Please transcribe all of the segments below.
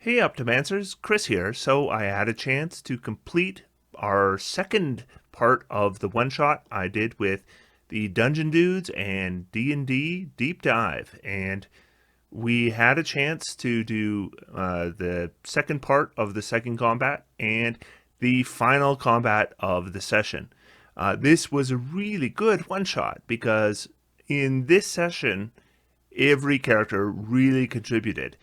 Hey, Optimancers, Chris here. So I had a chance to complete our second part of the one-shot I did with the Dungeon Dudes and D&D Deep Dive, and we had a chance to do the second part of the second combat and the final combat of the session. This was a really good one-shot because in this session, every character really contributed.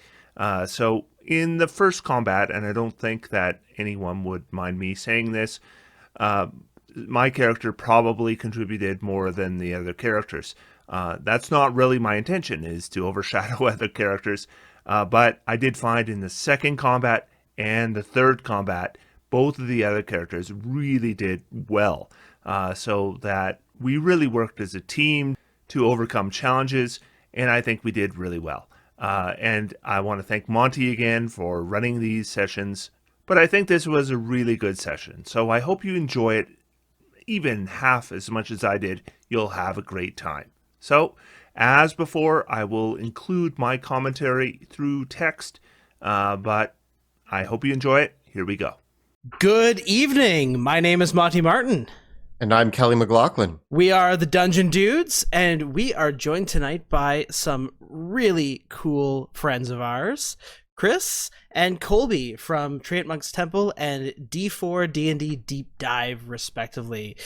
So in the first combat, and I don't think that anyone would mind me saying this, uh, my character probably contributed more than the other characters. That's not really my intention, is to overshadow other characters. But I did find in the second combat and the third combat, both of the other characters really did well. So that we really worked as a team to overcome challenges, and I think we did really well. And I want to thank Monty again for running these sessions. But I think this was a really good session. So I hope you enjoy it even half as much as I did. You'll have a great time. So, as before, I will include my commentary through text, but I hope you enjoy it. Here we go. Good evening. My name is Monty Martin. And I'm Kelly McLaughlin. We are the Dungeon Dudes, and we are joined tonight by some really cool friends of ours, Chris and Colby from Trade Monk's Temple and D4 D&D Deep Dive, respectively.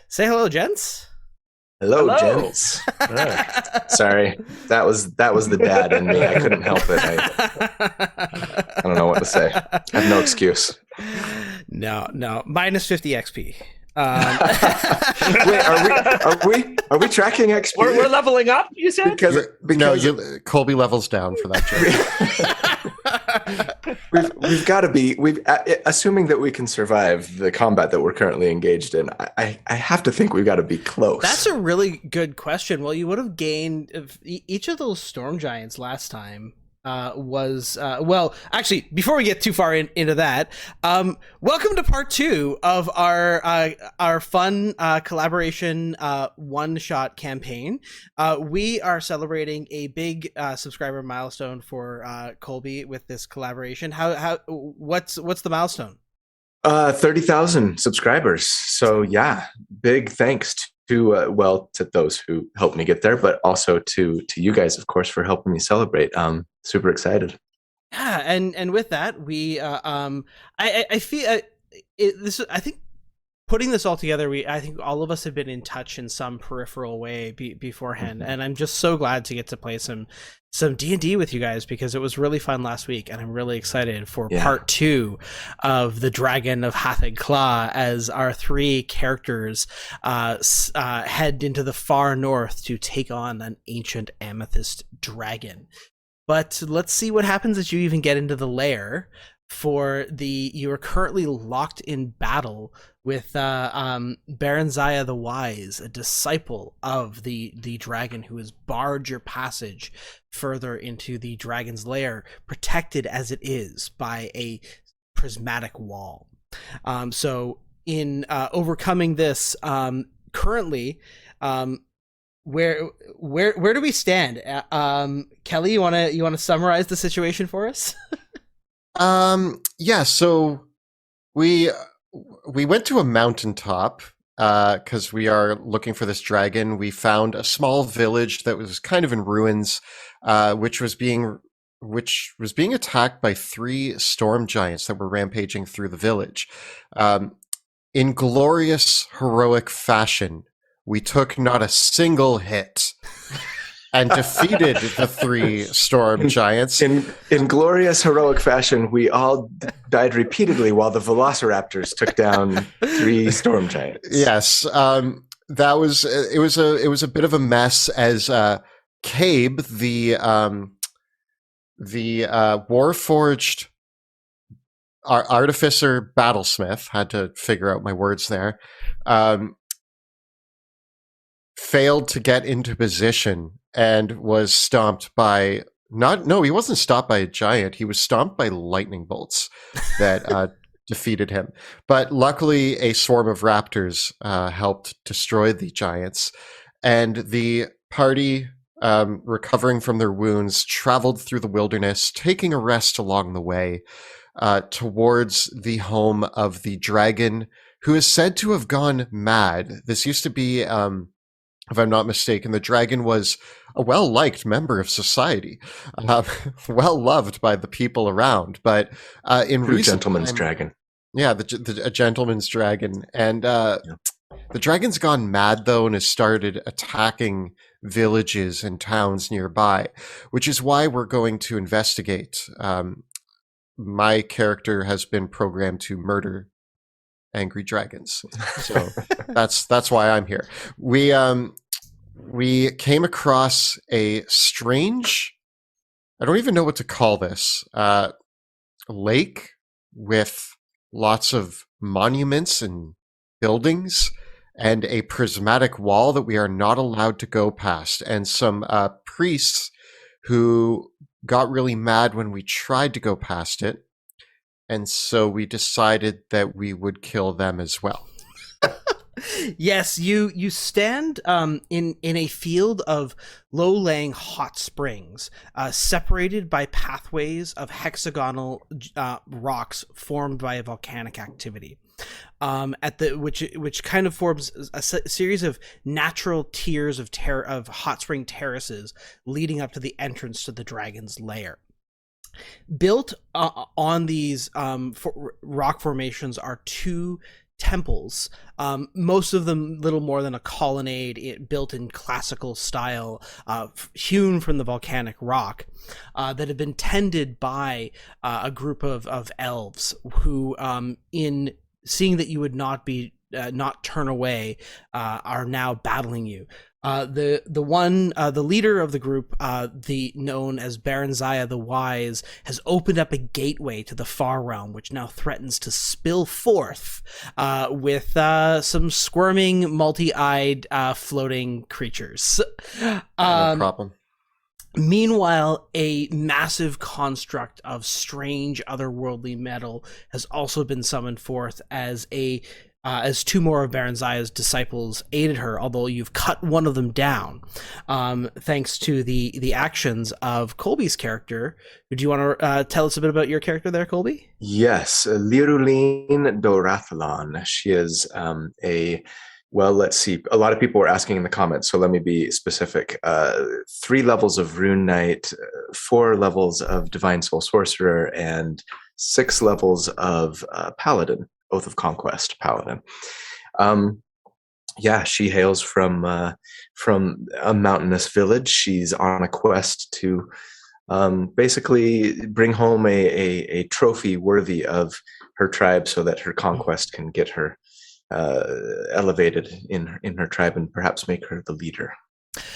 Say hello, gents. Hello. Gents. Sorry, that was the dad in me. I couldn't help it. I don't know what to say. I have no excuse. No. Minus 50 XP. Wait, are we tracking XP? We're leveling up, you said? Because Colby levels down for that joke. we've got to be assuming that we can survive the combat that we're currently engaged in. I have to think we've got to be close. That's a really good question. Well, you would have gained each of those storm giants last time. Well, actually, before we get too far into that, welcome to part 2 of our fun collaboration one-shot campaign. We are celebrating a big subscriber milestone for Colby with this collaboration. What's the milestone? 30,000 subscribers. So yeah, big thanks to those who helped me get there, but also to you guys, of course, for helping me celebrate. Super excited. Yeah, and with that, we I feel I think putting this all together, I think all of us have been in touch in some peripheral way beforehand, and I'm just so glad to get to play some D&D with you guys because it was really fun last week, and I'm really excited for part 2 of the Dragon of Hathig Claw as our 3 characters head into the far north to take on an ancient amethyst dragon. But let's see what happens as you even get into the lair. You are currently locked in battle with Baron Zaya the Wise, a disciple of the dragon who has barred your passage further into the dragon's lair, protected as it is by a prismatic wall. So in overcoming this, currently, where do we stand? Kelly, you wanna summarize the situation for us? Yeah, so we went to a mountaintop because we are looking for this dragon. We found a small village that was kind of in ruins, which was being attacked by 3 storm giants that were rampaging through the village. In glorious heroic fashion, we took not a single hit and defeated the 3 storm giants. In glorious heroic fashion, we all died repeatedly while the velociraptors took down 3 storm giants. Yes, it was a bit of a mess as Cabe, the Warforged artificer battlesmith, had to figure out my words there, failed to get into position and was stomped by he wasn't stopped by a giant. He was stomped by lightning bolts that defeated him. But luckily, a swarm of raptors helped destroy the giants, and the party recovering from their wounds, traveled through the wilderness, taking a rest along the way towards the home of the dragon who is said to have gone mad. This used to be, if I'm not mistaken, the dragon was a well-liked member of society, well-loved by the people around. But in True recent gentleman's time, dragon. yeah, a gentleman's dragon. And the dragon's gone mad, though, and has started attacking villages and towns nearby, which is why we're going to investigate. My character has been programmed to murder angry dragons, so that's why I'm here. We came across a strange, I don't even know what to call this, lake with lots of monuments and buildings and a prismatic wall that we are not allowed to go past, and some priests who got really mad when we tried to go past it, and so we decided that we would kill them as well. Yes, you stand in a field of low-lying hot springs, separated by pathways of hexagonal rocks formed by a volcanic activity. Which kind of forms a series of natural tiers of hot spring terraces leading up to the entrance to the dragon's lair. Built on these rock formations are two temples, most of them little more than a colonnade, built in classical style, hewn from the volcanic rock, that have been tended by a group of elves who, in seeing that you would not turn away, are now battling you. The leader of the group, known as Baron Zaya the Wise, has opened up a gateway to the far realm, which now threatens to spill forth with some squirming, multi-eyed, floating creatures. No problem. Meanwhile, a massive construct of strange otherworldly metal has also been summoned forth as two more of Baron Zaya's disciples aided her, although you've cut one of them down, thanks to the actions of Colby's character. Do you want to tell us a bit about your character there, Colby? Yes, Liruline Dorathlon. She is well, let's see. A lot of people were asking in the comments, so let me be specific. 3 levels of Rune Knight, 4 levels of Divine Soul Sorcerer, and 6 levels of Paladin, Oath of Conquest Paladin. Yeah, she hails from a mountainous village. She's on a quest to basically bring home a trophy worthy of her tribe so that her conquest can get her elevated in her tribe and perhaps make her the leader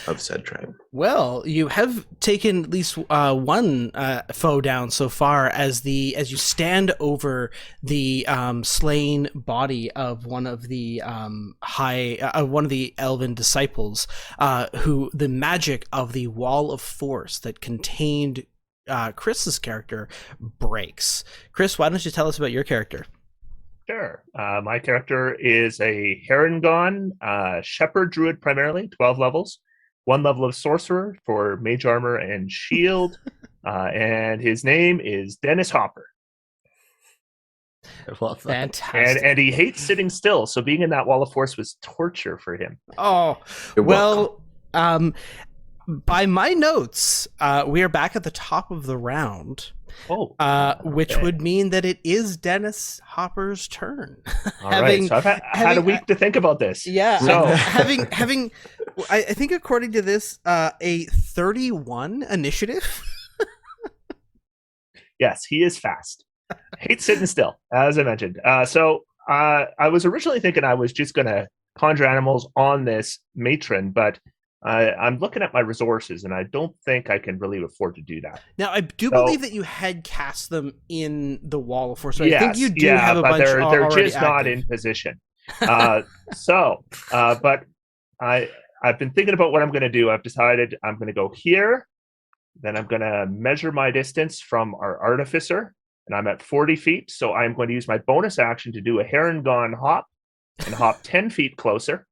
of said tribe. Well, you have taken at least one foe down so far as you stand over the slain body of one of the elven disciples, who the magic of the wall of force that contained Chris's character breaks. Chris, why don't you tell us about your character? Sure. My character is a Herongon shepherd druid primarily, 12 levels. 1 level of sorcerer for mage armor and shield. And his name is Dennis Hopper. I love that. Fantastic. And he hates sitting still, so being in that wall of force was torture for him. Oh, You're well, by my notes, we are back at the top of the round. Which would mean that it is Dennis Hopper's turn. All right, so I've had a week to think about this. Yeah. So having I think according to this, a 31 initiative. Yes, he is fast. Hates sitting still, as I mentioned. So I was originally thinking I was just going to conjure animals on this matron, but I'm looking at my resources, and I don't think I can really afford to do that. Now, I do believe that you had cast them in the wall of force. So I think you do have a bunch they're just active. not in position. But I've been thinking about what I'm going to do. I've decided I'm going to go here. Then I'm going to measure my distance from our artificer, and I'm at 40 feet. So I'm going to use my bonus action to do a Herongon hop and hop 10 feet closer.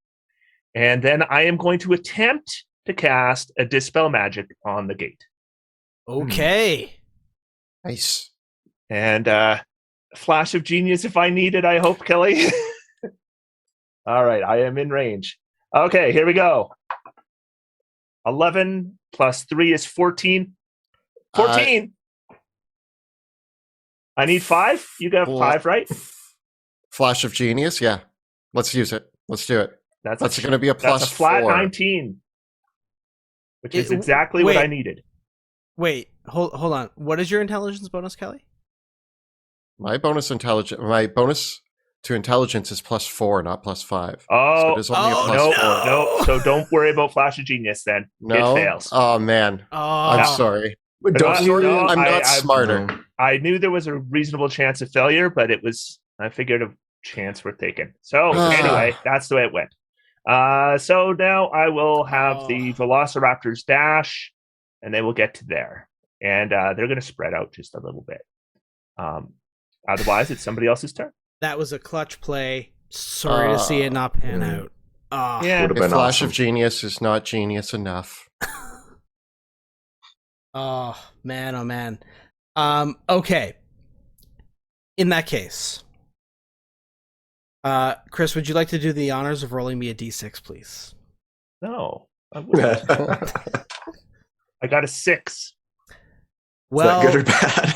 And then I am going to attempt to cast a Dispel Magic on the gate. Okay. Nice. And flash of genius if I need it, I hope, Kelly. All right, I am in range. Okay, here we go. 11 plus 3 is 14. 14! I need 5? You got 5, right? Flash of genius, yeah. Let's use it. Let's do it. That's going to be a plus that's a flat 4. 19, which is exactly what I needed. Wait, hold on. What is your intelligence bonus, Kelly? My bonus to intelligence is plus 4, not plus 5. Oh, so it is only a plus 4. No. So don't worry about Flash of Genius then. No? It fails. Oh, man. I'm sorry. I'm not smarter. I knew there was a reasonable chance of failure, but I figured a chance worth taking. So anyway, that's the way it went. So now I will have the Velociraptors dash, and they will get to there. And they're going to spread out just a little bit. Otherwise, it's somebody else's turn. That was a clutch play. Sorry to see it not pan out. Yeah, if Flash of Genius is not genius enough. Oh man. Okay. In that case, Chris, would you like to do the honors of rolling me a d6, please? No. I got a 6. Well, is that good or bad?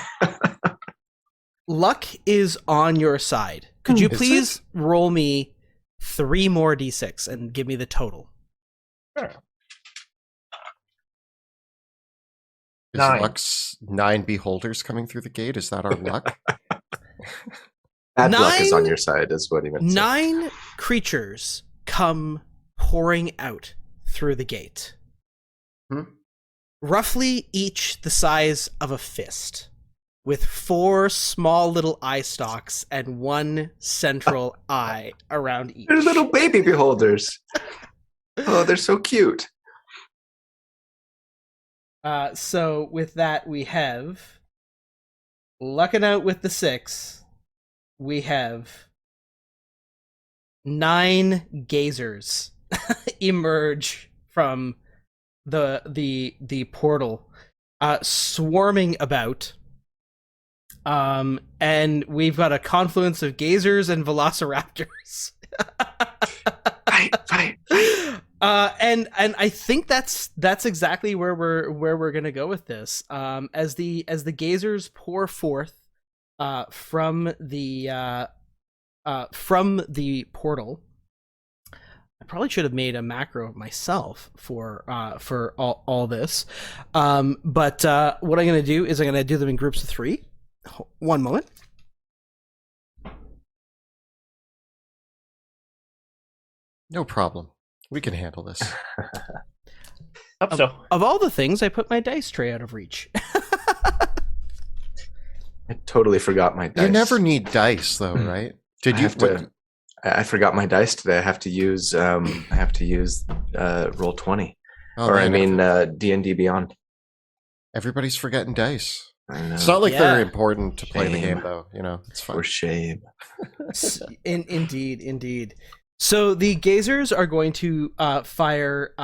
luck is on your side. Could you please roll me 3 more d6 and give me the total? Sure. Is luck's 9 beholders coming through the gate? Is that our luck? Bad luck is on your side, is what he meant to say. 9 creatures come pouring out through the gate. Roughly each the size of a fist, with 4 small little eye stalks and 1 central eye around each. They're little baby beholders. Oh, they're so cute. So with that, we have, lucking out with the 6, we have 9 gazers emerge from the portal, swarming about. And we've got a confluence of gazers and velociraptors. Fight. And I think that's exactly where we're gonna go with this. As the gazers pour forth from the portal. I probably should have made a macro myself for all this. But what I'm gonna do is I'm gonna do them in groups of 3. One moment. No problem. We can handle this. Hope so. Of all the things, I put my dice tray out of reach. I totally forgot my dice. You never need dice, though, right? Did you? I forgot my dice today. I have to use Roll20, D&D Beyond. Everybody's forgetting dice. I know. It's not like they're important to play the game, though. It's fun. For shame. Indeed. So the gazers are going to fire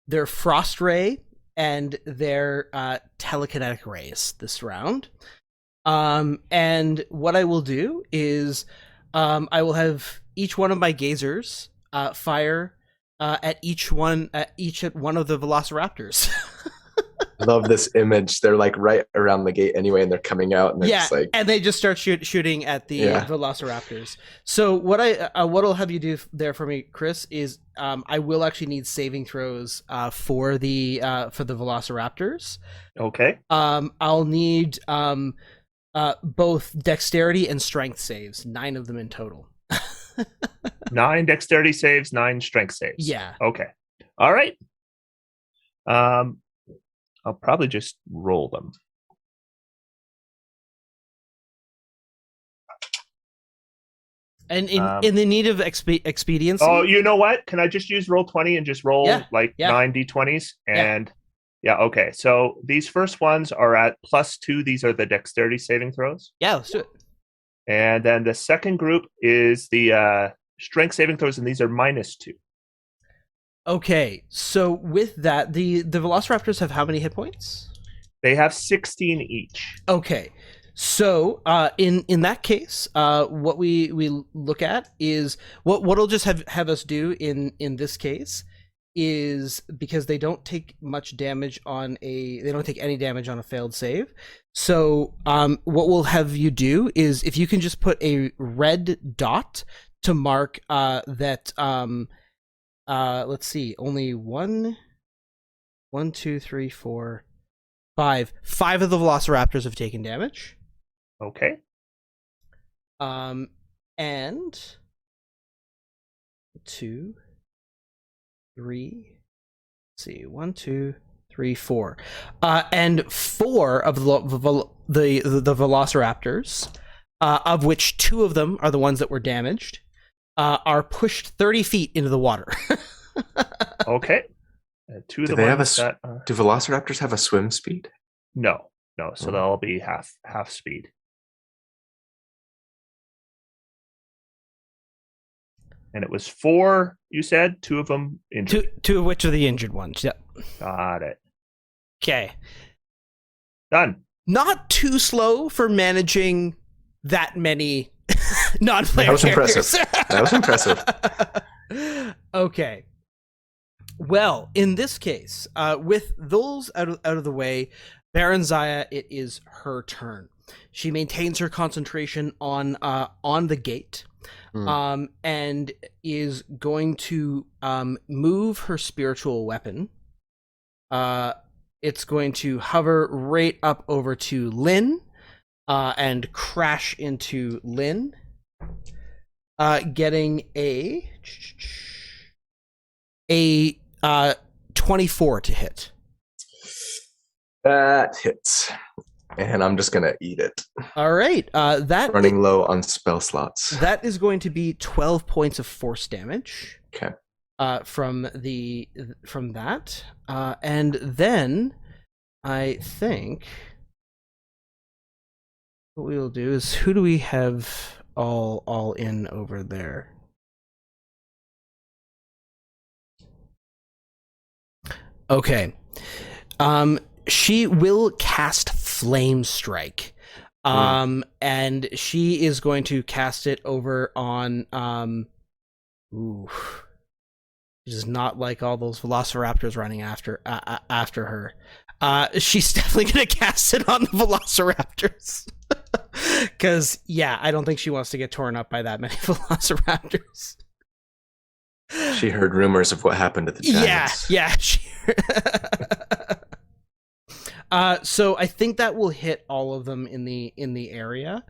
their frost ray and their telekinetic rays this round. And what I will do is I will have each one of my gazers fire at one of the velociraptors. Love this image. They're like right around the gate anyway, and they're coming out, and just like, and they just start shooting at the velociraptors. So what I'll have you do there for me, Chris, is I will actually need saving throws for the velociraptors. Okay. I'll need both dexterity and strength saves, 9 of them in total. 9 dexterity saves, 9 strength saves. Yeah. Okay. All right. I'll probably just roll them. And in the need of expediency. Oh, you know what? Can I just use Roll20 and just roll 9 d20s? And okay. So these first ones are at +2. These are the dexterity saving throws. Yeah, let's do it. And then the second group is the strength saving throws, and these are -2. Okay, so with that, the Velociraptors have how many hit points? They have 16 each. Okay, so in that case, what we look at is what'll just have us do in this case is, because they don't take much damage on they don't take any damage on a failed save. So what we'll have you do is, if you can just put a red dot to mark that let's see, only one, two, three, four, five. Five of the Velociraptors have taken damage. Okay. And 2, 3. Let's see, 1, 2, 3, 4. And 4 of the Velociraptors, of which 2 of them are the ones that were damaged, are pushed 30 feet into the water. Okay. Two of Do the they have ones that do Velociraptors have a swim speed? no. So they'll all be half speed. And it was 4, you said? 2 of them injured. Two of which are the injured ones. Yep. Got it. Okay. Done. Not too slow for managing that many non-player That was characters. impressive. That was impressive. Okay. Well, in this case, with those out of the way, Baron Zaya, it is her turn. She maintains her concentration on the gate, and is going to move her spiritual weapon. It's going to hover right up over to Lynn, and crash into Lynn, getting a 24 to hit. That hits. And I'm just going to eat it. All right. Running low on spell slots. That is going to be 12 points of force damage. Okay. From that. And then I think what we will do is, who do we have all in over there? Okay. She will cast Flame Strike. And she is going to cast it over on she does not like all those Velociraptors running after her. She's definitely going to cast it on the Velociraptors. Because, yeah, I don't think she wants to get torn up by that many Velociraptors. She heard rumors of what happened at the Giants. Yeah. So I think that will hit all of them in the area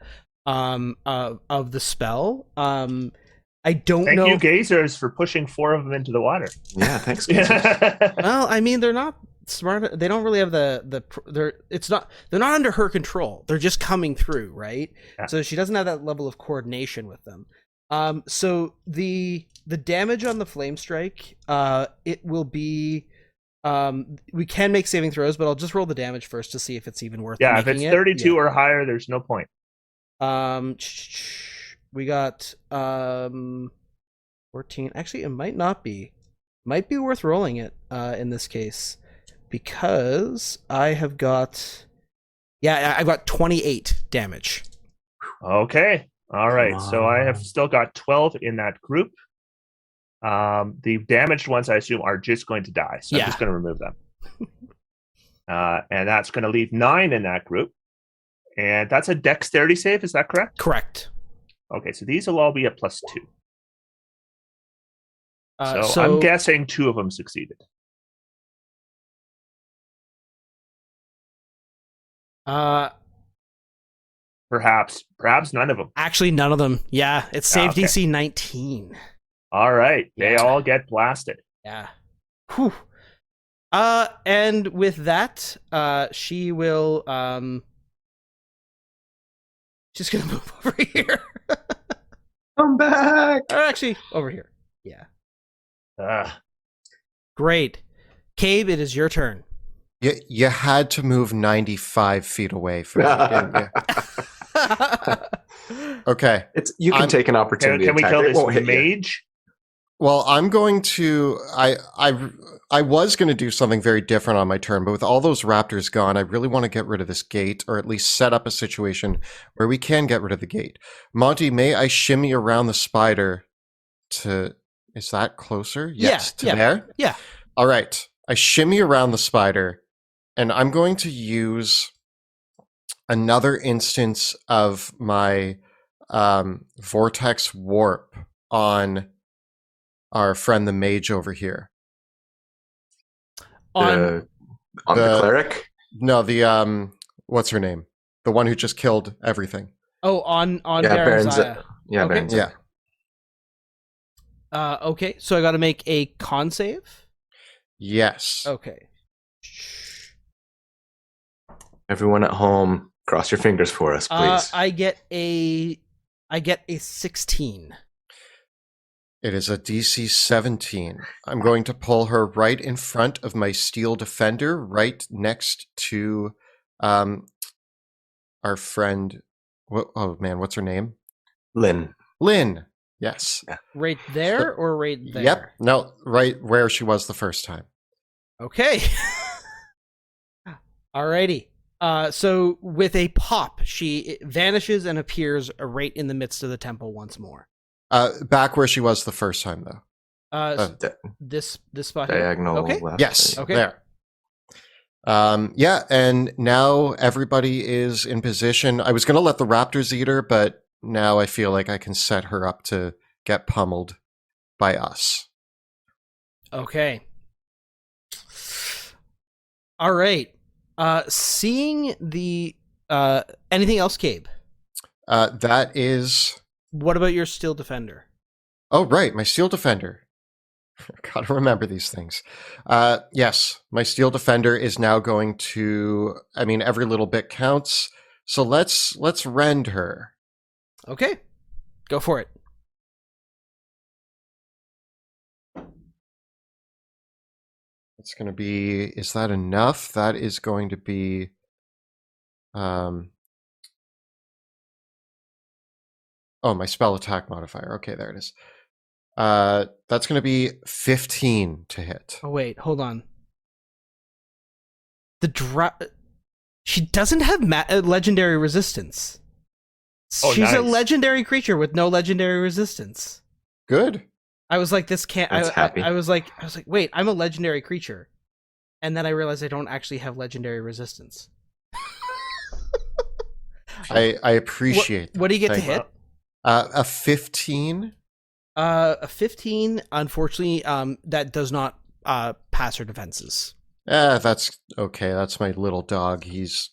of the spell. I don't know. Thank you, Gazers, for pushing 4 of them into the water. Yeah, thanks, Gazers. Well, I mean, they're not smart. They don't really have they're not under her control. They're just coming through, right? Yeah. So she doesn't have that level of coordination with them. So the damage on the flame strike, it will be, we can make saving throws, but I'll just roll the damage first to see if it's even worth. Yeah, if it's 32 or higher, there's no point. We got 14. Actually, it might not be. Might be worth rolling it in this case, because I have got, I've got 28 damage. Okay. All right. So I have still got 12 in that group. The damaged ones, I assume, are just going to die. So I'm just going to remove them. And that's going to leave 9 in that group. And that's a dexterity save. Is that correct? Correct. Okay. So these will all be at +2. So I'm I'm guessing 2 of them succeeded. Perhaps none of them. Actually, none of them. Yeah, it's save Okay. DC 19. All right. They all get blasted. Yeah. Whew. And with that, she will, she's gonna move over here. Come back. Or actually, over here. Yeah. Ugh. Great. Cabe, it is your turn. You had to move 95 feet away from me, didn't you? Okay. You can take an Can opportunity we attack. kill It this won't hit you. mage? Well, I'm going to. I was going to do something very different on my turn, but with all those raptors gone, I really want to get rid of this gate, or at least set up a situation where we can get rid of the gate. Monty, may I shimmy around the spider to? Is that closer? Yes, to there. Yeah. All right. I shimmy around the spider, and I'm going to use another instance of my vortex warp on our friend the mage over here. On the cleric? No, the what's her name? The one who just killed everything. on Baron's Baron's yeah, Okay. Baron's Yeah. Okay, so I got to make a con save. Yes. Okay. Everyone at home, cross your fingers for us, please. I get a 16. It is a DC 17. I'm going to pull her right in front of my steel defender, right next to our friend. Oh man, what's her name? Lynn. Lynn. Yes. Right there or right there? Yep. No, right where she was the first time. Okay. Alrighty. So with a pop, she vanishes and appears right in the midst of the temple once more. Back where she was the first time, though. This spot here? Diagonal Okay. left. Yes. Okay. There. Yeah, and now everybody is in position. I was going to let the raptors eat her, but now I feel like I can set her up to get pummeled by us. Okay. All right. Seeing the anything else, Gabe? That is. What about your steel defender? Oh, right, my steel defender. Gotta remember these things. Yes, my steel defender is now going to. I mean, every little bit counts. So let's rend her. Okay, go for it. It's going to be. Is that enough? That is going to be. Oh, my spell attack modifier. Okay, there it is. That's going to be 15 to hit. Oh wait, hold on. She doesn't have legendary resistance. Oh, She's a nice. legendary creature with no legendary resistance. Good. I was like, this can't. That's happy. I was like, wait, I'm a legendary creature, and then I realized I don't actually have legendary resistance. I appreciate What do you get to Thank you. hit? A 15. A 15. Unfortunately, that does not pass her defenses. That's okay. That's my little dog. He's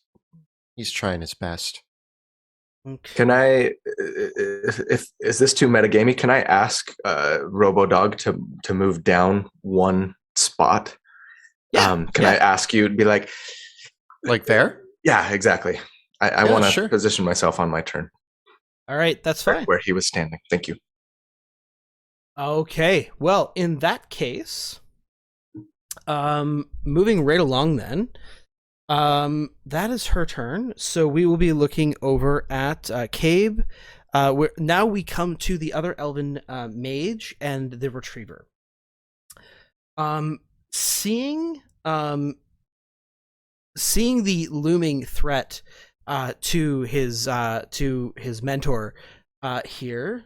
trying his best. Okay. Can I, if is this too metagamey? Can I ask RoboDog to move down one spot? Yeah. Can I ask you to be like There? Yeah, exactly. I Yeah, want to sure. position myself on my turn All right, that's fine. where he was standing. Thank you. Okay. Well, in that case, moving right along then, that is her turn. So we will be looking over at Cabe. Now we come to the other elven mage and the retriever. Seeing the looming threat to his mentor here,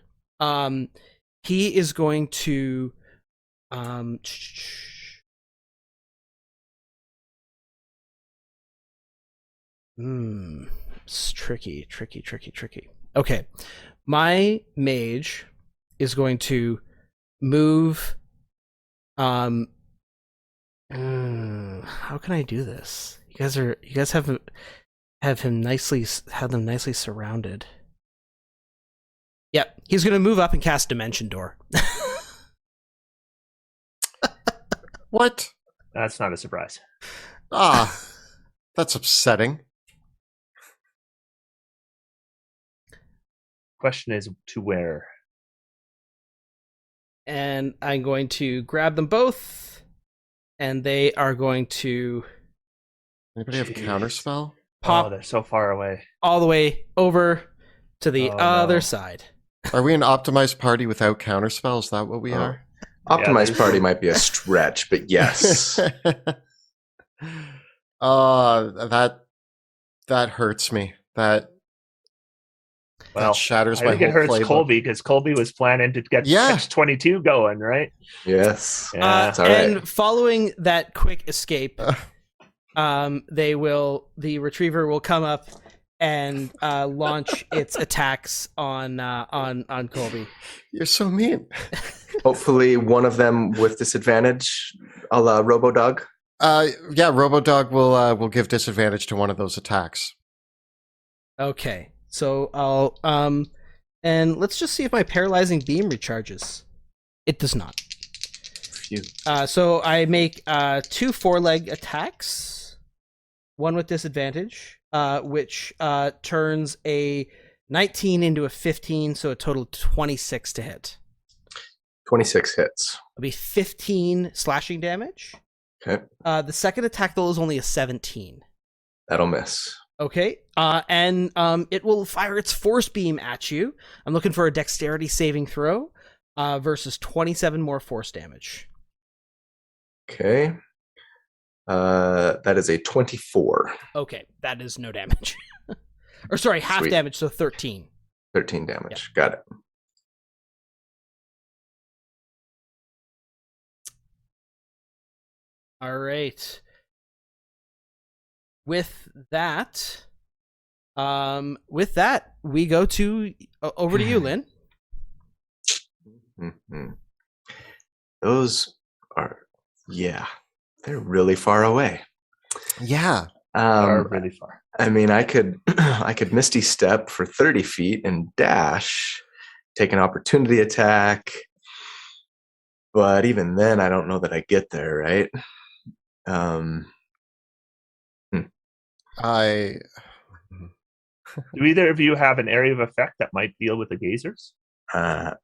he is going to it's tricky. Okay. My mage is going to move how can I do this? You guys have them nicely surrounded. Yep, he's going to move up and cast Dimension Door. What? That's not a surprise. That's upsetting. Question is to where? And I'm going to grab them both, and they are going to Anybody have a Jeez. counterspell? pop Oh, they're so far away. all the way over to the Oh, other no. side. Are we an optimized party without counterspell? Is that what we Oh. are? Optimized there's- party might be a stretch, but yes. That hurts me. That Well, shatters I my think it whole hurts playbook. Colby because Colby was planning to get Yeah. X-22 going, right? Yes. Yeah. It's all right. And following that quick escape, the retriever will come up and launch its attacks on Colby. You're so mean. Hopefully, one of them with disadvantage, a la RoboDog. Yeah, RoboDog will give disadvantage to one of those attacks. Okay, so I'll and let's just see if my paralyzing beam recharges. It does not. Phew. So I make 2 4-leg attacks, one with disadvantage, which turns a 19 into a 15, so a total of 26 to hit. 26 hits. It'll be 15 slashing damage. Okay. The second attack though is only a 17. That'll miss. Okay. And it will fire its force beam at you. I'm looking for a dexterity saving throw versus 27 more force damage. Okay. That is a 24. Okay, that is no damage. Or sorry, half Sweet. damage, so 13. 13 damage. Got it. All right. With that, we go to over to you, Lynn. Mhm. Those are, they're really far away. Yeah. Are really far. I mean, I could I could Misty Step for 30 feet and dash, take an opportunity attack, but even then, I don't know that I get there, right? I Do either of you have an area of effect that might deal with the gazers? well,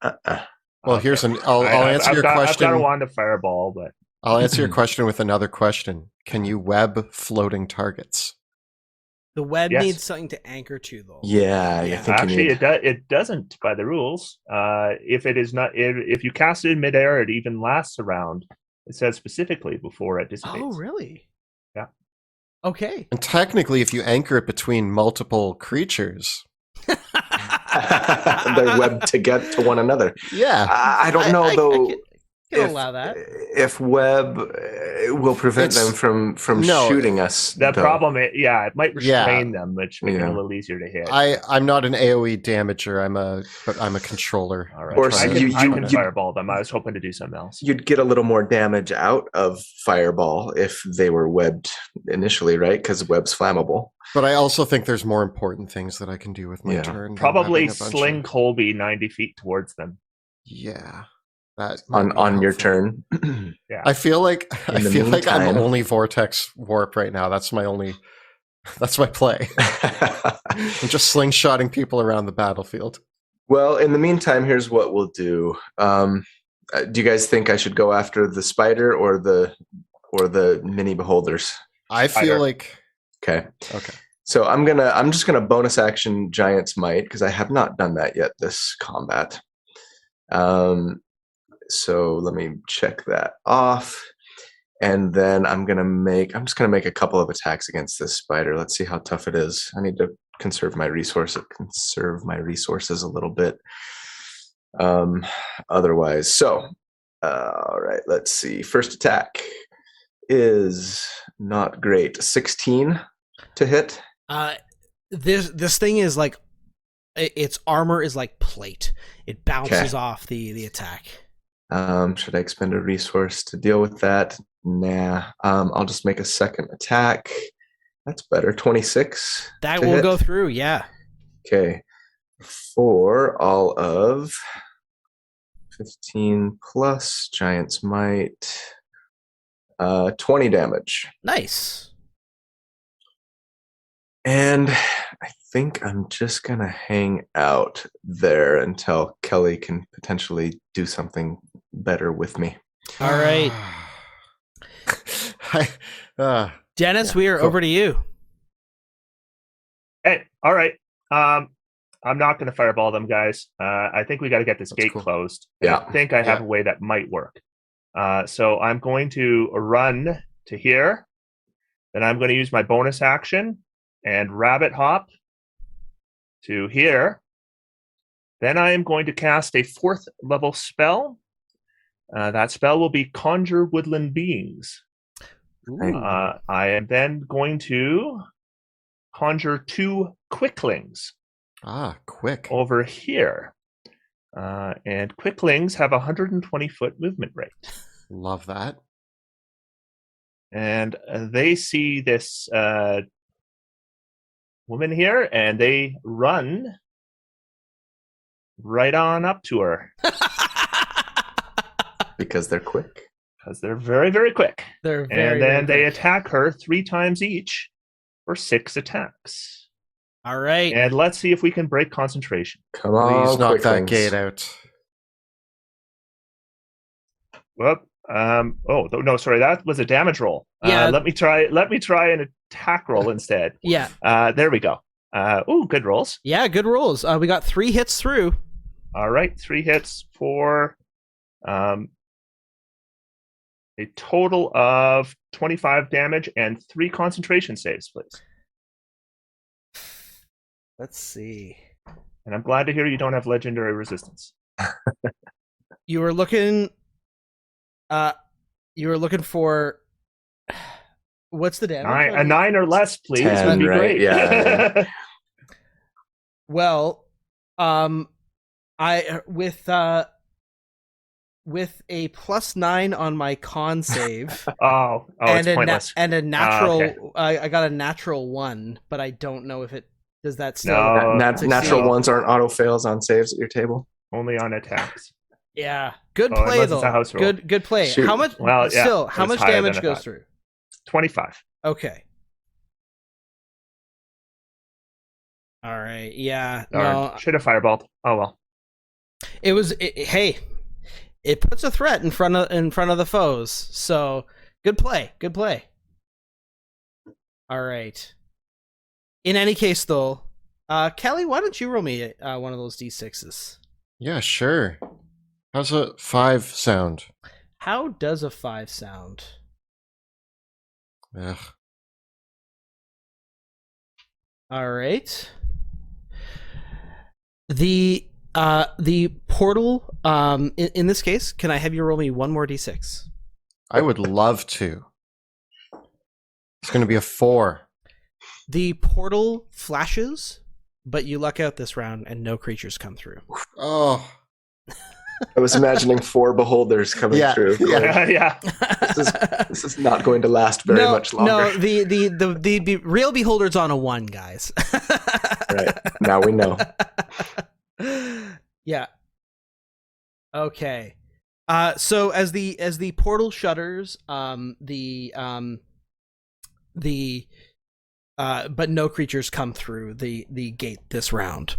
Okay. here's I'll answer your question. I've got a wand of fireball, but I'll answer your question with another question. Can you web floating targets? The web Yes. needs something to anchor to, though. Yeah, I Yeah. think actually, you need... it doesn't by the rules. If it is not, if you cast it in midair, it even lasts a round. It says specifically before it dissipates. Oh, really? Yeah. Okay. And technically, if you anchor it between multiple creatures, they're webbed to get to one another. yeah, I don't know I though. can allow that. If web will prevent It's- them from no, shooting us. The though. problem, it might restrain Yeah. them, which makes it Yeah. a little easier to hit. I'm not an AOE damager. but I'm a controller. All right, Or I you- can you- fireball them. I was hoping to do something else. You'd get a little more damage out of fireball if they were webbed initially, right? Because web's flammable. But I also think there's more important things that I can do with my Yeah. turn. than Probably having a bunch sling of- Colby 90 feet towards them. Yeah, that might be On your helpful. turn. I feel like In the I'm meantime- only vortex warp right now. That's my play. I'm just slingshotting people around the battlefield. Well, in the meantime, here's what we'll do. Do you guys think I should go after the spider or the mini beholders? I Spider. feel like Okay. okay. So I'm just gonna bonus action Giant's Might because I have not done that yet this combat. So let me check that off. And then I'm just gonna make a couple of attacks against this spider. Let's see how tough it is. I need to conserve my resources a little bit. Otherwise. So all right, let's see. First attack is not great. 16 to hit. This thing is like its armor is like plate. It bounces off the attack. Should I expend a resource to deal with that? Nah. I'll just make a second attack. That's better. 26. That to will hit. go through, yeah. Okay. For all of 15 plus Giant's Might. 20 damage. Nice. And I think I'm just going to hang out there until Kelly can potentially do something better with me. All right. Dennis, Yeah, we are cool. over to you. Hey, all right. I'm not going to fireball them, guys. I think we got to get this That's gate cool. closed. Yeah. I think I have Yeah. a way that might work. So I'm going to run to here. Then I'm going to use my bonus action and rabbit hop to here. Then I am going to cast a 4th level spell. That spell will be Conjure Woodland Beings. I am then going to conjure 2 quicklings Quick. over here. And quicklings have a 120-foot movement rate. Love that. And they see this woman here, and they run right on up to her. Because they're quick. Because they're very, very quick. They're very, and then very they quick. attack her 3 times each for 6 attacks. All right. And let's see if we can break concentration. Come on, Please knock that quicklings. gate out. Whoop. Oh no, sorry, that was a damage roll. Yeah. Let me try an attack roll instead. Yeah. There we go. Good rolls. Yeah, good rolls. We got 3 hits through. All right, 3 hits for a total of 25 damage and 3 concentration saves, please. Let's see. And I'm glad to hear you don't have legendary resistance. You were looking for what's the damage? A 9 or less, please. 10, would be right? great. Yeah. Well, I with a +9 on my con save. It's pointless. And a natural. Okay. I got a natural 1, but I don't know if it does that still. No. Natural ones aren't auto fails on saves at your table. Only on attacks. Yeah, good Oh, play unless though. it's a house roll. Good play. Shoot. How much? Well, yeah, still, how it's much higher damage than I goes thought. through? 25. Okay. All right. Yeah. Darn. No. Should have fireballed. Oh well. Hey, it puts a threat in front of the foes. So good play. Good play. All right. In any case, though, Kelly, why don't you roll me one of those d6s? Yeah, sure. How's a 5 sound? How does a 5 sound? Ugh. All right. The portal. In this case, can I have you roll me one more d6? I would love to. It's going to be a 4. The portal flashes, but you luck out this round, and no creatures come through. Oh. I was imagining 4 beholders coming through. Yeah. Yeah. This is not going to last very much longer. No, the real beholder's on a 1, guys. Right. Now we know. Yeah. Okay. So as the portal shutters, but no creatures come through the gate this round.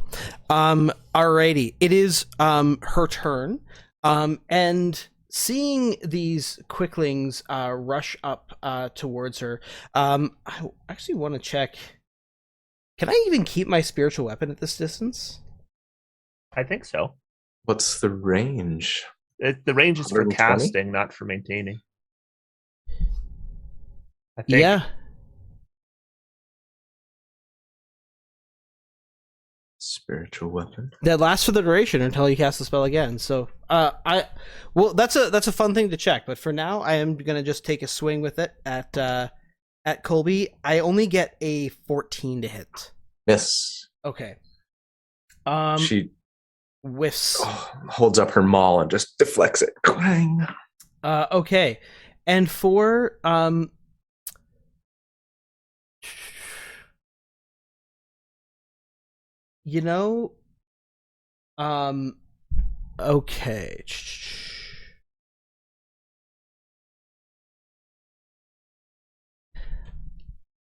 Alrighty, it is her turn. And seeing these quicklings rush up towards her, I actually want to check. Can I even keep my spiritual weapon at this distance? I think so. What's the range? The range is for 120? casting, not for maintaining. I think. Yeah. Spiritual weapon. That lasts for the duration until you cast the spell again. So, that's a fun thing to check. But for now, I am gonna just take a swing with it at Colby. I only get a 14 to hit. Miss. Okay. She Whiffs. holds up her maul and just deflects it. Clang. Okay, and for okay.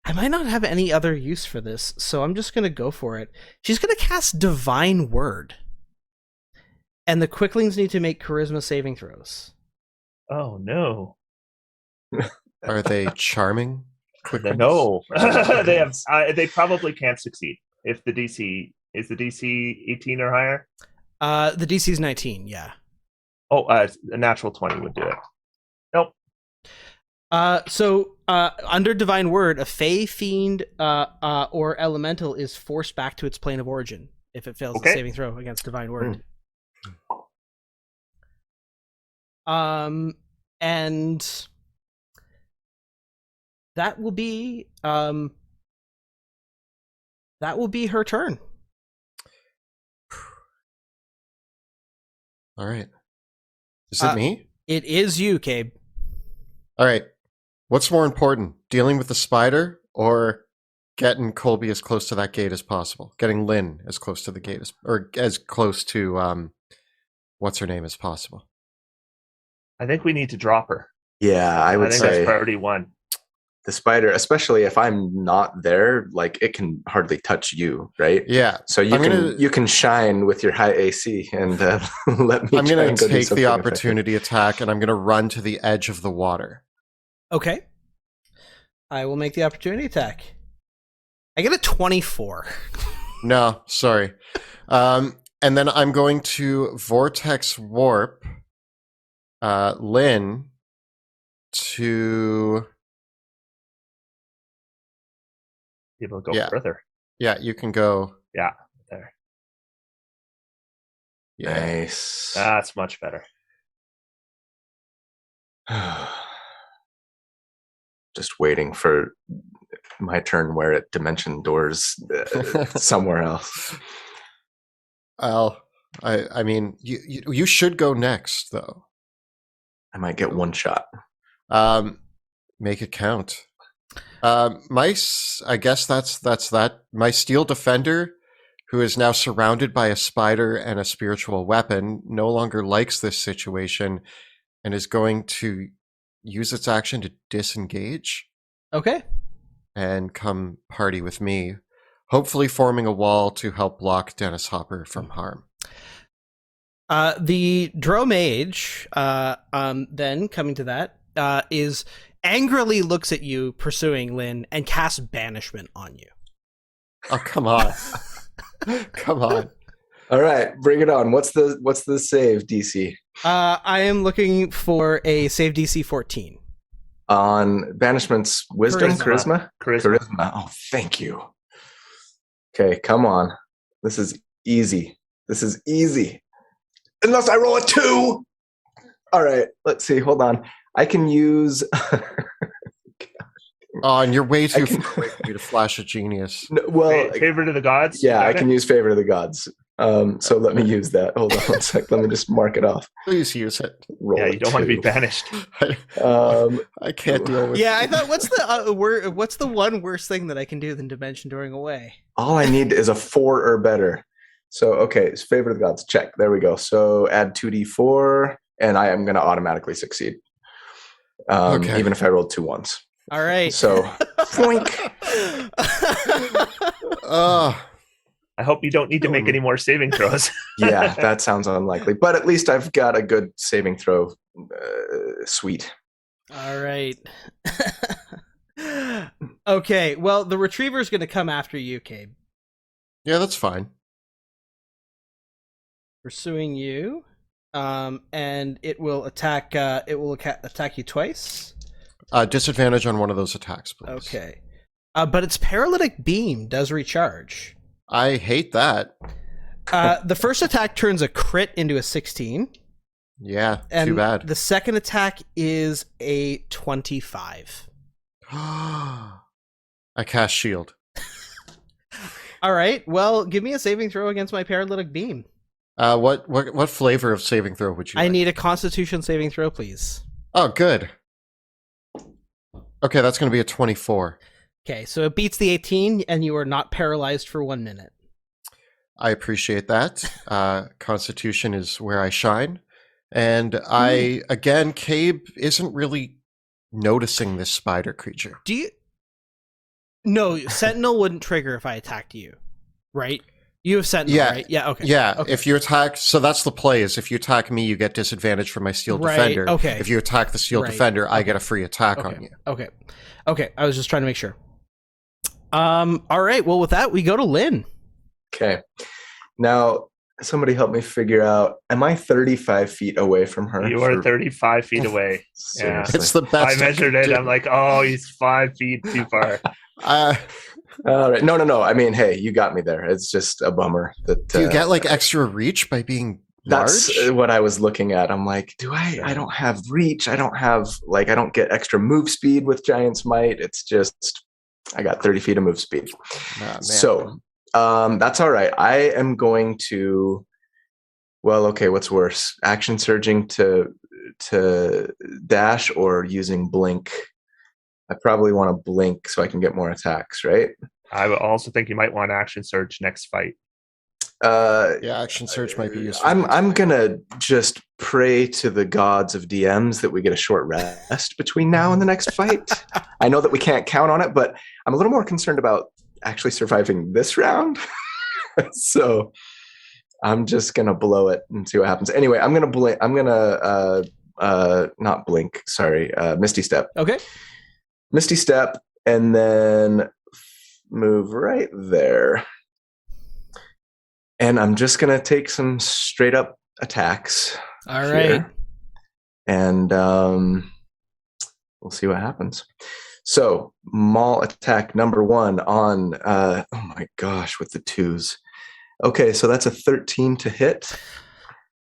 I might not have any other use for this, so I'm just gonna go for it. She's gonna cast Divine Word, and the quicklings need to make Charisma saving throws. Oh no. Are they charming? No. They have. They probably can't succeed if the DC is the DC 18 or higher. The DC is 19. Yeah. Oh, a natural 20 would do it. Nope. So under Divine Word, a Fey, Fiend, or Elemental is forced back to its plane of origin if it fails the Okay. saving throw against Divine Word. And that will be her turn. All right. Is it me? It is you, Cabe. All right. What's more important, dealing with the spider or getting Colby as close to that gate as possible? Getting Lynn as close to the gate or as close to what's her name as possible? I think we need to drop her. Yeah, I would think say that's priority one. the spider, especially if I'm not there, like it can hardly touch you, right? Yeah. So you can shine with your high AC and let me. I'm going to go do take the something opportunity attack, and I'm going to run to the edge of the water. Okay. I will make the opportunity attack. I get a 24. No, sorry. And then I'm going to Vortex Warp Lynn to... People go further. Yeah, you can go. Yeah, there. Yeah. Nice. That's much better. Just waiting for my turn where it dimension doors somewhere else. Well, I mean, you should go next, though. I might get one shot. Make it count. I guess that's that. My steel defender, who is now surrounded by a spider and a spiritual weapon, no longer likes this situation and is going to use its action to disengage. Okay. And come party with me, hopefully forming a wall to help block Dennis Hopper from harm. The Drow Mage, then coming to that, is angrily looks at you pursuing Lynn and casts banishment on you. Oh, come on. Come on. All right, bring it on. What's the save DC? I am looking for a save DC 14. On banishment's wisdom, charisma? Oh, thank you. Okay, come on. This is easy. Unless I roll a 2. All right, let's see. Hold on. I can use... Oh, and you're way too far away for me to flash a genius. No, well, favorite of the gods? Yeah, I can use favorite of the gods. So let me use that. Hold on one sec. Let me just mark it off. Please use it. Roll you don't want to be banished. I can't deal with. Yeah, I thought what's the one worse thing that I can do than dimension dooring away? All I need is a 4 or better. So okay, it's favorite of the gods. Check. There we go. So add 2d4, and I am going to automatically succeed. Okay. Even if I rolled 2 ones. All right. So, boink. I hope you don't need to make any more saving throws. Yeah, that sounds unlikely. But at least I've got a good saving throw suite. All right. Okay, well, the retriever's going to come after you, Cabe. Yeah, that's fine. Pursuing you. And it will attack attack you twice. Disadvantage on one of those attacks, please. Okay. But its paralytic beam does recharge. I hate that. The first attack turns a crit into a 16. Yeah, and too bad. The second attack is a 25. I cast shield. All right. Well, give me a saving throw against my paralytic beam. What flavor of saving throw would you like? need a Constitution saving throw, please. Oh, good. Okay, that's going to be a 24. Okay, so it beats the 18, and you are not paralyzed for 1 minute. I appreciate that. Constitution is where I shine. And again, Cabe isn't really noticing this spider creature. Do you... No, Sentinel wouldn't trigger if I attacked you, right? You have Sentinel, right? Yeah, okay. Yeah, okay. If you attack... So that's the play, is if you attack me, you get disadvantage from my Steel Defender. Okay. If you attack the Steel Defender, I get a free attack on you. Okay, I was just trying to make sure. All right, well, with that, we go to Lynn. Okay. Now, somebody help me figure out, am I 35 feet away from her? You are 35 feet away. Yeah. Seriously. It's the I best. measured could it. do. I'm like, oh, he's 5 feet too far. All right. No. I mean, hey, you got me there. It's just a bummer that Do you get like extra reach by being that's large? what I was looking at. I'm like, I don't have reach. I don't get extra move speed with Giant Smite. It's just, I got 30 feet of move speed. Oh, man. So that's all right. I am going to, well, okay, what's worse? Action surging to dash or using blink? I probably want to blink so I can get more attacks, right? I would also think you might want action surge next fight. Yeah, action surge might be useful. I'm gonna just pray to the gods of DMs that we get a short rest between now and the next fight. I know that we can't count on it, but I'm a little more concerned about actually surviving this round. So I'm just gonna blow it and see what happens. Anyway, I'm gonna blink. I'm gonna not blink. Sorry, Misty Step. Okay. Misty Step, and then move right there. And I'm just going to take some straight up attacks. All right. And we'll see what happens. So, Maul attack number 1 on, oh my gosh, with the 2s. Okay, so that's a 13 to hit.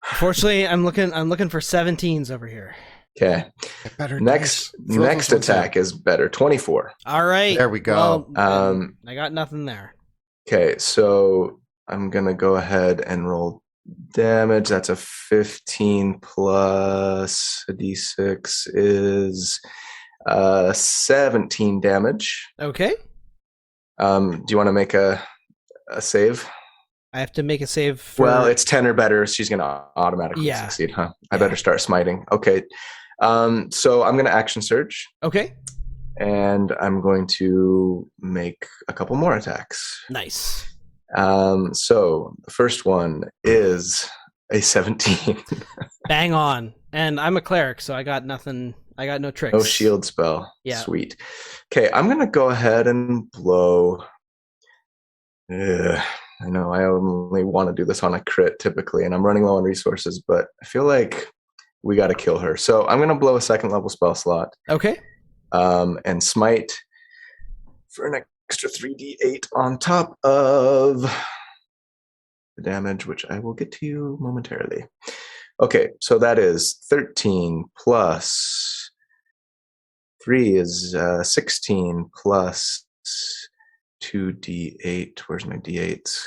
Unfortunately, I'm looking for 17s over here. Okay. Next attack is better. 24. All right. There we go. Well, I got nothing there. Okay, so I'm going to go ahead and roll damage. That's a 15 plus a d6 is 17 damage. Okay. Do you want to make a save? I have to make a save for... Well, it's 10 or better. She's going to automatically succeed, huh? I better start smiting. Okay. So I'm going to action surge. Okay. And I'm going to make a couple more attacks. Nice. So the first one is a 17. Bang on. And I'm a cleric, so I got nothing. I got no tricks. No shield spell. Yeah. Sweet. Okay, I'm going to go ahead and blow. I know I only want to do this on a crit typically, and I'm running low on resources, but I feel like we got to kill her. So I'm going to blow a 2nd level spell slot. Okay. And smite for an extra 3d8 on top of the damage, which I will get to you momentarily. Okay, so that is 13 plus 3 is 16 plus 2d8. Where's my d8s?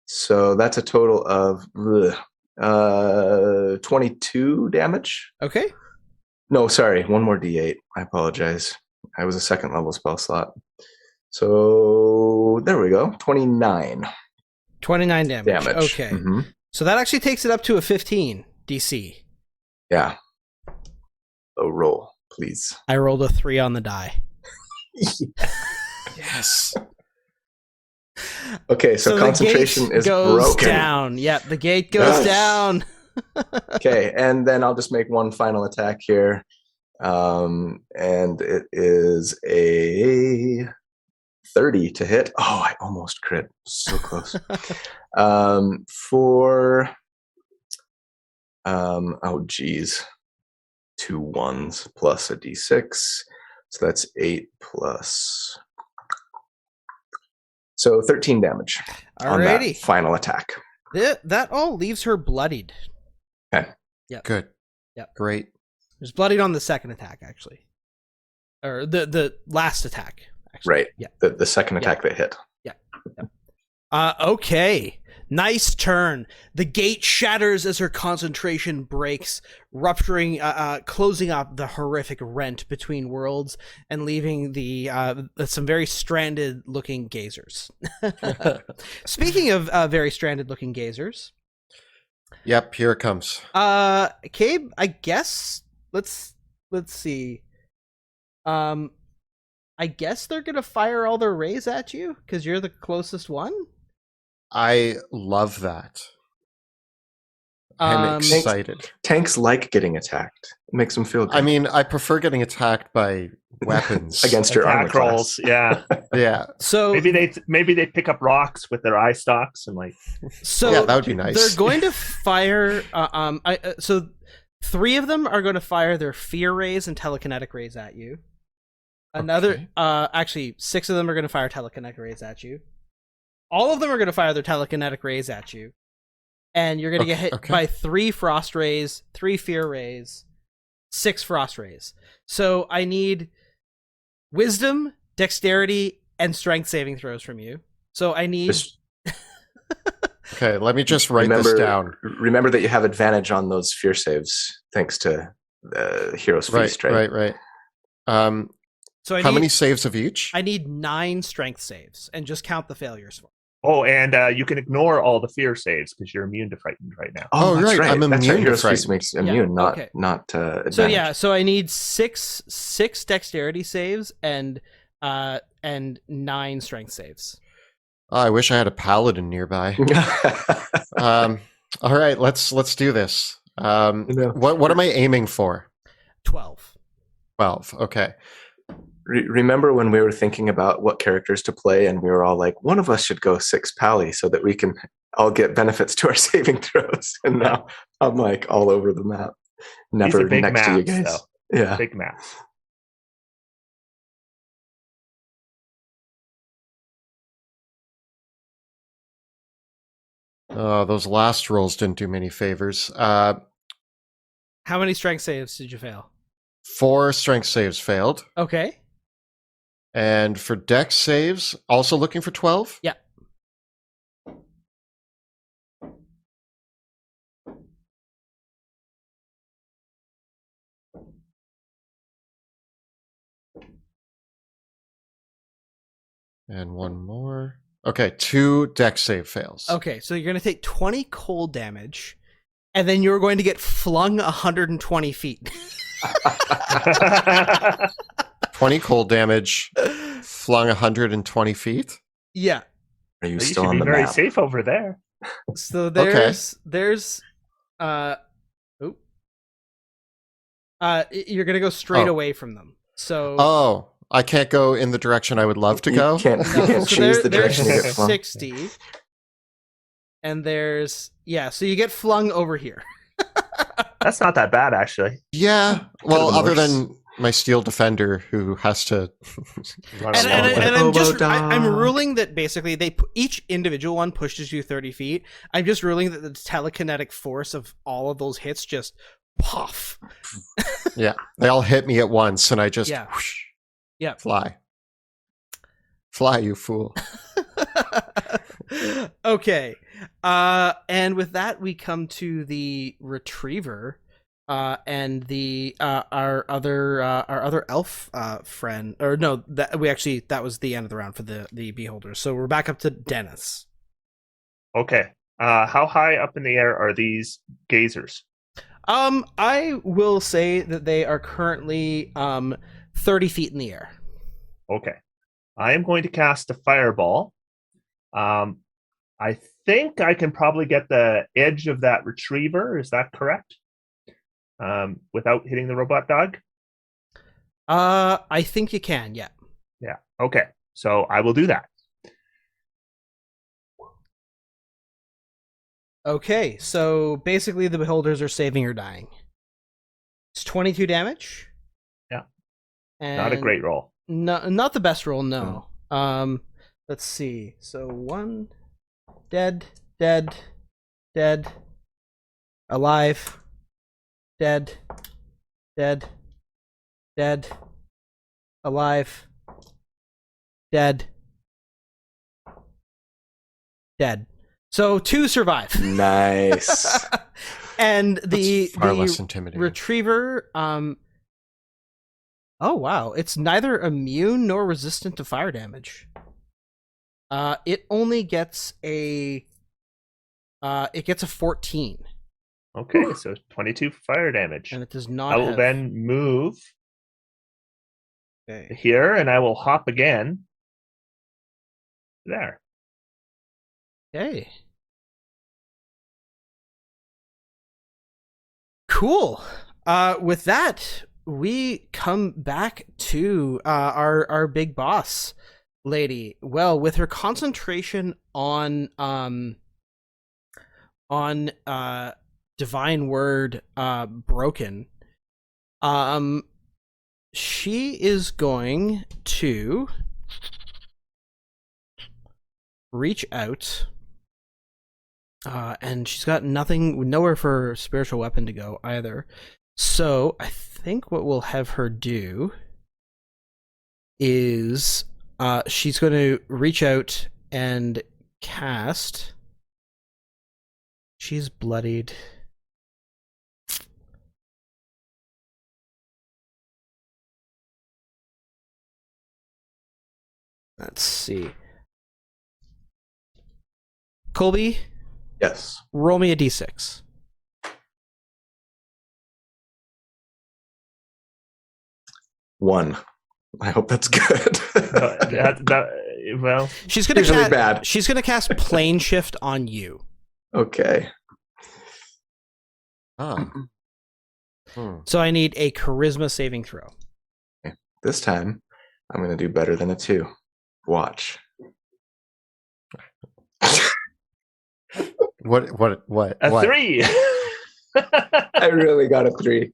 So that's a total of 22 damage. Okay. No, sorry, one more d8. I apologize. I was a 2nd level spell slot. So there we go. 29. 29 damage. Okay. Mm-hmm. So that actually takes it up to a 15 DC. Yeah. So roll, please. I rolled a 3 on the die. Yes. Okay, so concentration the gate is goes broken. down. Yep, the gate goes down. Okay, and then I'll just make one final attack here. And it is a 30 to hit. Oh, I almost crit. So close. Oh geez. 2 1s plus a d6. So that's 8 plus. So 13 damage on that Alrighty. final attack. That all leaves her bloodied. Okay. Yep. Good. Yep. Great. There's bloodied on the 2nd attack, actually. Or the last attack, actually. Right. Yeah. The second attack that hit. Okay. Nice turn. The gate shatters as her concentration breaks, rupturing, closing up the horrific rent between worlds and leaving the some very stranded-looking gazers. Speaking of very stranded-looking gazers, Yep, here it comes. Cabe, I guess let's see. I guess they're gonna fire all their rays at you because you're the closest one. I love that. I'm Um, excited. Tanks like getting attacked. It makes them feel good. I mean, I prefer getting attacked by weapons. against your armor Attack rolls, class. yeah. Yeah. so Maybe they pick up rocks with their eye stalks and like. So Yeah, that would be nice. They're going to fire. So 3 of them are going to fire their fear rays and telekinetic rays at you. Okay. Actually, 6 of them are going to fire telekinetic rays at you. All of them are going to fire their telekinetic rays at you, and you're going to get hit by 3 frost rays, 3 fear rays, 6 frost rays. So I need wisdom, dexterity, and strength saving throws from you. So I need. Okay, let me just write this down. Remember that you have advantage on those fear saves thanks to Hero's Feast, right? Right. So how many saves of each? I need 9 strength saves, and just count the failures for. Oh, and you can ignore all the fear saves because you're immune to frightened right now. Oh, that's right. I'm that's immune right. to Hero's Feast frightened. makes immune, not okay. advantage. So yeah, so I need six dexterity saves and 9 strength saves. Oh, I wish I had a paladin nearby. All right, let's do this. What am I aiming for? 12. 12. Okay. Remember when we were thinking about what characters to play, and we were all like, one of us should go 6 pally so that we can all get benefits to our saving throws. And now I'm like all over the map, never These are big next maps, to you guys. Though. Yeah, Big maps. Oh, those last rolls didn't do me any favors. How many strength saves did you fail? 4 strength saves failed. Okay. And for dex saves, also looking for 12? Yeah. And one more. Okay, 2 dex save fails. Okay, so you're going to take 20 cold damage, and then you're going to get flung 120 feet. 20 cold damage, flung 120 feet. Yeah. Are you You still should on be the very map? safe over there. So there's you're going to go straight away from them. So Oh, I can't go in the direction I would love to go. You can't so choose the direction you there's get flung. 60. And there's so you get flung over here. That's not that bad, actually. Yeah. Well, been other worse. than my steel defender who has to Run And, along and, with and it. I'm ruling that basically each individual one pushes you 30 feet. I'm just ruling that the telekinetic force of all of those hits just puff. Yeah, they all hit me at once and I just whoosh, fly. Fly, you fool. Okay. And with that we come to the retriever. And the our other elf friend, or no, that was the end of the round for the beholders. So we're back up to Dennis. Okay. How high up in the air are these gazers? I will say that they are currently 30 feet in the air. Okay. I am going to cast a fireball. I think I can probably get the edge of that retriever. Is that correct? Without hitting the robot dog? I think you can, yeah. Yeah. Okay. So I will do that. Okay, so basically the beholders are saving or dying. It's 22 damage. Yeah. And Not a great roll. No, not the best roll, no. Let's see. So 1 dead, alive, dead, alive, dead. So 2 survive. Nice. And the far less intimidating. retriever, oh wow, it's neither immune nor resistant to fire damage. It only gets a 14. Okay, so 22 fire damage. And it does not I will have... then move Okay. here, and I will hop again. There. Okay. Cool. With that, we come back to our big boss lady. Well, with her concentration on divine word broken, she is going to reach out, and she's got nowhere for her spiritual weapon to go either. So I think what we'll have her do is she's going to reach out and cast. She's bloodied. Let's see. Colby, Yes. roll me a d6. One. I hope that's good. Well, She's gonna Usually bad. She's gonna cast plane shift on you. Okay. Ah. Hmm. So I need a charisma saving throw. This time, I'm going to do better than a 2. Watch. What? a 3. I really got a 3.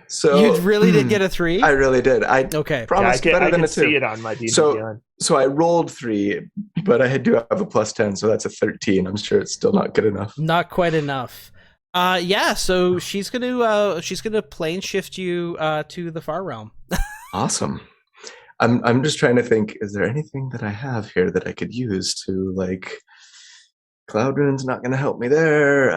So You really did get a 3? I really did. I Okay. promised better I than can a 2. see it on my D&D So- Beyond. So I rolled 3, but I do have a plus 10, so that's a 13. I'm sure it's still not good enough. Not quite enough. Yeah, so she's gonna plane shift you to the far realm. Awesome. I'm just trying to think, is there anything that I have here that I could use to, like, Cloud Rune's not going to help me there.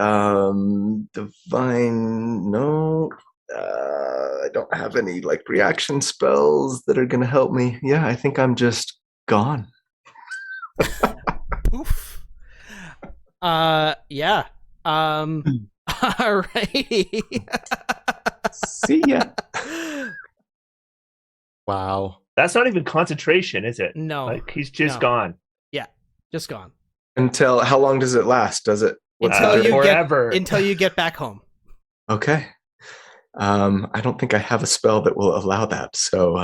Divine, no. I don't have any, like, reaction spells that are going to help me. Yeah, I think I'm just gone. Poof. Yeah. Alrighty. See ya. Wow. That's not even concentration, is it? No. Like, he's just No. gone. Just gone. Until, how long does it last? Does it? What's Until the you duration? forever. Until you get back home. Okay. I don't think I have a spell that will allow that. So,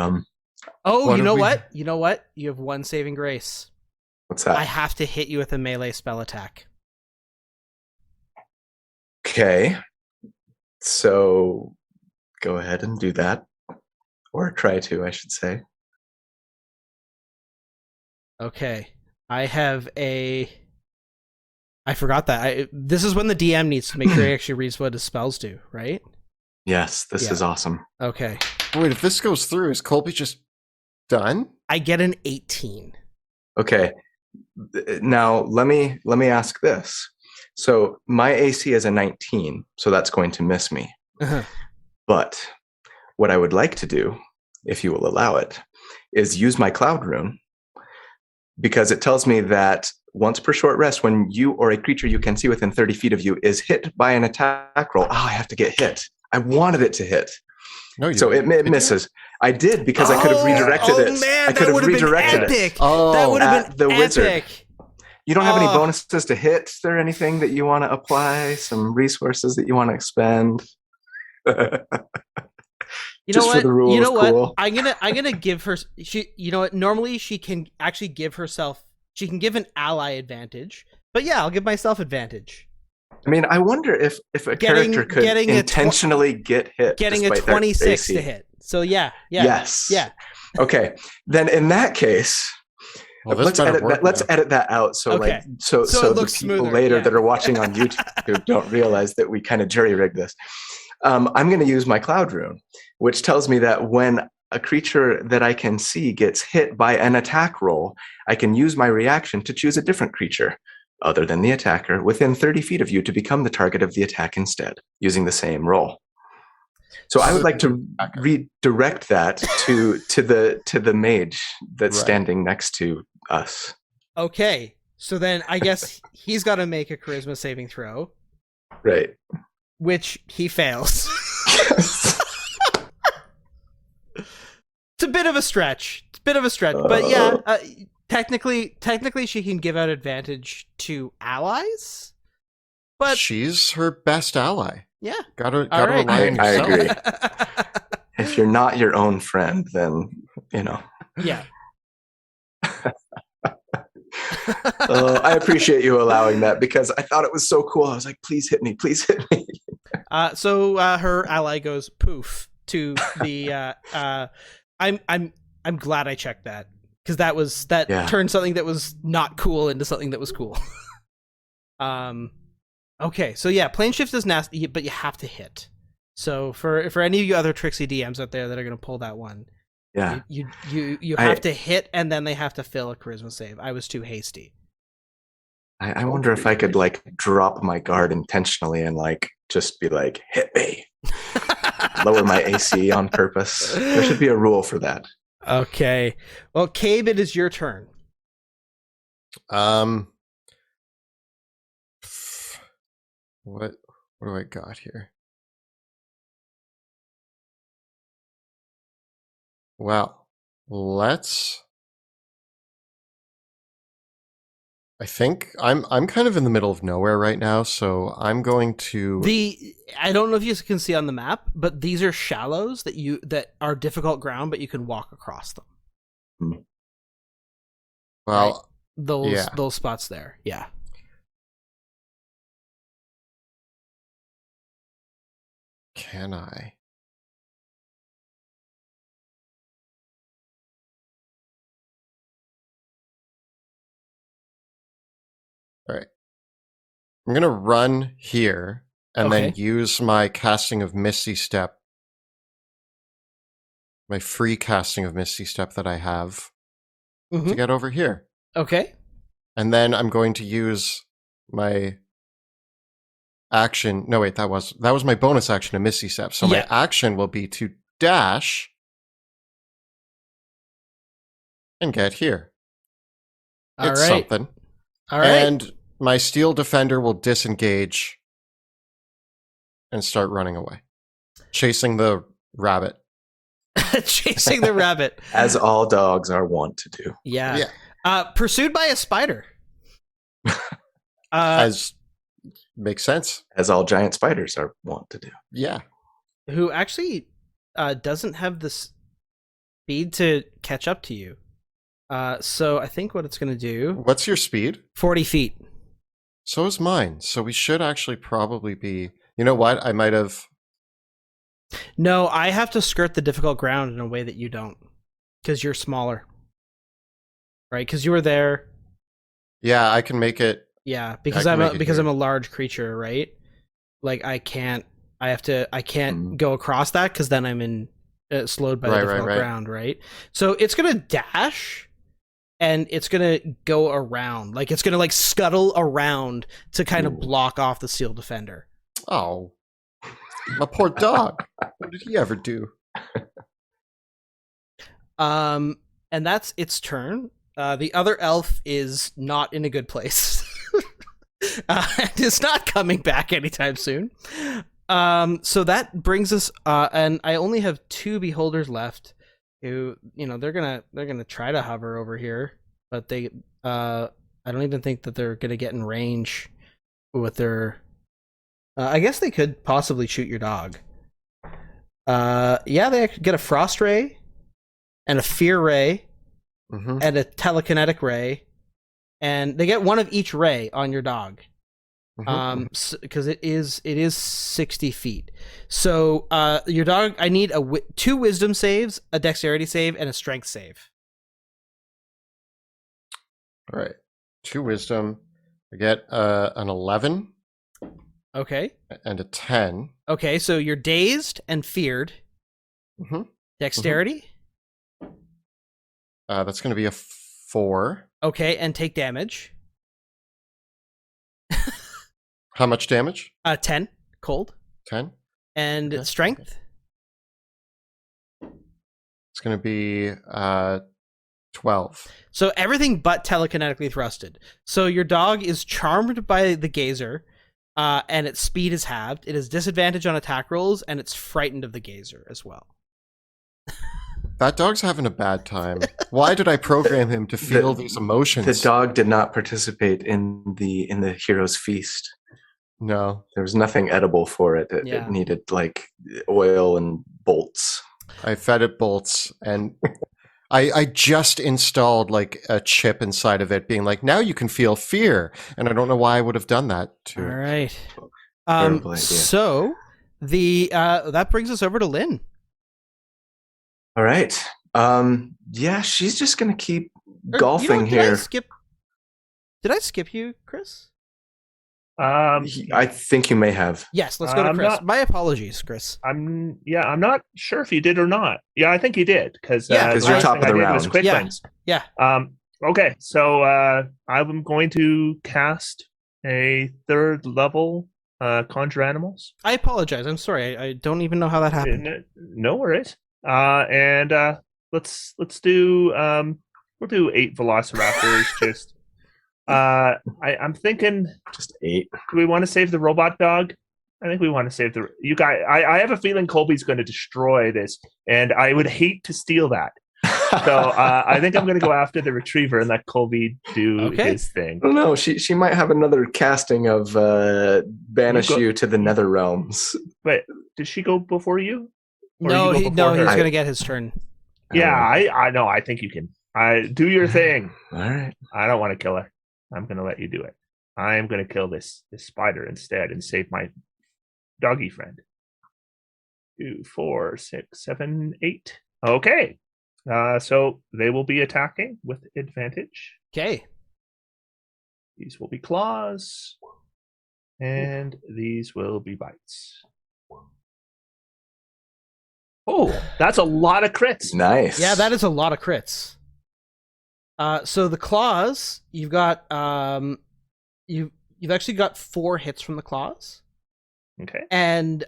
Oh, What you if know we- what? You know what? You have one saving grace. what's that? I have to hit you with a melee spell attack. Okay. So, go ahead and do that. Or try to, I should say. Okay. I have a. I forgot that. This is when the DM needs to make sure he actually reads what his spells do, right? Yes, this Yeah. is awesome. Okay. Wait, if this goes through, is Colby just done? I get an 18. Okay. Now let me ask this. So my AC is a 19, so that's going to miss me. Uh-huh. But what I would like to do, if you will allow it, is use my Cloud Rune, because it tells me that once per short rest, when you or a creature you can see within 30 feet of you is hit by an attack roll. Oh, I have to get hit. I wanted it to hit. No, you So it didn't. misses. I did, because I could have redirected it. Man, I could have redirected it. epic. Oh, That would have at been the wizard. epic. You don't have any Oh. bonuses to hit or anything that you want to apply? Some resources that you want to expend? You Just know for what? the rules, You know what? cool. I'm gonna give her. You know what? Normally she can actually give herself. She can give an ally advantage. But yeah, I'll give myself advantage. I mean, I wonder if a character could getting a intentionally get hit. Getting a despite their 26 AC. to hit. So yeah. Yes. Yeah. Okay. Then in that case, Well, this let's better edit work that. Let's now. edit that out. So Okay. like, so So it the looks people smoother, later yeah. that are watching on YouTube don't realize that we kind of jury rigged this. I'm going to use my Cloud Rune, which tells me that when a creature that I can see gets hit by an attack roll, I can use my reaction to choose a different creature other than the attacker within 30 feet of you to become the target of the attack instead, using the same roll. So I would like to redirect that to the mage that's Right. standing next to us. Okay. So then I guess he's got to make a charisma saving throw, Right. which he fails. It's a bit of a stretch. But yeah, technically she can give out advantage to allies. But she's her best ally. yeah. Gotta All right. rely on I yourself. agree. If you're not your own friend, then Yeah. I appreciate you allowing that because I thought it was so cool. I was like, please hit me, please hit me. So her ally goes poof to the. I'm glad I checked that because that turned something that was not cool into something that was cool. Okay, so yeah, plane shift is nasty, but you have to hit. So for any of you other tricksy DMs out there that are going to pull that one, Yeah, you have to hit and then they have to fail a charisma save. I was too hasty. I wonder if I could like drop my guard intentionally and like just be like, hit me, lower my AC on purpose. There should be a rule for that. Okay, well, Cabe, it is your turn. What do I got here? Well, I think I'm kind of in the middle of nowhere right now, so I'm going to I don't know if you can see on the map, but these are shallows that are difficult ground, but you can walk across them. Well, right? Those spots there. Yeah. Can I? All right. I'm going to run here and then use my casting of Misty Step, my free casting of Misty Step that I have to get over here. Okay. And then I'm going to use my action. No, wait, that was my bonus action, a Misty Step. So my action will be to dash and get here. It's something. All right. And my Steel Defender will disengage and start running away, chasing the rabbit. Chasing the rabbit. As all dogs are wont to do. Yeah. Pursued by a spider. As makes sense. As all giant spiders are wont to do. Yeah. Who actually doesn't have the speed to catch up to you. So I think what it's going to do... What's your speed? 40 feet. So is mine. So we should actually probably be... You know what? I might have... No, I have to skirt the difficult ground in a way that you don't. Because you're smaller. Right? Because you were there. Yeah, I can make it... Yeah, because I'm a large creature, right? Like I can't go across that because then I'm in slowed by the difficult ground, right? So it's gonna dash, and it's gonna go around, like it's gonna like scuttle around to kind of block off the Steel Defender. Oh, my poor dog! What did he ever do? And that's its turn. The other elf is not in a good place. It's not coming back anytime soon. So that brings us, and I only have 2 beholders left. Who, they're gonna try to hover over here, but they, I don't even think that they're gonna get in range with their. I guess they could possibly shoot your dog. Yeah, they could get a frost ray, and a fear ray, and a telekinetic ray. And they get one of each ray on your dog, because it is 60 feet. So your dog, I need 2 wisdom saves, a dexterity save, and a strength save. All right, 2 wisdom. I get an 11. Okay. And a 10. Okay, so you're dazed and feared. Dexterity. That's going to be a 4. Okay, and take damage. How much damage? 10 cold. 10. And strength. It's going to be 12. So everything but telekinetically thrusted. So your dog is charmed by the gazer, and its speed is halved. It has disadvantage on attack rolls, and it's frightened of the gazer as well. That dog's having a bad time. Why did I program him to feel these emotions? The dog did not participate in the hero's feast. No, There was nothing edible for it. It Yeah. needed like oil and bolts. I fed it bolts, and I just installed like a chip inside of it, being like, now you can feel fear, and I don't know why I would have done that to All it. right. Terrible idea. So the that brings us over to Lynn. All right. Yeah, she's just gonna keep Or, golfing did here. Did I skip you, Chris? I think you may have. Yes, let's go to I'm Chris. not- My apologies, Chris. I'm not sure if you did or not. Yeah, I think you did because Yeah, the 'cause you're last top thing of the I did was round. quick Yeah. links. Yeah. Okay, so I'm going to cast a 3rd level conjure animals. I apologize. I'm sorry. I don't even know how that happened. No worries. And let's do we'll do 8 velociraptors. Just I'm thinking, Just 8. do we want to save the robot dog? I think we want to save the you guys. I have a feeling Colby's going to destroy this, and I would hate to steal that. So I think I'm going to go after the retriever and let Colby do his thing. I don't know. She might have another casting of banish You go- you to the nether realms. But did she go before you? Or No, you go before her? he's gonna get his turn. Yeah, I know. I think you can. Do your thing. All right. I don't want to kill her. I'm going to let you do it. I am going to kill this spider instead and save my doggy friend. 2, 4, 6, 7, 8. Okay. So they will be attacking with advantage. Okay. These will be claws. And these will be bites. Oh, that's a lot of crits. Nice. Yeah, that is a lot of crits. So the claws, you've got you've actually got 4 hits from the claws. Okay. And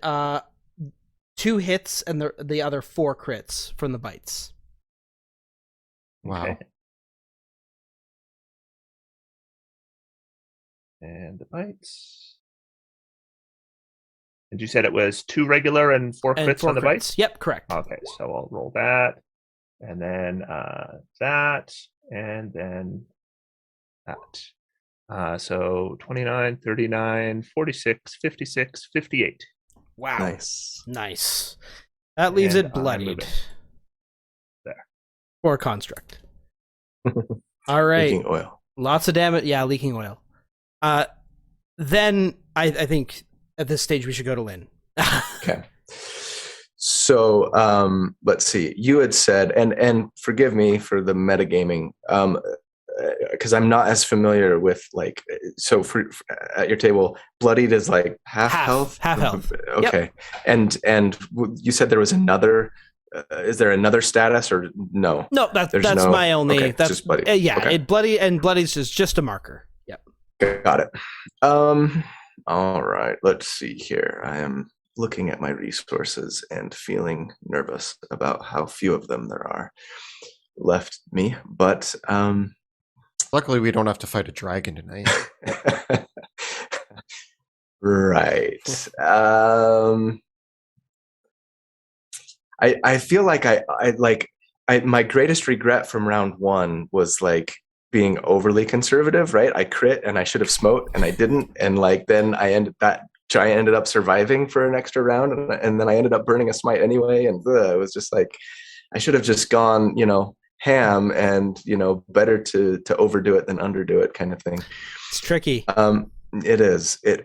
2 hits and the other 4 crits from the bites. Wow. Okay. And the bites. And you said it was 2 regular and 4 crits And 4 on the crits. bites? Yep, correct. Okay, so I'll roll that. And then that. And then that. So 29, 39, 46, 56, 58. Wow. Nice. That leaves And it I'm bloodied. moving. There. Or construct. All right. Leaking oil. Lots of damage. Yeah, leaking oil. Then I think at this stage we should go to Lynn. Okay. So let's see. You had said, and forgive me for the metagaming, because I'm not as familiar with like. So for at your table, bloodied is like half health. Half health. Okay. And you said there was another. Is there another status or no? No, that's no, my only. okay, That's just bloody. yeah. Okay. Bloody's is just a marker. Yep. Got it. All right. Let's see here. I am looking at my resources and feeling nervous about how few of them there are left me. But Luckily, we don't have to fight a dragon tonight. right. I feel like my greatest regret from round 1 was like being overly conservative, right? I crit and I should have smote and I didn't, and like then that giant ended up surviving for an extra round, and then I ended up burning a smite anyway, and it was just like I should have just gone, ham, and better to overdo it than underdo it, kind of thing. It's tricky. It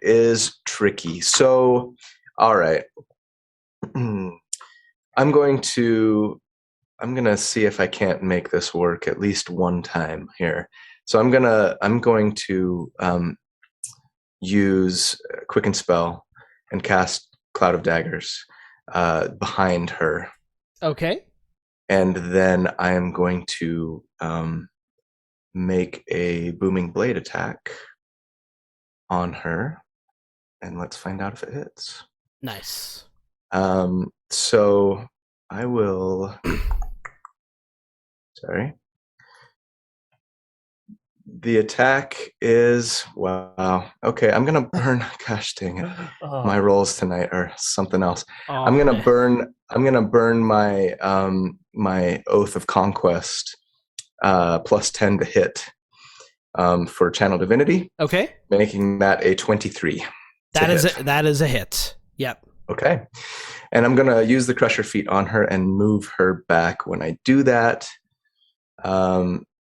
is tricky. So, all right. I'm going to see if I can't make this work at least one time here. So I'm going to use Quicken Spell and cast Cloud of Daggers behind her. Okay. And then I am going to make a Booming Blade attack on her. And let's find out if it hits. Nice. So I will... Sorry. The attack is... Wow. Okay, I'm going to burn... Gosh dang it. My rolls tonight are something else. Oh, I'm going to burn my my Oath of Conquest plus 10 to hit for Channel Divinity. Okay. Making that a 23. That is a hit. Yep. Okay. And I'm going to use the Crusher Feet on her and move her back when I do that,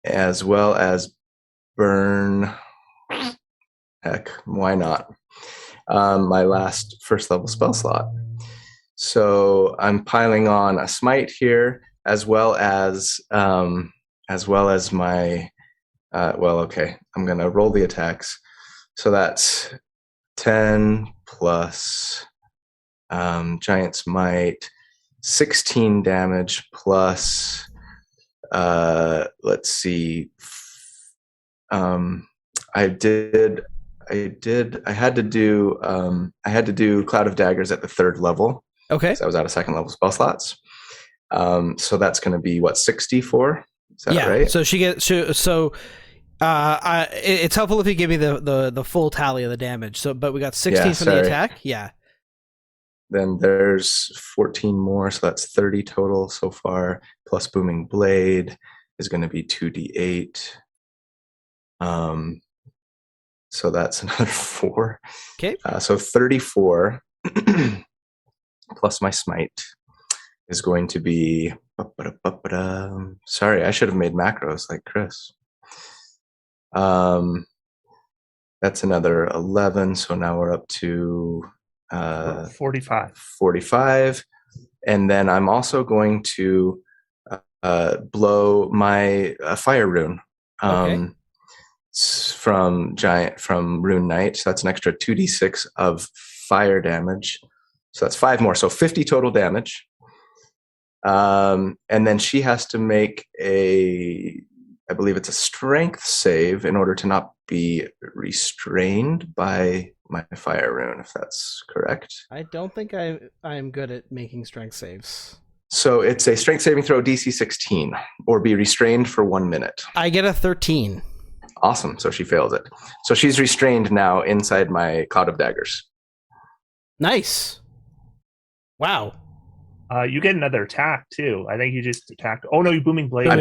as well as burn. Heck, why not? My last first level spell slot. So I'm piling on a smite here, as well as my. Okay. I'm going to roll the attacks. So that's 10 plus Giant's Might, 16 damage plus, let's see. I had to do Cloud of Daggers at the 3rd level. Okay. So I was out of 2nd level spell slots. So that's going to be what, 64? Is that right? So she gets it's helpful if you give me the full tally of the damage. So, but we got 16 from the attack. Yeah. Then there's 14 more, so that's 30 total so far. Plus Booming Blade is going to be 2d8. So that's another 4. Okay. So 34 plus my smite is going to be. Sorry, I should have made macros like Chris. That's another 11. So now we're up to 45. And then I'm also going to blow my fire rune from Rune Knight. So that's an extra 2d6 of fire damage. So that's 5 more. So 50 total damage. And then she has to make I believe it's a strength save in order to not be restrained by my fire rune, if that's correct. I don't think I'm good at making strength saves. So it's a strength saving throw DC 16, or be restrained for 1 minute. I get a 13. Awesome. So she fails it. So she's restrained now inside my Cloud of Daggers. Nice. Wow. You get another attack too. I think you just attacked. Oh no, you Booming Blade. I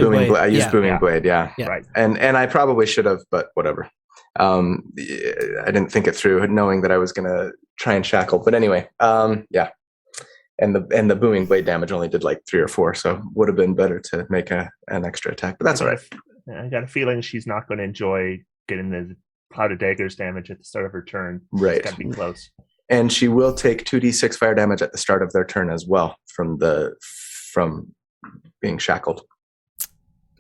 used Booming Blade. Yeah. Right. And I probably should have, but whatever. I didn't think it through, knowing that I was gonna try and shackle. But anyway, yeah. And the Booming Blade damage only did like 3 or 4, so would have been better to make an extra attack. But that's all right. I got a feeling she's not going to enjoy getting the Cloud of Daggers damage at the start of her turn. Right. It's got to be close. And she will take 2d6 fire damage at the start of their turn as well from being shackled.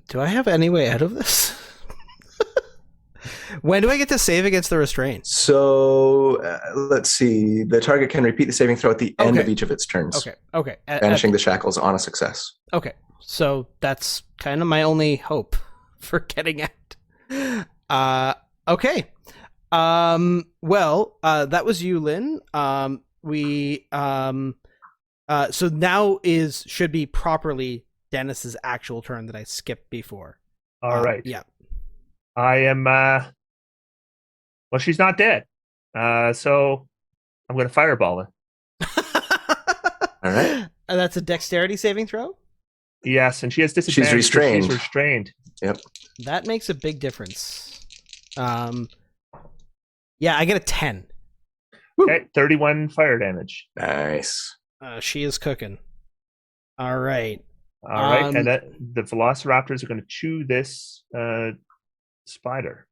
Do I have any way out of this? When do I get to save against the restraint? So let's see. The target can repeat the saving throw at the end of each of its turns. Okay. Banishing the shackles on a success. Okay. So that's kind of my only hope for getting out. Okay. Well, that was you, Lynn. So now should be properly Dennis's actual turn that I skipped before. All right. Yeah. I am, well, she's not dead. So I'm going to fireball her. All right. And that's a dexterity saving throw? Yes, and she has disadvantage. She's restrained. She's restrained. Yep. That makes a big difference. Yeah, I get a 10. Okay, 31 fire damage. Nice. She is cooking. All right. All right, and the velociraptors are going to chew this spider.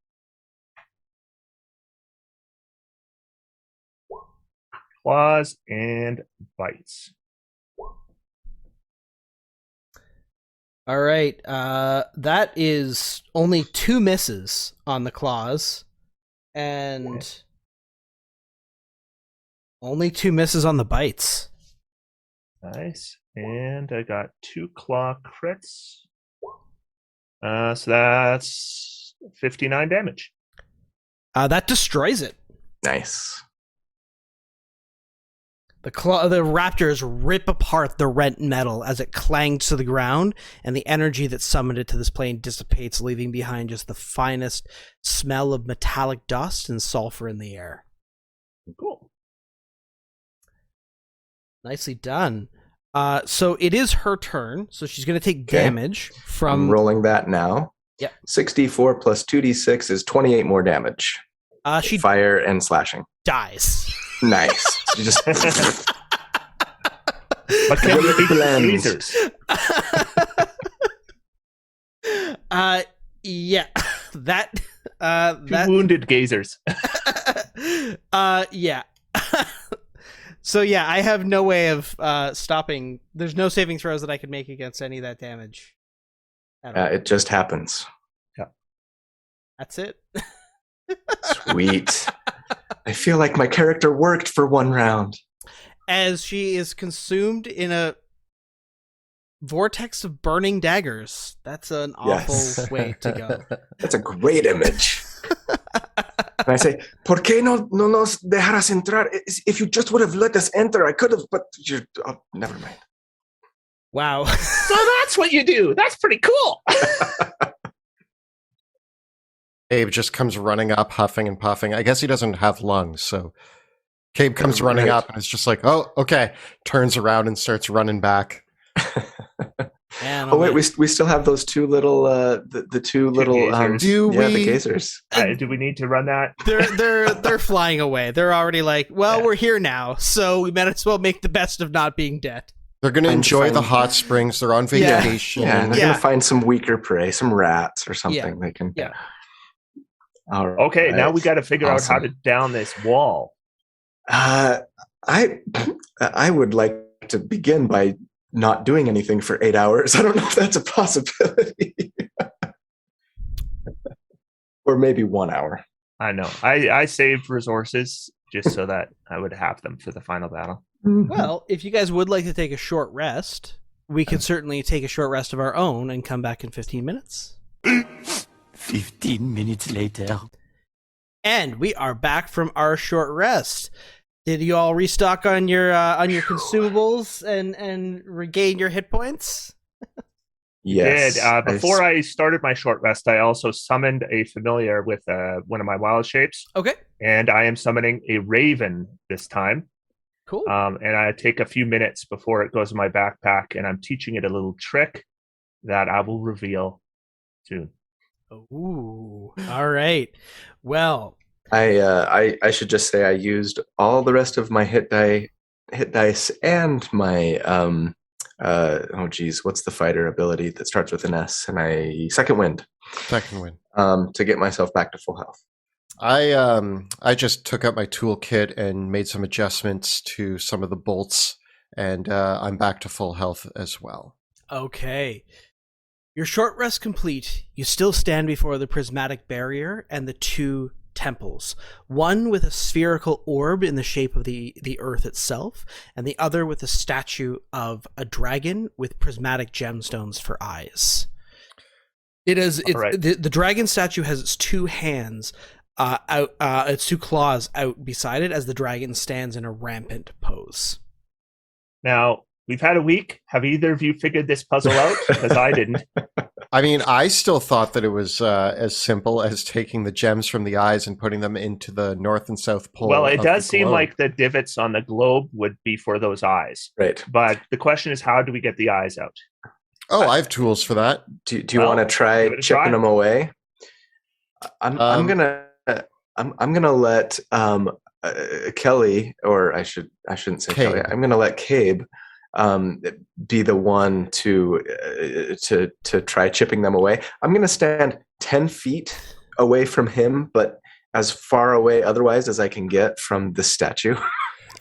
Claws and bites. All right. That is only 2 misses on the claws, and only 2 misses on the bites. Nice. And I got 2 claw crits. So that's 59 damage. That destroys it. Nice. The raptors rip apart the rent metal as it clangs to the ground, and the energy that summoned it to this plane dissipates, leaving behind just the finest smell of metallic dust and sulfur in the air. Cool. Nicely done. So it is her turn, so she's going to take damage from... I'm rolling that now. Yep. 64 plus 2d6 is 28 more damage. She fire and slashing. dies. Nice. You just But can we beat the blends. lasers? Yeah. That Two wounded gazers. yeah. So yeah, I have no way of stopping. There's no saving throws that I could make against any of that damage. At all. It just happens. That's it. Sweet. I feel like my character worked for one round. As she is consumed in a vortex of burning daggers. That's an awful Yes. way to go. That's a great image. And I say, ¿Por qué no nos dejaras entrar? If you just would have let us enter, I could have, but you, never mind. Wow. So that's what you do. That's pretty cool. Abe just comes running up, huffing and puffing. I guess he doesn't have lungs, so Cabe comes running Right. up and is just like, "Oh, okay." Turns around and starts running back. Man, Oh wait, we still have those two little the two little gazers. Do the we- gazers. Do we need to run that? they're flying away. They're already like, well, Yeah. we're here now, so we might as well make the best of not being dead. They're going to And enjoy the find- hot springs. They're on Yeah. vacation. Yeah, they're Yeah. gonna find some weaker prey, some rats or something. Yeah. They can. Yeah. All right. Okay, now we got to figure out how Awesome. to down this wall. I would like to begin by not doing anything for 8 hours. I don't know if that's a possibility. Or maybe 1 hour. I know. I saved resources just so that I would have them for the final battle. Well, if you guys would like to take a short rest, we could certainly take a short rest of our own and come back in 15 minutes. 15 minutes later. And we are back from our short rest. Did you all restock on your consumables and regain your hit points? Yes. Before I started my short rest, I also summoned a familiar with one of my wild shapes, Okay, and I am summoning a raven this time. cool. And I take a few minutes before it goes in my backpack, and I'm teaching it a little trick that I will reveal soon. Ooh, all right. Well, I should just say I used all the rest of my hit dice and my oh geez, what's the fighter ability that starts with an S? And second wind Second win. to get myself back to full health. I just took out my toolkit and made some adjustments to some of the bolts, and I'm back to full health as well. okay. Your short rest complete, you still stand before the prismatic barrier and the two temples, one with a spherical orb in the shape of the earth itself, and the other with a statue of a dragon with prismatic gemstones for eyes. It's right. the dragon statue has its two hands its two claws out beside it as the dragon stands in a rampant pose. Now, we've had a week. Have either of you figured this puzzle out? Because I didn't. I mean, I still thought that it was as simple as taking the gems from the eyes and putting them into the north and south pole. Well, it of does the seem globe. like the divots on the globe would be for those eyes. Right. But the question is, how do we get the eyes out? Oh, I have tools for that. Do you Well, want to try give it a chipping try. them away? I'm gonna let Kelly, or I shouldn't say Cabe. Kelly. I'm gonna let Cabe be the one to try chipping them away. I'm gonna stand 10 feet away from him, but as far away otherwise as I can get from the statue.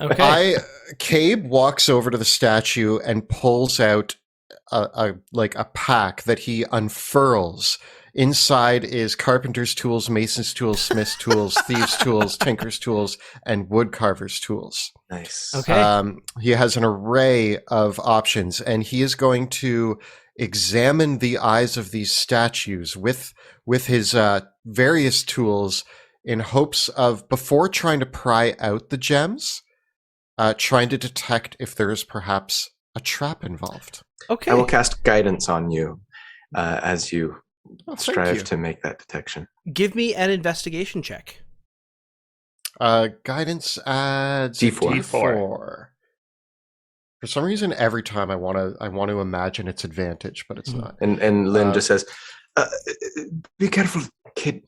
Okay. Cabe walks over to the statue and pulls out a pack that he unfurls. Inside is carpenter's tools, mason's tools, smith's tools, thieves' tools, tinker's tools, and woodcarver's tools. Nice. Okay. He has an array of options, and he is going to examine the eyes of these statues with his various tools in hopes of, before trying to pry out the gems, trying to detect if there is perhaps a trap involved. Okay. I will cast guidance on you as you Oh, thank strive you. to make that detection. Give me an investigation check. Guidance adds a D4. D4. For some reason, every time I want to imagine its advantage, but it's not. And Lynn just says, "Be careful, kid.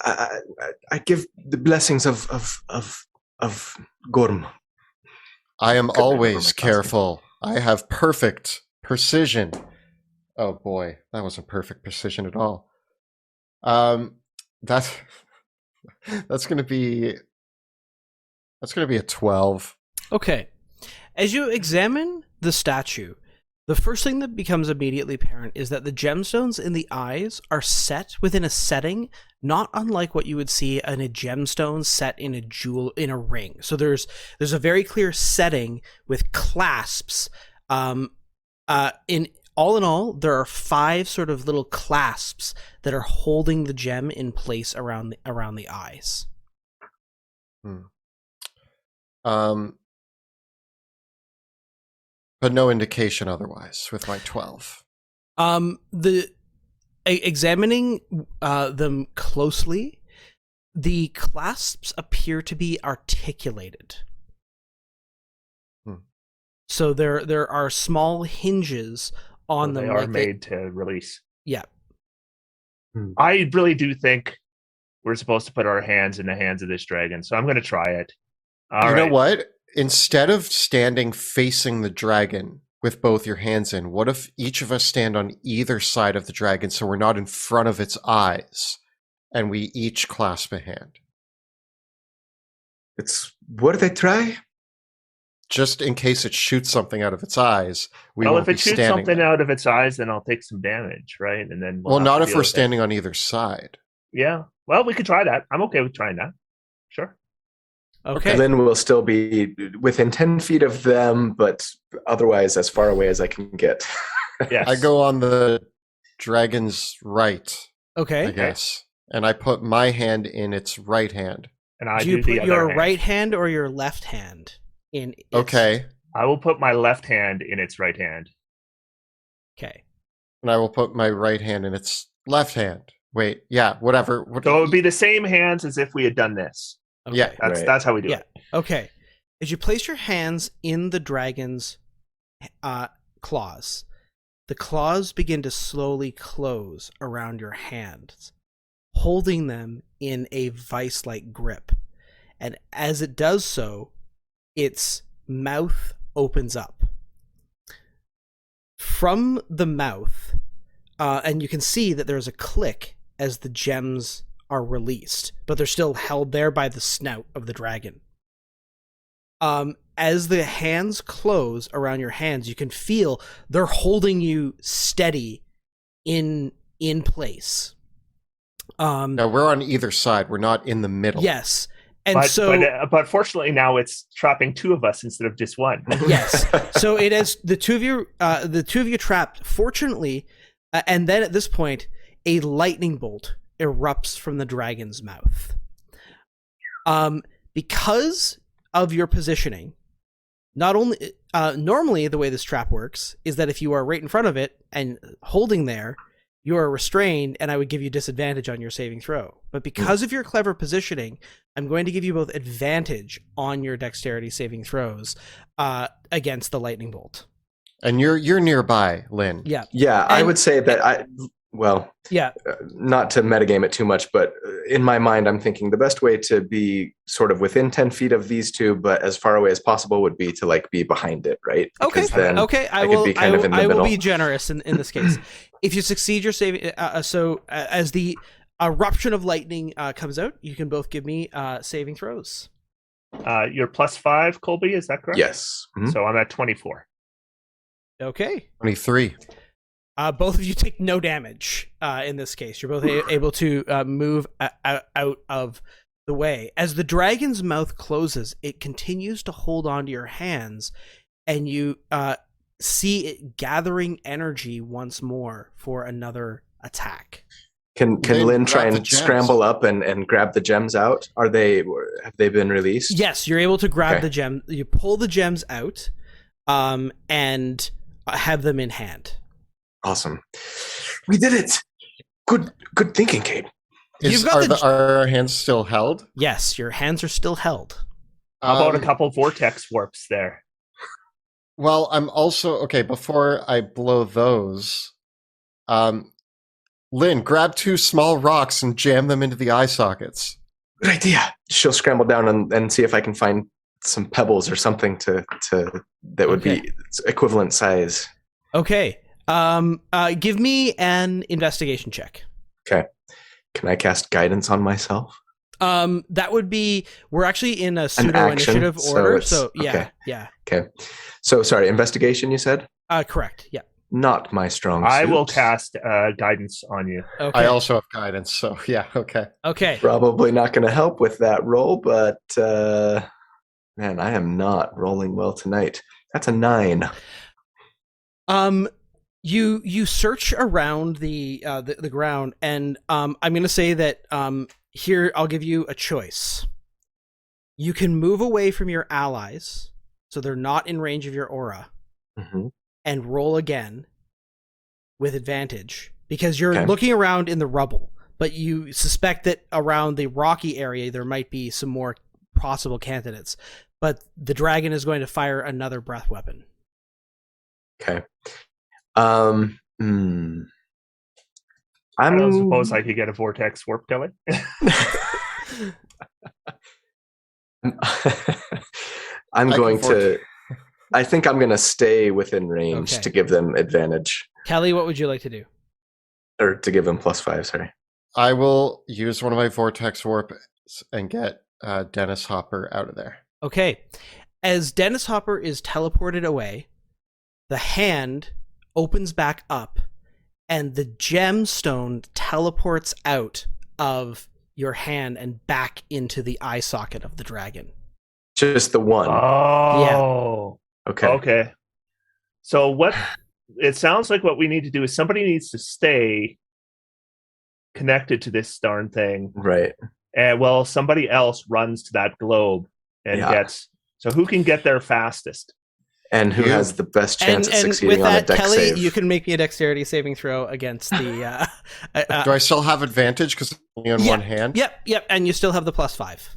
I give the blessings of Gorm. I am Couldn't remember my always last careful. I have perfect precision. Oh boy, that wasn't perfect precision at all. That's that's gonna be a 12. Okay. As you examine the statue, the first thing that becomes immediately apparent is that the gemstones in the eyes are set within a setting not unlike what you would see in a gemstone set in a ring. So there's a very clear setting with clasps. In all, there are 5 sort of little clasps that are holding the gem in place around the eyes. But no indication otherwise with my 12. Examining them closely, the clasps appear to be articulated. So there are small hinges on them. They are made to release. Yeah. I really do think we're supposed to put our hands in the hands of this dragon, so I'm going to try it. You know what? Instead of standing facing the dragon with both your hands in, what if each of us stand on either side of the dragon so we're not in front of its eyes, and we each clasp a hand? It's worth a try. Just in case it shoots something out of its eyes, well, won't if it be shoots standing something there. out of its eyes, then I'll take some damage, right? And then Well, have not to if deal we're with it. standing on either side. Yeah. Well, we could try that. I'm okay with trying that. Sure. Okay. Lynn will still be within 10 feet of them, but otherwise as far away as I can get. Yes. I go on the dragon's right, Okay. I guess, and I put my hand in its right hand. And I Do you do put the other your hand. right hand or your left hand in its... Okay, I will put my left hand in its right hand. Okay. and I will put my right hand in its left hand. Wait, yeah, whatever. So it would be the same hands as if we had done this. Okay. Yeah. Right. That's how we do Yeah. it. Okay. As you place your hands in the dragon's claws, the claws begin to slowly close around your hands, holding them in a vice-like grip. And as it does so, its mouth opens up. From the mouth, and you can see that there's a click as the gems are released, but they're still held there by the snout of the dragon. As the hands close around your hands, you can feel they're holding you steady in place. No, we're on either side. We're not in the middle. Yes. And but fortunately now it's trapping 2 of us instead of just 1. Yes. So it has the two of you trapped, fortunately, and then at this point, a lightning bolt erupts from the dragon's mouth. Because of your positioning, not only normally the way this trap works is that if you are right in front of it and holding there, you are restrained, and I would give you disadvantage on your saving throw. But because of your clever positioning, I'm going to give you both advantage on your dexterity saving throws against the lightning bolt. And you're nearby, Lynn. Yeah. Yeah, I would say that Yeah. Not to metagame it too much, but in my mind, I'm thinking the best way to be sort of within 10 feet of these two, but as far away as possible would be to like be behind it, right? Okay. Because then Okay. I could be kind of in the will middle. be generous in this case. If you succeed your saving, as the eruption of lightning comes out, you can both give me saving throws. You're +5, Colby, is that correct? Yes. Mhm. So I'm at 24. Okay. 23. Both of you take no damage in this case. You're both able to move out of the way. As the dragon's mouth closes, it continues to hold onto your hands, and you see it gathering energy once more for another attack. Can Then Lynn try grab the and gems. scramble up and grab the gems out? Have they been released? Yes, you're able to grab Okay. the gem. You pull the gems out, and have them in hand. Awesome. We did it. Good thinking, Kate. You've got Are our hands still held? Yes, your hands are still held. How about a couple vortex warps there? Well, I'm also okay. Before I blow those, Lynn, grab 2 small rocks and jam them into the eye sockets. Good idea. She'll scramble down and see if I can find some pebbles or something to that would be equivalent size. Okay. Give me an investigation check. Okay. Can I cast guidance on myself? That would be, we're actually in a pseudo action, initiative so order. it's- So okay. yeah. Okay. So sorry, investigation you said? Correct. Yeah. Not my strong I suit. will cast guidance on you. Okay. I also have guidance, so yeah, okay. Okay. Probably not going to help with that roll, but man, I am not rolling well tonight. That's a 9. You search around the ground, and I'm going to say that here I'll give you a choice. You can move away from your allies, so they're not in range of your aura, Mm-hmm. and roll again with advantage because you're Okay. looking around in the rubble, but you suspect that around the rocky area there might be some more possible candidates. But the dragon is going to fire another breath weapon. Okay. I'm. I don't suppose I could get a vortex warp, Kelly. I'm I going can to. I think I'm going to stay within range Okay. to give them advantage, Kelly, what would you like to do? or to give them +5. Sorry. I will use one of my vortex warps and get Dennis Hopper out of there. Okay. As Dennis Hopper is teleported away, the hand opens back up and the gemstone teleports out of your hand and back into the eye socket of the dragon. Just the one. Oh. Okay. Okay. So what it sounds like what we need to do is somebody needs to stay connected to this darn thing. Right. And well, somebody else runs to that globe and Yeah. gets. So who can get there fastest? And who You. has the best chance And at with succeeding on a that, deck Kelly, save? you can make me a dexterity saving throw against the. Do I still have advantage because only on yeah. one hand? Yep, and you still have the +5.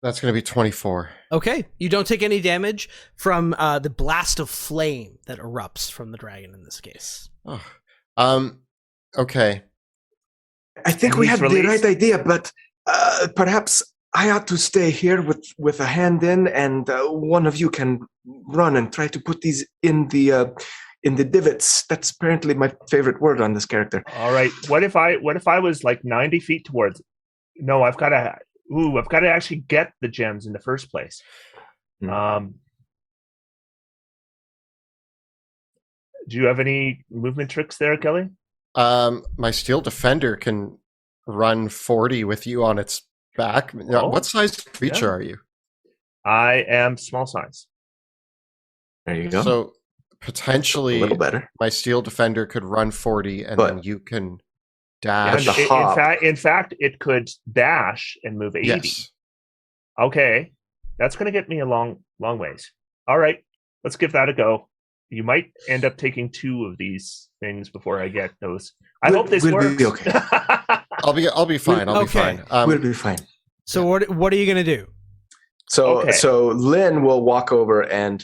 That's going to be 24. Okay, you don't take any damage from the blast of flame that erupts from the dragon in this case. Oh. Okay. I think And we he's had the released? right idea, but perhaps I ought to stay here with a hand in, and one of you can run and try to put these in the divots. That's apparently my favorite word on this character. All right. What if I was like 90 feet towards it? No, I've got to actually get the gems in the first place. Hmm. Do you have any movement tricks there, Kelly? My steel defender can run 40 with you on its back. Now, Oh, what size creature yeah. are you? I am small size. There you go. So a potentially little better. my steel defender could run 40 and But- then you can And dash. the hop. in fact, it could dash and move 80. Yes. Okay, that's going to get me a long ways. All right, let's give that a go. You might end up taking 2 of these things before I get those. I We'll- hope this we'll works. be okay. I'll be fine. I'll Okay. be fine. We'll be fine. So what are you gonna do? So Okay. so Lynn will walk over and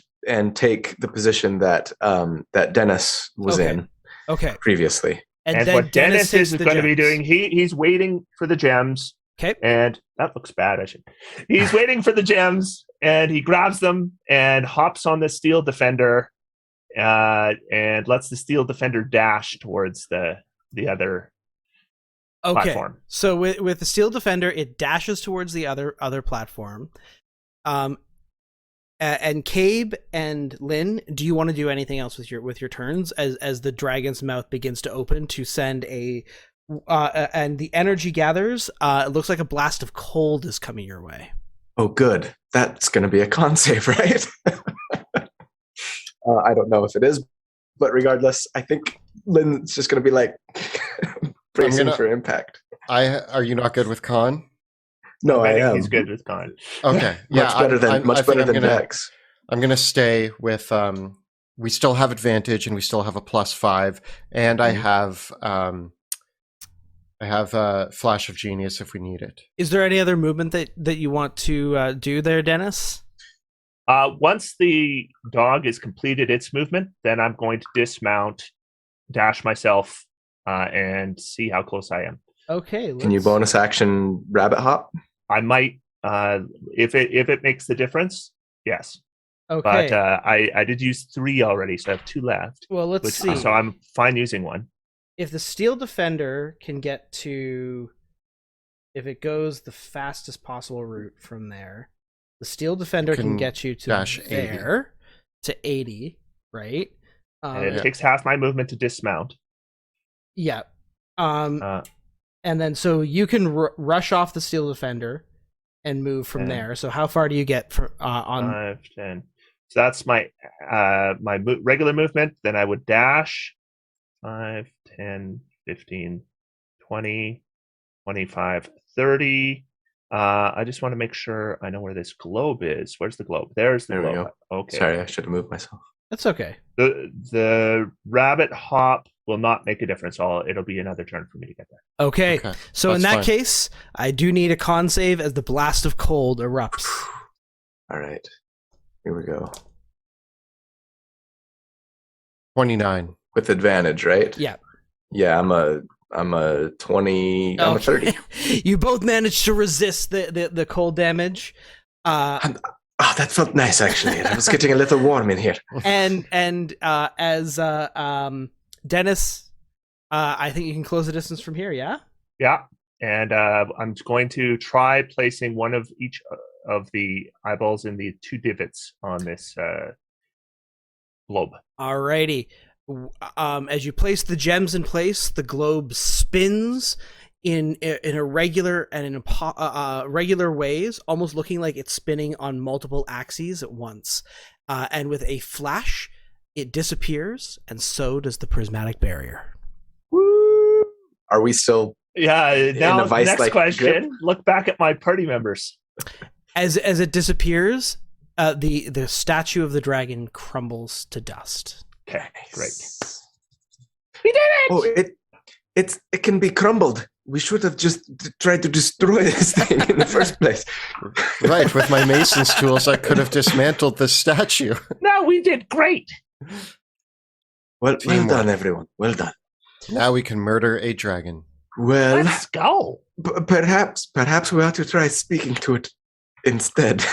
take the position that that Dennis was Okay. in Okay, previously. And then what Dennis takes is the going to be gems. doing, he's waiting for the gems. Okay. And that looks bad. He's waiting for the gems, and he grabs them and hops on the steel defender, and lets the steel defender dash towards the other Okay. platform. So with the steel defender, it dashes towards the other platform. And Cabe and Lynn, do you want to do anything else with your turns as the dragon's mouth begins to open to send and the energy gathers? It looks like a blast of cold is coming your way. Oh, good. That's going to be a con save, right? I don't know if it is, but regardless, I think Lynn's just going to be like bracing for impact. Are you not good with con? No, I think am. he's good with con. Okay. Much better than I think I'm gonna- Vex. I'm going to stay with we still have advantage and we still have a +5 and I have Flash of Genius if we need it. Is there any other movement that you want to do there, Dennis? Once the dog is completed its movement, then I'm going to dismount, dash myself, and see how close I am. Okay, Can you bonus action rabbit hop? I might, if it makes the difference, yes. Okay. But I did use 3 already, so I have 2 left. Well, let's see. So I'm fine using one. If the Steel Defender can get to, if it goes the fastest possible route from there, the Steel Defender can get you to dash there, 80. to 80, right? And it takes half my movement to dismount. Yeah. And then so you can rush off the Steel Defender and move from there. So how far do you get from on 5, 10. So that's my regular movement. Then I would dash 5, 10, 15, 20, 25, 30. I just want to make sure I know where this globe is. Where's the globe? There's the There we globe. go. Okay. Sorry, I should have moved myself. That's okay. The rabbit hop will not make a difference. It'll be another turn for me to get there. Okay. So in That's that fine. case, I do need a con save as the blast of cold erupts. All right. Here we go. 29. With advantage, right? Yeah. Yeah, I'm a 20. I'm a 30. You both managed to resist the cold damage. Oh, that felt nice actually. I was getting a little warm in here. And as Dennis, I think you can close the distance from here. Yeah. Yeah, and I'm going to try placing one of each of the eyeballs in the 2 divots on this globe. Alrighty. As you place the gems in place, the globe spins in irregular and in regular ways, almost looking like it's spinning on multiple axes at once. And with a flash, it disappears, and so does the prismatic barrier. Woo! Are we still? Yeah. Now, a vice, next like, question. grip? Look back at my party members. As it disappears, the statue of the dragon crumbles to dust. Okay, great. We did it! Oh, it can be crumbled. We should have just tried to destroy this thing in the first place. Right, with my mason's tools, I could have dismantled this statue. No, we did great. Well Teamwork. done, everyone. Well done. Now we can murder a dragon. Well, Let's go. perhaps we ought to try speaking to it instead.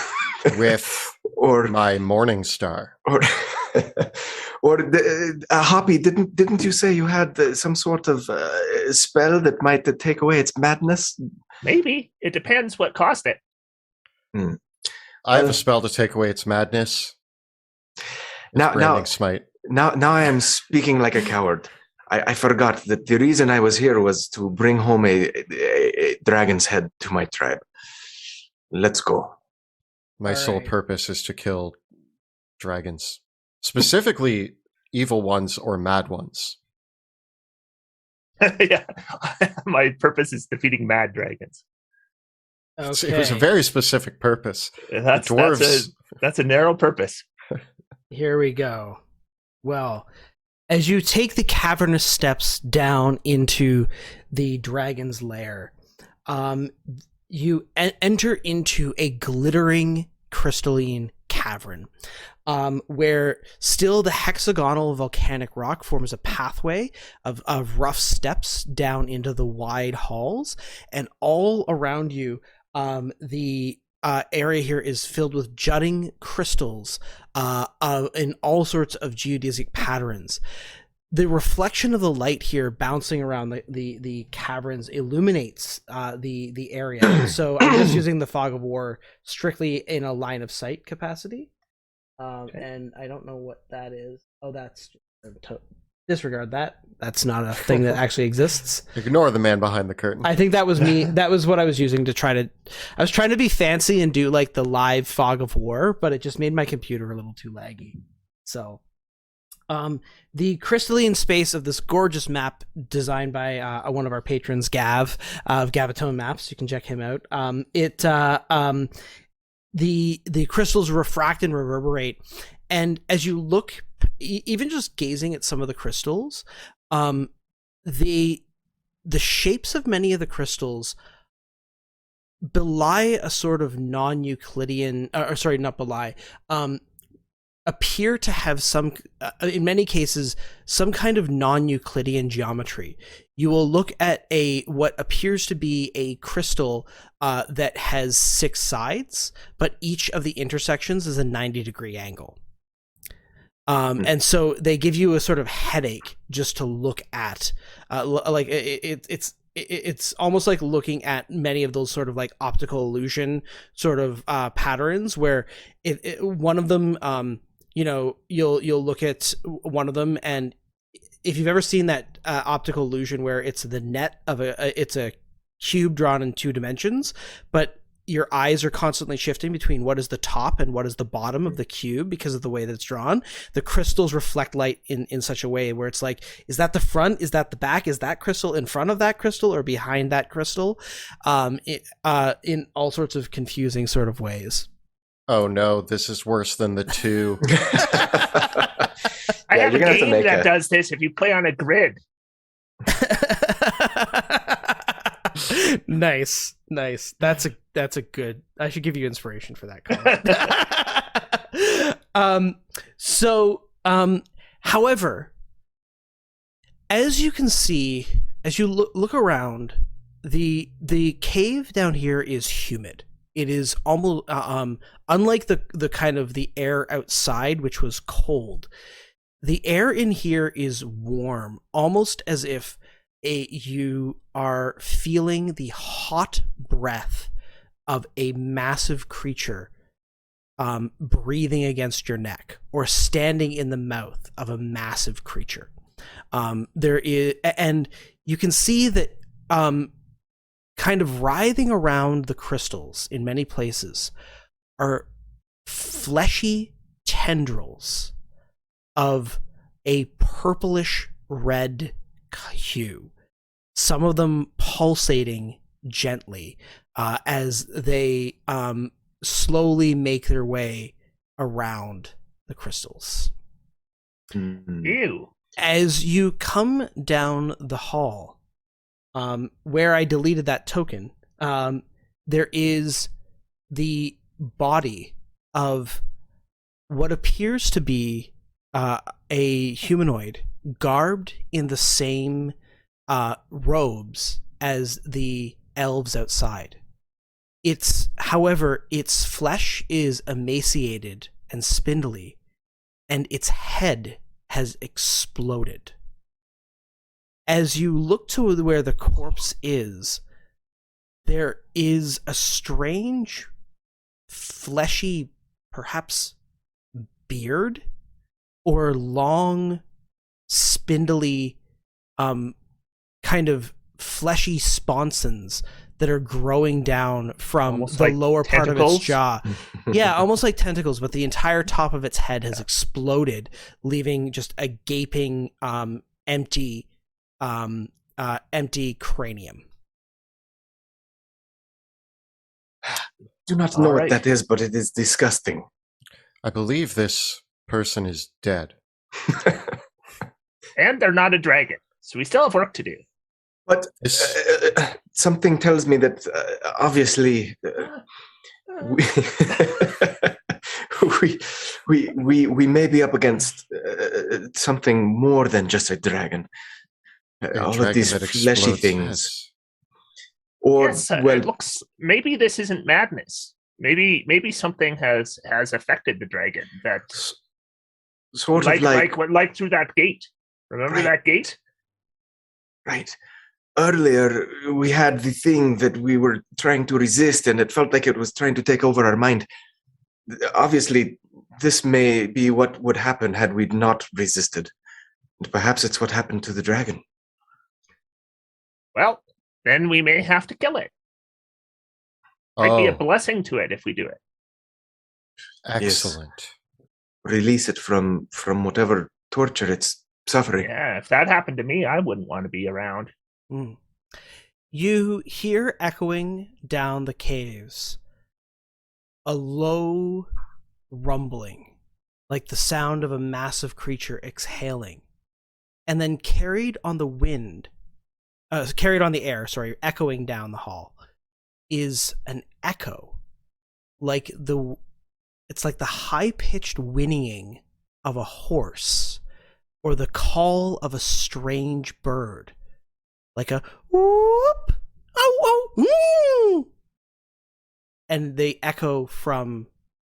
With or my morning star. or Hoppy, didn't you say you had some sort of spell that might take away its madness? Maybe. It depends what cost it. I have a spell to take away its madness. Now, Smite. Now I am speaking like a coward. I forgot that the reason I was here was to bring home a dragon's head to my tribe. Let's go. My sole right. purpose is to kill dragons. Specifically, evil ones or mad ones. Yeah. My purpose is defeating mad dragons. Okay. It was a very specific purpose. That's dwarves. That's a narrow purpose. Here we go. Well, as you take the cavernous steps down into the dragon's lair, you enter into a glittering crystalline cavern, where still the hexagonal volcanic rock forms a pathway of rough steps down into the wide halls, and all around you, the area here is filled with jutting crystals in all sorts of geodesic patterns. The reflection of the light here bouncing around the caverns illuminates the area. So I'm just using the fog of war strictly in a line of sight capacity. And I don't know what that is. Oh, that's disregard that. That's not a thing that actually exists. Ignore the man behind the curtain. I think that was me. That was what I was using to I was trying to be fancy and do like the live fog of war, but it just made my computer a little too laggy. So the crystalline space of this gorgeous map designed by one of our patrons, Gav, of Gavatone Maps. You can check him out. The crystals refract and reverberate, and as you look, even just gazing at some of the crystals, the shapes of many of the crystals belie a sort of non-Euclidean, or sorry, not belie, appear to have in many cases, some kind of non-Euclidean geometry. You will look at what appears to be a crystal that has 6 sides, but each of the intersections is a 90-degree angle. And so they give you a sort of headache just to look at, like it's almost like looking at many of those sort of like optical illusion sort of patterns where one of them, you'll look at one of them, and if you've ever seen that optical illusion where it's the net of it's a cube drawn in 2 dimensions, but your eyes are constantly shifting between what is the top and what is the bottom of the cube because of the way that it's drawn. The crystals reflect light in such a way where it's like, is that the front? Is that the back? Is that crystal in front of that crystal or behind that crystal? In all sorts of confusing sort of ways. Oh no, this is worse than the 2. I have a you're gonna have to game make that does this if you play on a grid. Nice. That's a good. I should give you inspiration for that comment. However, as you can see, as you look around, the cave down here is humid. It is almost unlike the kind of the air outside, which was cold. The air in here is warm, almost as if you are feeling the hot breath of a massive creature breathing against your neck, or standing in the mouth of a massive creature. There is, and you can see that kind of writhing around the crystals in many places are fleshy tendrils of a purplish red hue, some of them pulsating gently as they slowly make their way around the crystals. Ew. As you come down the hall, where I deleted that token, there is the body of what appears to be a humanoid garbed in the same robes as the elves outside. However, its flesh is emaciated and spindly, and its head has exploded. As you look to where the corpse is, there is a strange, fleshy, perhaps beard, or long, spindly, kind of fleshy sponsons that are growing down from Almost the like lower part of tentacles? its jaw. Yeah, almost like tentacles, but the entire top of its head has exploded, leaving just a gaping, empty cranium. Do not know All what right. that is, but it is disgusting. I believe this person is dead. And they're not a dragon, so we still have work to do. But something tells me that obviously we may be up against something more than just a dragon. All dragon of these that fleshy explodes things. heads. Or Yes, well, it looks. Maybe this isn't madness. Maybe something has affected the dragon. That sort of like through that gate. Remember Right. that gate? right. Earlier, we had the thing that we were trying to resist, and it felt like it was trying to take over our mind. Obviously, this may be what would happen had we not resisted. And perhaps it's what happened to the dragon. Well, then we may have to kill it. Might be a Oh, blessing to it if we do it. excellent. Release it from whatever torture it's suffering. Yeah, if that happened to me, I wouldn't want to be around. Mm. You hear echoing down the caves a low rumbling, like the sound of a massive creature exhaling, and then carried on the air, echoing down the hall, is an echo, like the it's like the high-pitched whinnying of a horse or the call of a strange bird, like a whoop, oh, oh, and they echo from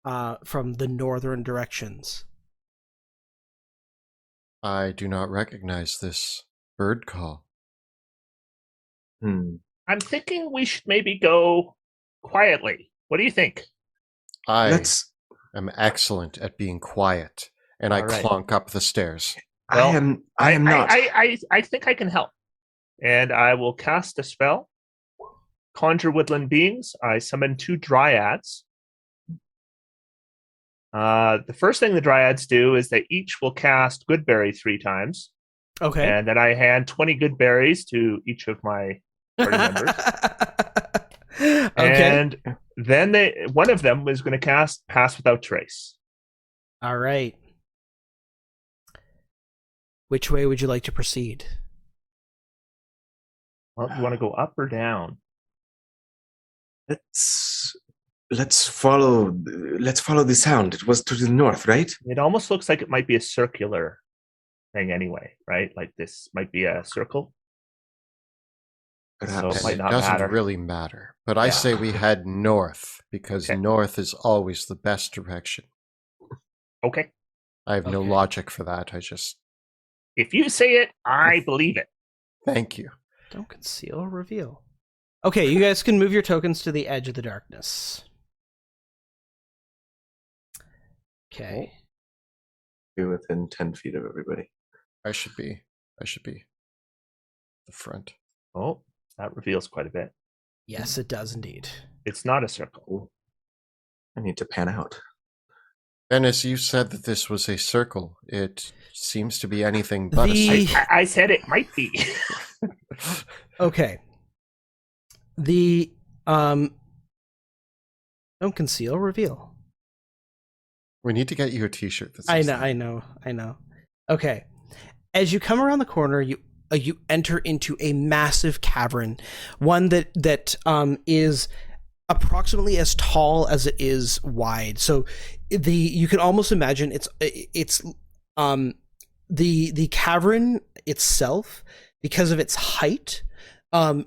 the northern directions. I do not recognize this bird call. Hmm. I'm thinking we should maybe go quietly. What do you think? I Let's. am excellent at being quiet, and I All right. clonk up the stairs. Well, I am not. I think I can help. And I will cast a spell. Conjure woodland beings. I summon 2 dryads. The first thing the dryads do is they each will cast Goodberry 3 times. Okay. And then I hand 20 good berries to each of my party members. Okay. And then one of them is going to cast Pass Without Trace. All right. Which way would you like to proceed? Well, you want to go up or down? Let's follow the sound. It was to the north, right? It almost looks like it might be a circular thing anyway, right? Like this might be a circle. So Perhaps. it And might it not doesn't matter. really matter. But I Yeah. say we head north, because Okay. north is always the best direction. Okay. I have no Okay. logic for that. I just If you say it, I believe it. thank you. Don't conceal or reveal. Okay, you guys can move your tokens to the edge of the darkness. Okay. Be within 10 feet of everybody. I should be the front. Oh, that reveals quite a bit. Yes, it does indeed. It's not a circle. I need to pan out. And as you said that this was a circle, it seems to be anything but a The- circle. I said it might be. Okay. The don't conceal, reveal. We need to get you a T-shirt. That I says know, that. I know. Okay. As you come around the corner, you enter into a massive cavern, one that is approximately as tall as it is wide. So you can almost imagine it's the cavern itself, because of its height,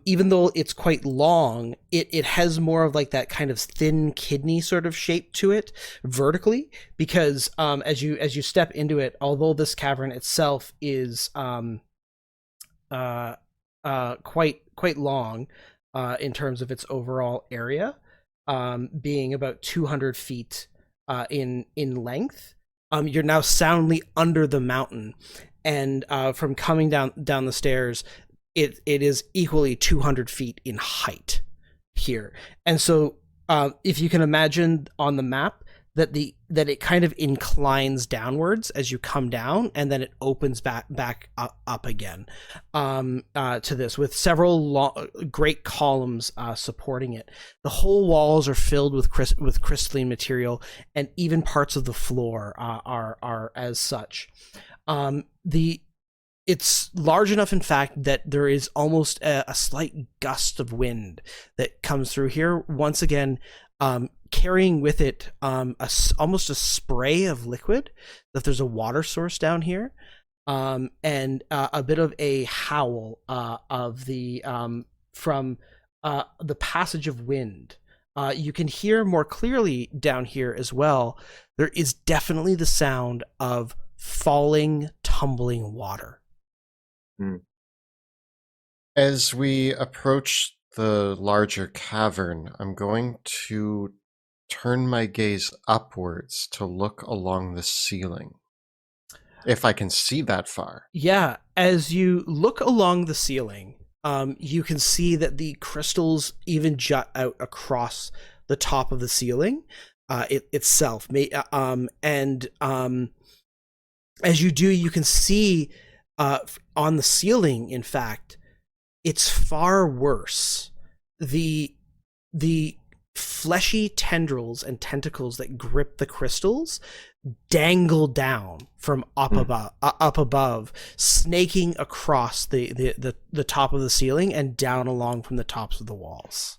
even though it's quite long, it has more of like that kind of thin kidney sort of shape to it vertically, because as you step into it, although this cavern itself is quite long in terms of its overall area, being about 200 feet in length, you're now soundly under the mountain, and from coming down the stairs, it is equally 200 feet in height here. And so if you can imagine on the map that it kind of inclines downwards as you come down, and then it opens back up again to this, with several great columns supporting it. The whole walls are filled with crystalline material, and even parts of the floor are as such. It's large enough, in fact, that there is almost a slight gust of wind that comes through here. Once again, carrying with it almost a spray of liquid, that there's a water source down here, and a bit of a howl of the from the passage of wind. You can hear more clearly down here as well. There is definitely the sound of falling, tumbling water. As we approach the larger cavern, I'm going to turn my gaze upwards to look along the ceiling, if I can see that far. Yeah, as you look along the ceiling, you can see that the crystals even jut out across the top of the ceiling itself. And as you do, you can see on the ceiling, in fact, it's far worse. The fleshy tendrils and tentacles that grip the crystals dangle down from up above, snaking across the top of the ceiling and down along from the tops of the walls.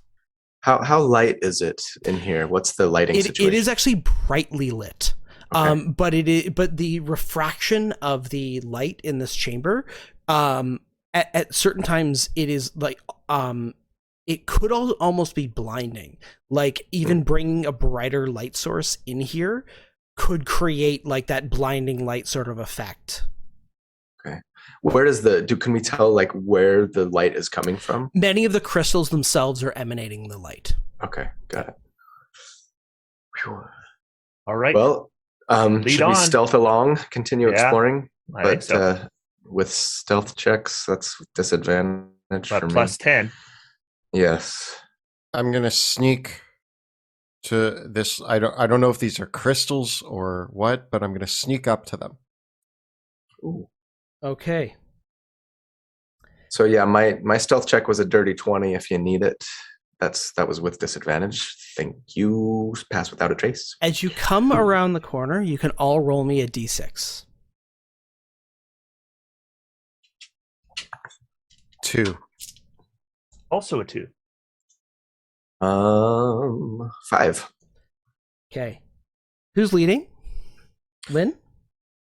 How light is it in here? What's the lighting situation? It is actually brightly lit. Okay. But the refraction of the light in this chamber, at certain times it is like it could almost be blinding. Like even bringing a brighter light source in here could create like that blinding light sort of effect. Okay. Where does can we tell like where the light is coming from? Many of the crystals themselves are emanating the light. Okay, got it. Whew. All right. Well, Lead should we on. stealth along, continue Yeah, exploring? I think so. With stealth checks, that's disadvantage for But me. plus 10. Yes. I'm gonna sneak to this. I don't know if these are crystals or what, but I'm gonna sneak up to them. Ooh. Okay. So yeah, my stealth check was a dirty 20 if you need it. That was with disadvantage. Thank you. Pass without a trace. As you come around the corner, you can all roll me a d6. 2. Also a 2. 5. Okay. Who's leading? Lynn?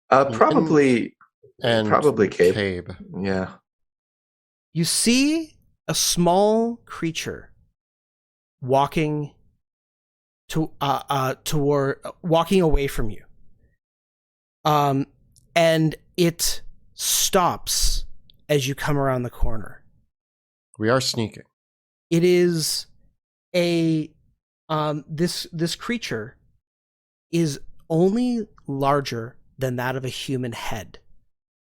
Probably And Cabe. Yeah. You see a small creature walking walking away from you. And it stops as you come around the corner. We are sneaking. It is a this creature is only larger than that of a human head,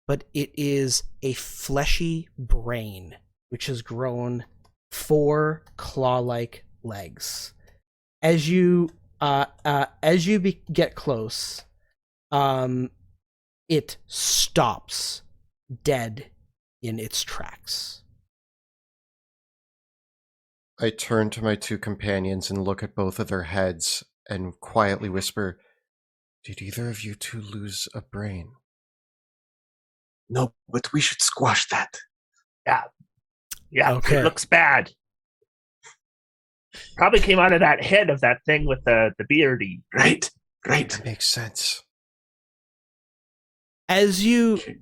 but it is a fleshy brain which has grown 4 claw-like legs. As you get close, it stops dead in its tracks. I turn to my 2 companions and look at both of their heads and quietly whisper, "Did either of you 2 lose a brain?" No, but we should squash that. Yeah, Okay. It looks bad. Probably came out of that head of that thing with the beardy. Right. That makes sense. As you Okay.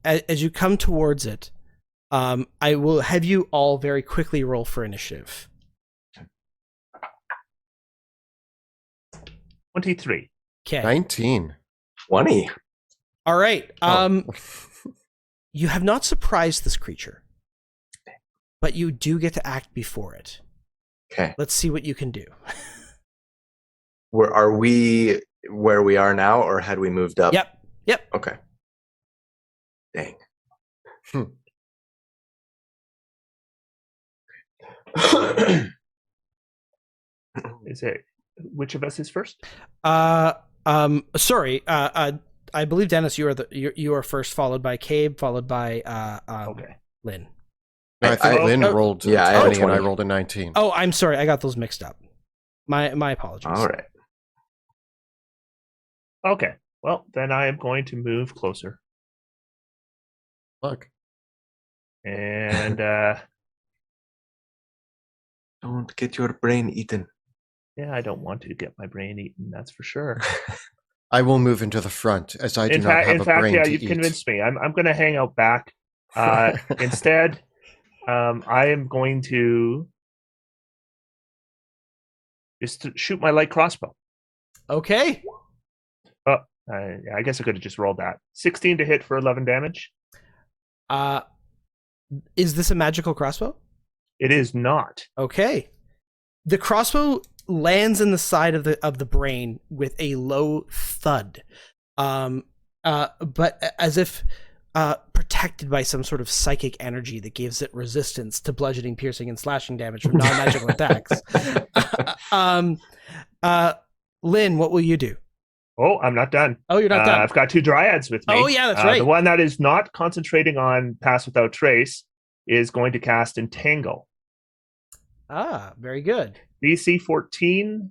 as you come towards it, I will have you all very quickly roll for initiative. 23. Okay. 19. 20. All right. Oh. You have not surprised this creature, but you do get to act before it. Okay. Let's see what you can do. Are we where we are now, or had we moved up? Yep. Okay. Dang. Is it which of us is first? Sorry. I believe Dennis, you are first, followed by Cabe, followed by Okay. Lynn. No, I think Lynn rolled yeah, I had 20 and I 20. rolled a 19. Oh, I'm sorry. I got those mixed up. My apologies. All right. Okay. Well, then I am going to move closer. Look. And Don't get your brain eaten. yeah, I don't want to get my brain eaten, that's for sure. I will move into the front as I do not have in a fact, brain yeah, to you've eat. convinced me. I'm going to hang out back. Instead, I am going to just shoot my light crossbow. Okay. Oh, I guess I could have just rolled that. 16 to hit for 11 damage. Is this a magical crossbow? It is not. Okay. The crossbow lands in the side of the brain with a low thud, but as if protected by some sort of psychic energy that gives it resistance to bludgeoning, piercing, and slashing damage from non-magical attacks. Lynn, what will you do? Oh, I'm not done. Oh, you're not done. I've got 2 dryads with me. Oh, yeah, that's right. The one that is not concentrating on Pass Without Trace is going to cast Entangle. Very good. DC 14.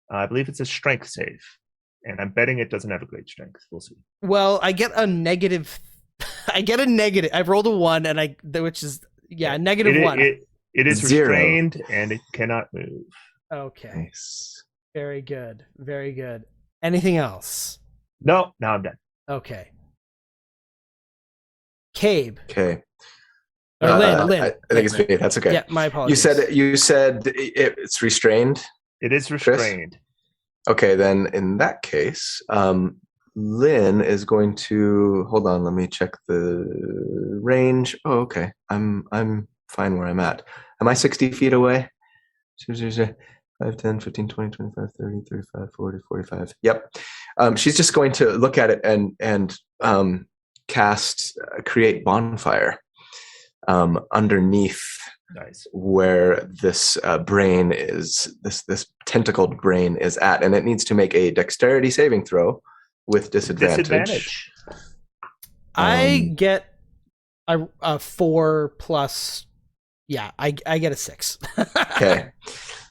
I believe it's a strength save. And I'm betting it doesn't have a great strength. We'll see. Well, I get a negative. I get a negative. I've rolled a 1, and which is negative 1. It is 0. restrained and it cannot move. Okay. Nice. Very good. Very good. Anything else? No, now I'm done. Okay. Cabe. Okay. Or Lynn. I think it's me. That's okay. Yeah, my apologies. You said it's restrained. It is restrained. Okay, then in that case, Lynn is going to hold on. Let me check the range. Oh, okay. I'm fine where I'm at. Am I 60 feet away? 5, 10, 15, 20, 25, 30, 35, 40, 45. Yep. She's just going to look at it and cast create bonfire underneath Nice. where this brain is, this tentacled brain is at, and it needs to make a dexterity saving throw with disadvantage. I get a 4 plus. Yeah, I get a 6. Okay.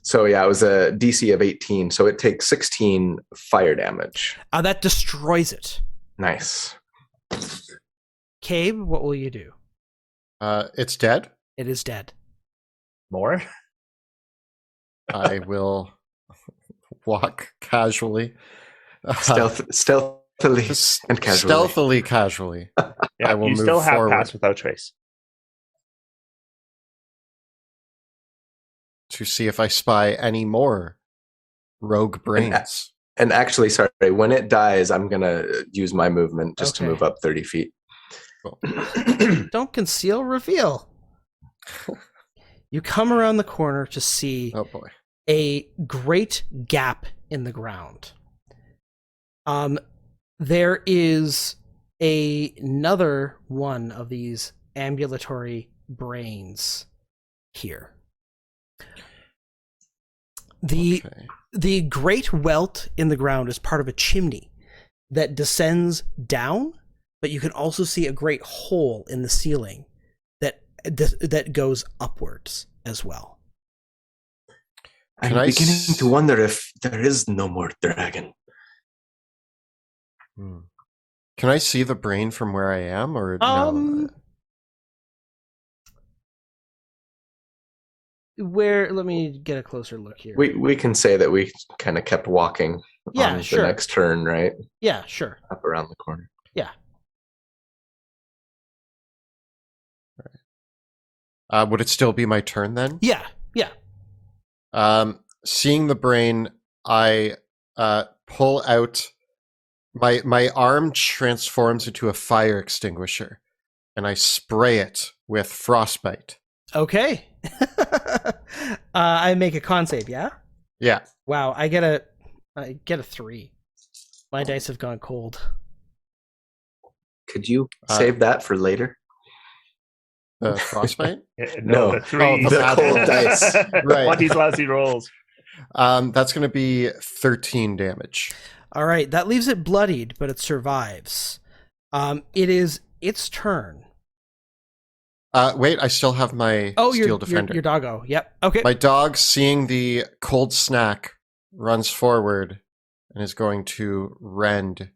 So yeah, it was a DC of 18, so it takes 16 fire damage. That destroys it. Nice. Cabe, what will you do? It's dead. It is dead. More? I will walk casually. Stealthily and casually. Casually. Yeah, I will you move still have forward. pass without trace. To see if I spy any more rogue brains. And actually, sorry, when it dies, I'm going to use my movement just to Okay. move up 30 feet. Cool. Don't conceal, reveal. You come around the corner to see Oh boy. a great gap in the ground. There is another one of these ambulatory brains here. Okay. The great welt in the ground is part of a chimney that descends down, but you can also see a great hole in the ceiling that goes upwards as well. I'm Can I beginning s- to wonder if there is no more dragon. Can I see the brain from where I am, or no? Where? Let me get a closer look here. We can say that we kind of kept walking Yeah, on sure. the next turn, right? Yeah, sure. Up around the corner. Yeah. Would it still be my turn then? Yeah. Yeah. Seeing the brain, I pull out my arm transforms into a fire extinguisher, and I spray it with frostbite. Okay. I make a con save. Yeah. Yeah. Wow. I get a 3. My dice have gone cold. Could you save that for later? The frostbite? No. The 3. Oh, the cold dice. Right. Want these lousy rolls. That's going to be 13 damage. All right. That leaves it bloodied, but it survives. It is its turn. Wait, I still have my Steel Defender. Your doggo. Yep. Okay. My dog, seeing the cold snack, runs forward and is going to rend.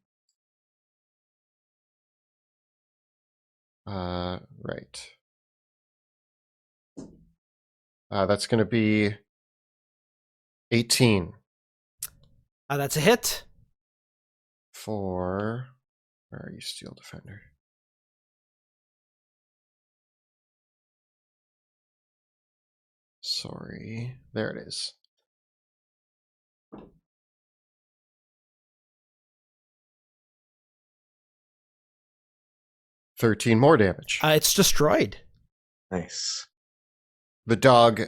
Right. That's going to be 18. That's a hit. Where are you, Steel Defender? Sorry. There it is. $13 more damage. It's destroyed. Nice. The dog,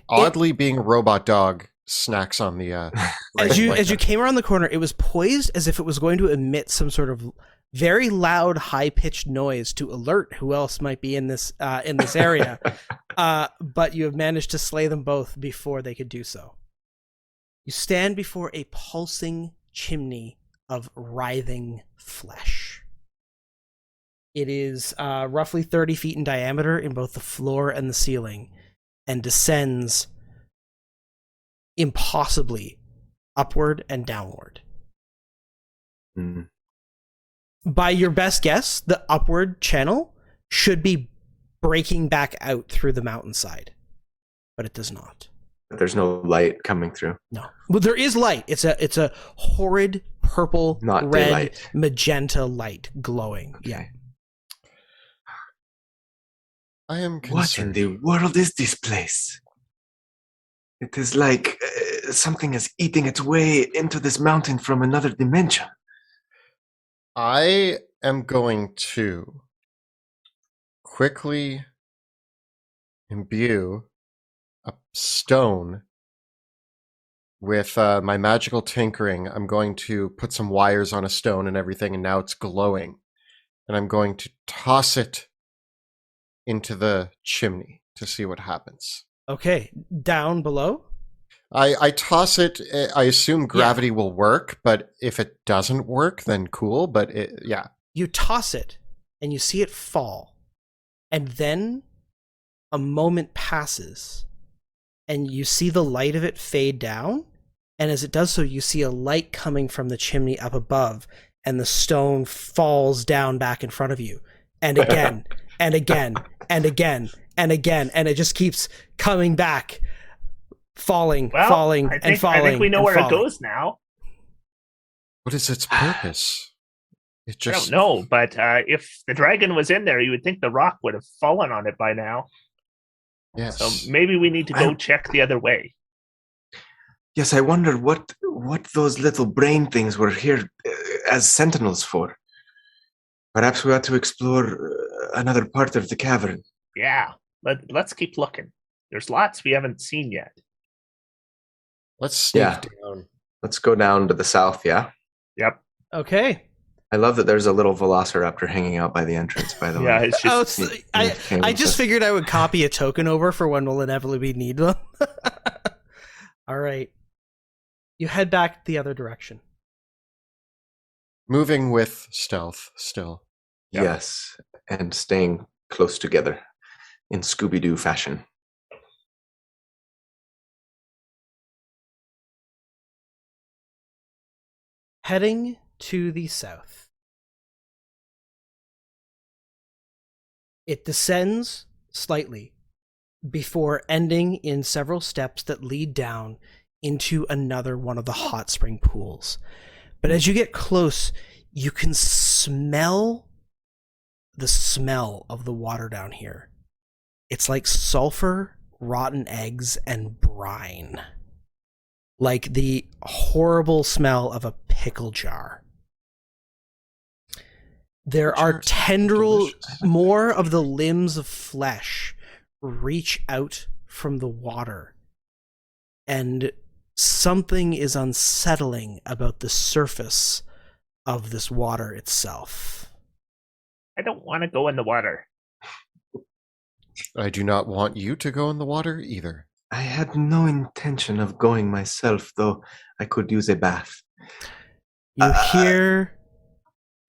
oddly being a robot dog, snacks on the. As you came around the corner, it was poised as if it was going to emit some sort of very loud, high-pitched noise to alert who else might be in this area. But you have managed to slay them both before they could do so. You stand before a pulsing chimney of writhing flesh. It is roughly 30 feet in diameter in both the floor and the ceiling, and descends impossibly upward and downward. Mm. By your best guess, the upward channel should be breaking back out through the mountainside, but it does not. There's no light coming through. No. Well, there is light. It's a horrid purple, Not red, daylight. magenta light glowing. Okay. Yeah. I am What in concerned. the world is this place? It is like something is eating its way into this mountain from another dimension. I am going to quickly imbue a stone with my magical tinkering. I'm going to put some wires on a stone and everything, and now it's glowing. And I'm going to toss it into the chimney to see what happens. Okay. Down below? I toss it. I assume gravity will work, but if it doesn't work, then cool. But yeah. You toss it and you see it fall. And then a moment passes and you see the light of it fade down. And as it does so, you see a light coming from the chimney up above, and the stone falls down back in front of you. And again, and again, and again, and again. And it just keeps coming back, falling, Well, falling, I think, and falling. I think we know and where falling. it goes now. What is its purpose? It I just don't know, but if the dragon was in there, you would think the rock would have fallen on it by now. yes. So maybe we need to go check the other way. Yes, I wonder what those little brain things were here as sentinels for. Perhaps we ought to explore another part of the cavern. Yeah, let's keep looking. There's lots we haven't seen yet. Let's sneak Yeah. down. Let's go down to the south, yeah? Yep. Okay. I love that there's a little velociraptor hanging out by the entrance, by the Yeah, way. it's Oh, just it's- He came I with just us. figured I would copy a token over for when we'll inevitably need them. All right. You head back the other direction. Moving with stealth still. Yep. Yes, and staying close together in Scooby-Doo fashion. Heading to the south. It descends slightly before ending in several steps that lead down into another one of the hot spring pools. But as you get close, you can smell the smell of the water down here. It's like sulfur, rotten eggs, and brine. Like the horrible smell of a pickle jar. There are Sure, tendrils, delicious. more of the limbs of flesh reach out from the water. And something is unsettling about the surface of this water itself. I don't want to go in the water. I do not want you to go in the water either. I had no intention of going myself, though I could use a bath. You hear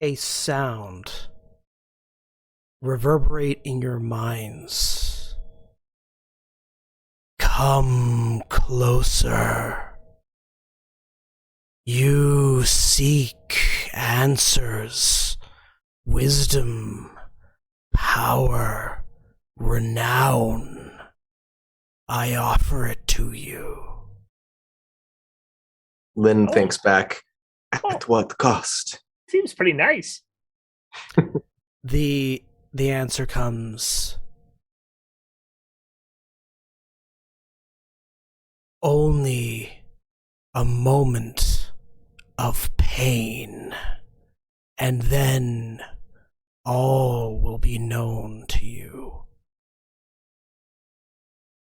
a sound reverberate in your minds. Come closer. You seek answers, wisdom, power, renown. I offer it to you. Lynn Oh. thinks back, Oh. at what cost? Seems pretty nice. The answer comes. Only a moment of pain, and then all will be known to you.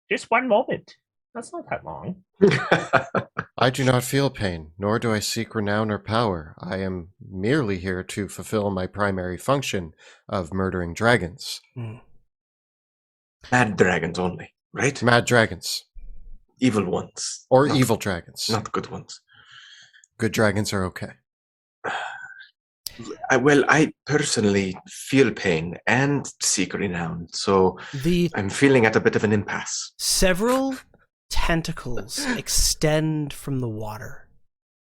Just one moment. That's not that long. I do not feel pain, nor do I seek renown or power. I am merely here to fulfill my primary function of murdering dragons. Mad dragons only, right? Mad dragons. Evil ones. Or Not- evil dragons. Not good ones. Good dragons are okay. I personally feel pain and seek renown, so The I'm feeling at a bit of an impasse. several tentacles extend from the water,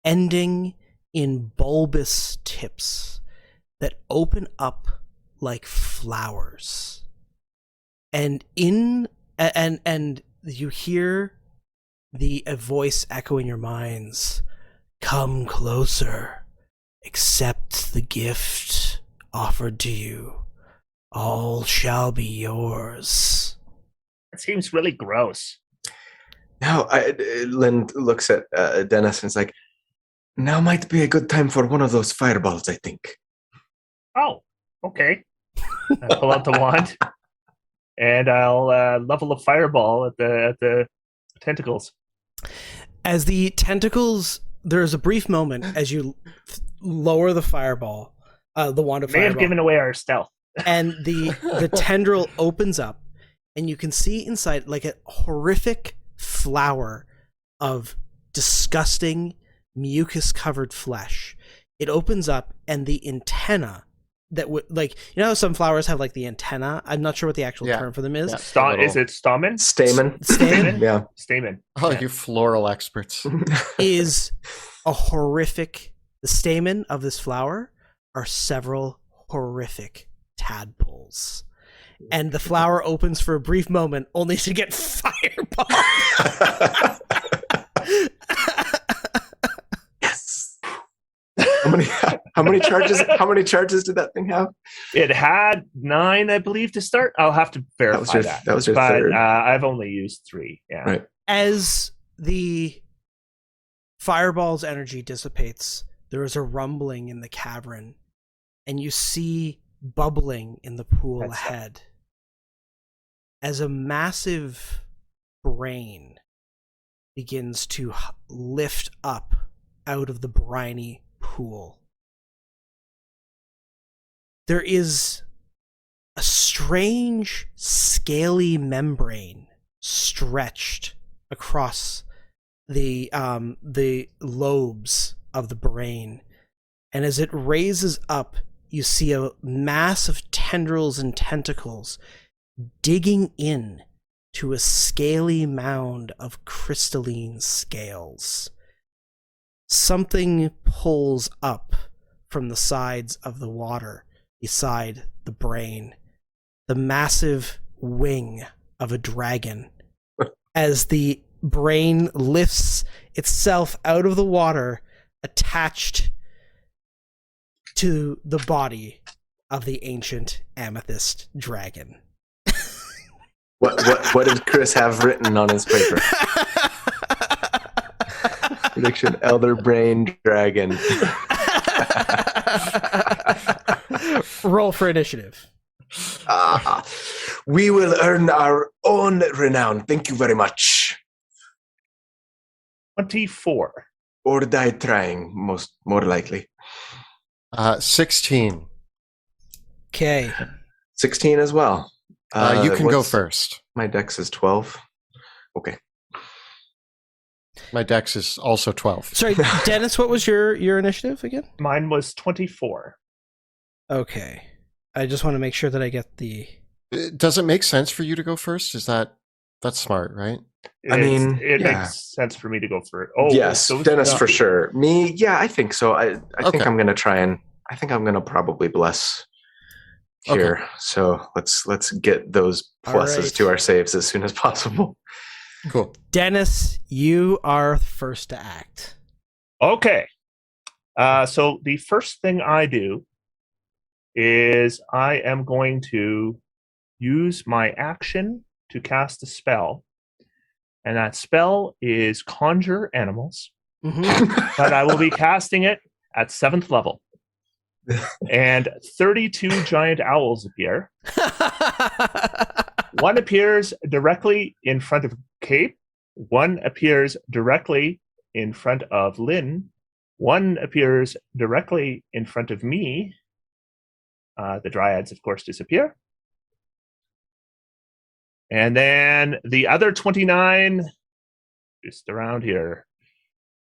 ending in bulbous tips that open up like flowers. and you hear a voice echo in your minds. Come closer. Accept the gift offered to you. All shall be yours. It seems really gross. Now, Lynn looks at Dennis and is like, now might be a good time for one of those fireballs, I think. Oh, okay. I pull out the wand, and I'll level a fireball at the tentacles. As the tentacles, there's a brief moment as you lower the fireball, the wand of May fireball. have given away our stealth. And the tendril opens up, and you can see inside like a horrific flower of disgusting mucus-covered flesh. It opens up, and the antenna that would, like, you know how some flowers have like the antenna? I'm not sure what the actual term for them is. Yeah. Is it stamen? Stamen. Stamen Yeah. Stamen. Oh, Yeah. you floral experts. is a horrific. The stamen of this flower are several horrific tadpoles. And the flower opens for a brief moment, only to get fireballed. Yes. How many charges? How many charges did that thing have? It had 9, I believe, to start. I'll have to verify that. That was your but, third. I've only used 3. Yeah. Right. As the fireball's energy dissipates, there is a rumbling in the cavern, and you see bubbling in the pool That's ahead. As a massive brain begins to lift up out of the briny pool. There is a strange, scaly membrane stretched across the lobes of the brain, and as it raises up, you see a mass of tendrils and tentacles digging in to a scaly mound of crystalline scales. Something pulls up from the sides of the water beside the brain, the massive wing of a dragon, as the brain lifts itself out of the water, attached to the body of the ancient amethyst dragon. What did Chris have written on his paper? Prediction: Elder Brain Dragon. Roll for initiative. We will earn our own renown. Thank you very much. 24. Or die trying, more likely. 16. Okay. 16 as well. You can go first. My dex is 12. Okay. My dex is also 12. Sorry, Dennis, what was your initiative again? Mine was 24. Okay. I just want to make sure that I get the... Does it make sense for you to go first? That's smart, right? It yeah. makes sense for me to go for it. Oh, Yes, those- Dennis for sure. Me, yeah, I think so. I think Okay. I'm gonna try and I think I'm gonna probably bless here. So let's get those All pluses right. to our saves as soon as possible. Cool. Dennis, you are first to act. Okay. So the first thing I do is I am going to use my action to cast a spell. And that spell is Conjure Animals. Mm-hmm. But I will be casting it at 7th level. And 32 giant owls appear. One appears directly in front of Cape. One appears directly in front of Lynn. One appears directly in front of me. The dryads, of course, disappear. And then the other 29, just around here,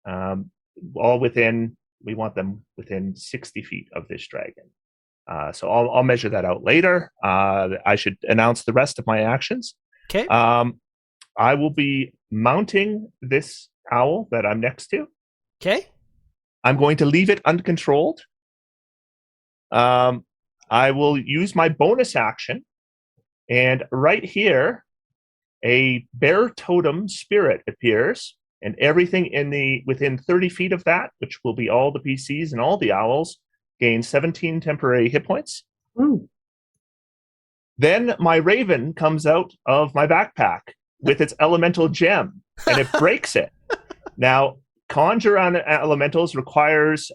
all within, we want them within 60 feet of this dragon. So I'll measure that out later. I should announce the rest of my actions. Okay. I will be mounting this owl that I'm next to. Okay. I'm going to leave it uncontrolled. I will use my bonus action And right here, a bear totem spirit appears, and everything within 30 feet of that, which will be all the PCs and all the owls, gain 17 temporary hit points. Ooh. Then my raven comes out of my backpack with its elemental gem, and it breaks it. Now, conjure on elementals requires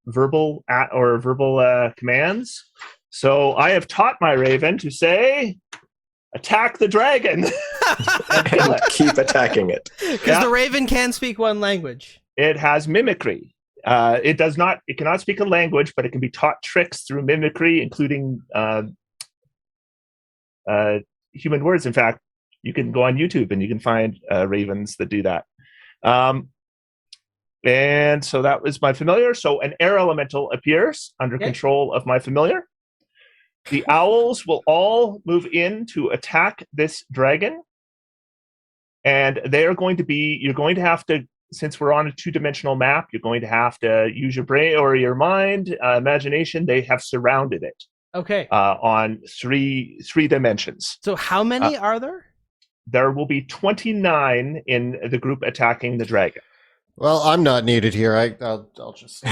verbal commands. So I have taught my raven to say, "Attack the dragon!" and kill it. Keep attacking it. Because the raven can speak one language. It has mimicry. It cannot speak a language, but it can be taught tricks through mimicry, including human words. In fact, you can go on YouTube and you can find ravens that do that. And so that was my familiar. So an air elemental appears under control of my familiar. The owls will all move in to attack this dragon. And you're going to have to, since we're on a 2-dimensional map, you're going to have to use your brain or your mind, imagination. They have surrounded it. Okay. On three dimensions. So how many are there? There will be 29 in the group attacking the dragon. Well, I'm not needed here. I'll just.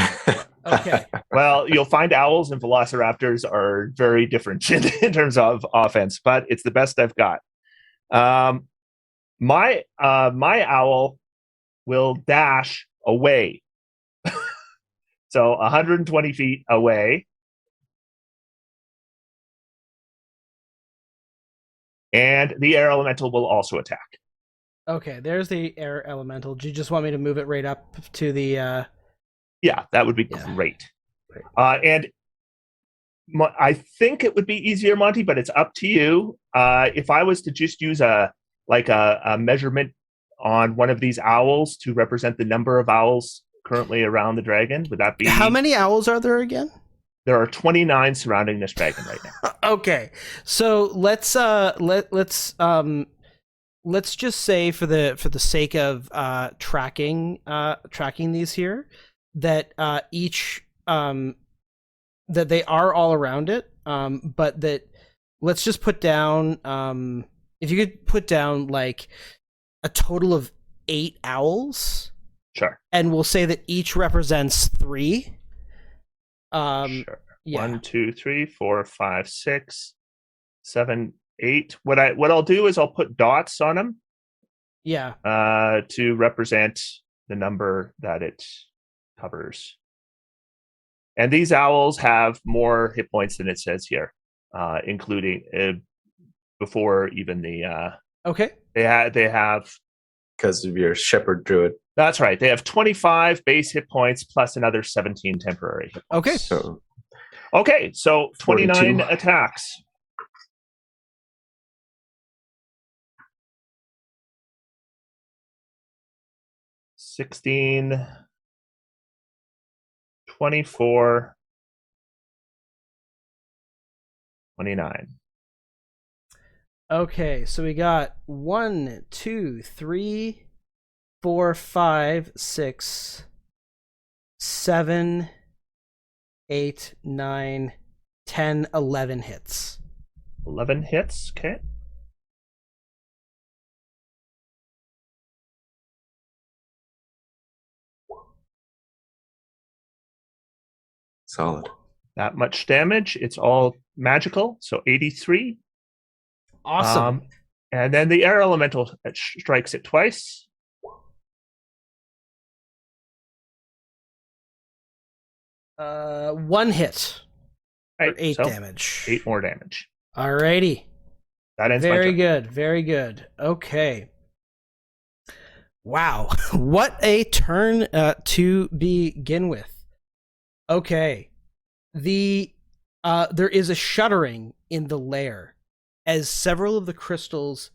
Okay. Well, you'll find owls and velociraptors are very different in terms of offense, but it's the best I've got. My owl will dash away, so 120 feet away, and the air elemental will also attack. Okay, there's the air elemental. Do you just want me to move it right up to the? Yeah, that would be great. And I think it would be easier, Monty, but it's up to you. If I was to just use a measurement on one of these owls to represent the number of owls currently around the dragon, would that be? How many owls are there again? There are 29 surrounding this dragon right now. Okay, so let's just say for the sake of tracking these here, that each that they are all around it, but that let's just put down if you could put down like a total of 8 owls. Sure. And we'll say that each represents 3. Sure. Yeah. 1, 2, 3, 4, 5, 6, 7, 8. What I'll do is I'll put dots on them. Yeah. To represent the number that it covers. And these owls have more hit points than it says here, including before even the. Okay. They have. Because of your shepherd druid. That's right. They have 25 base hit points plus another 17 temporary hit points. Okay. So 29 42. attacks. $16, 24, 29. Okay, so we got 1, 2, 3, 4, 5, 6, 7, 8, 9, 10, 11 hits. 11 hits, okay. Solid. That much damage. It's all magical, so 83. Awesome. And then the air elemental strikes it twice. One hit. Right, For 8 so damage. 8 more damage. Alrighty. That ends my Very turn. good. Very good. Okay. Wow. What a turn to begin with. Okay. There is a shuddering in the lair as several of the crystals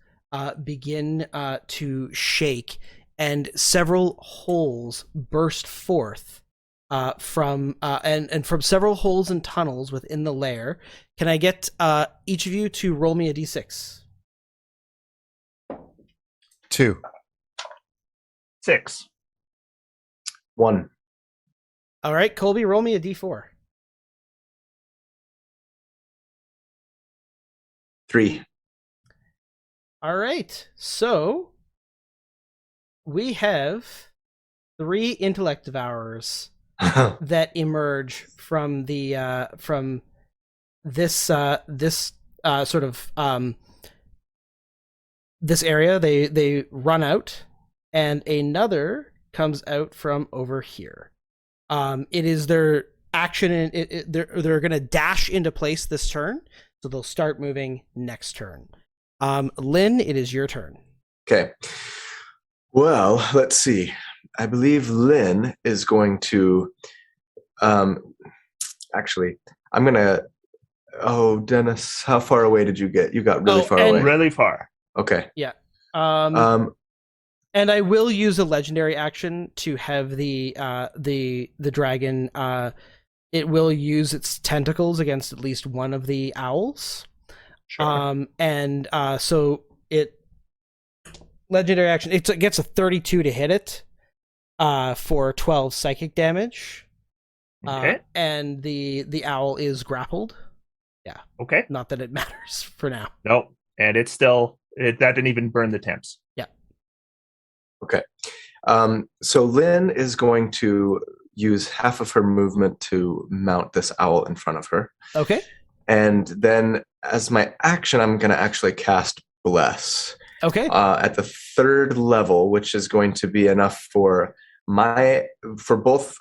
begin to shake and several holes burst forth from several holes and tunnels within the lair. Can I get each of you to roll me a d6? 2. 6. 1. All right, Colby, roll me a d4. 3. All right. So we have 3 intellect devourers that emerge from the from this sort of this area. They run out, and another comes out from over here. It is their action, and they're going to dash into place this turn, so they'll start moving next turn. Lynn, it is your turn. Okay. Well, let's see. I believe Lynn is going to. Actually, I'm gonna. Oh, Dennis, how far away did you get? You got really far away. Really far. Okay. Yeah. And I will use a legendary action to have the dragon. It will use its tentacles against at least one of the owls. Sure. So it legendary action. It gets a 32 to hit it, for 12 psychic damage. Okay. And the owl is grappled. Yeah. Okay. Not that it matters for now. No, and it's still that didn't even burn the temps. Yeah. Okay. So Lynn is going to use half of her movement to mount this owl in front of her. Okay. And then as my action, I'm going to actually cast Bless. Okay. At the 3rd level, which is going to be enough for both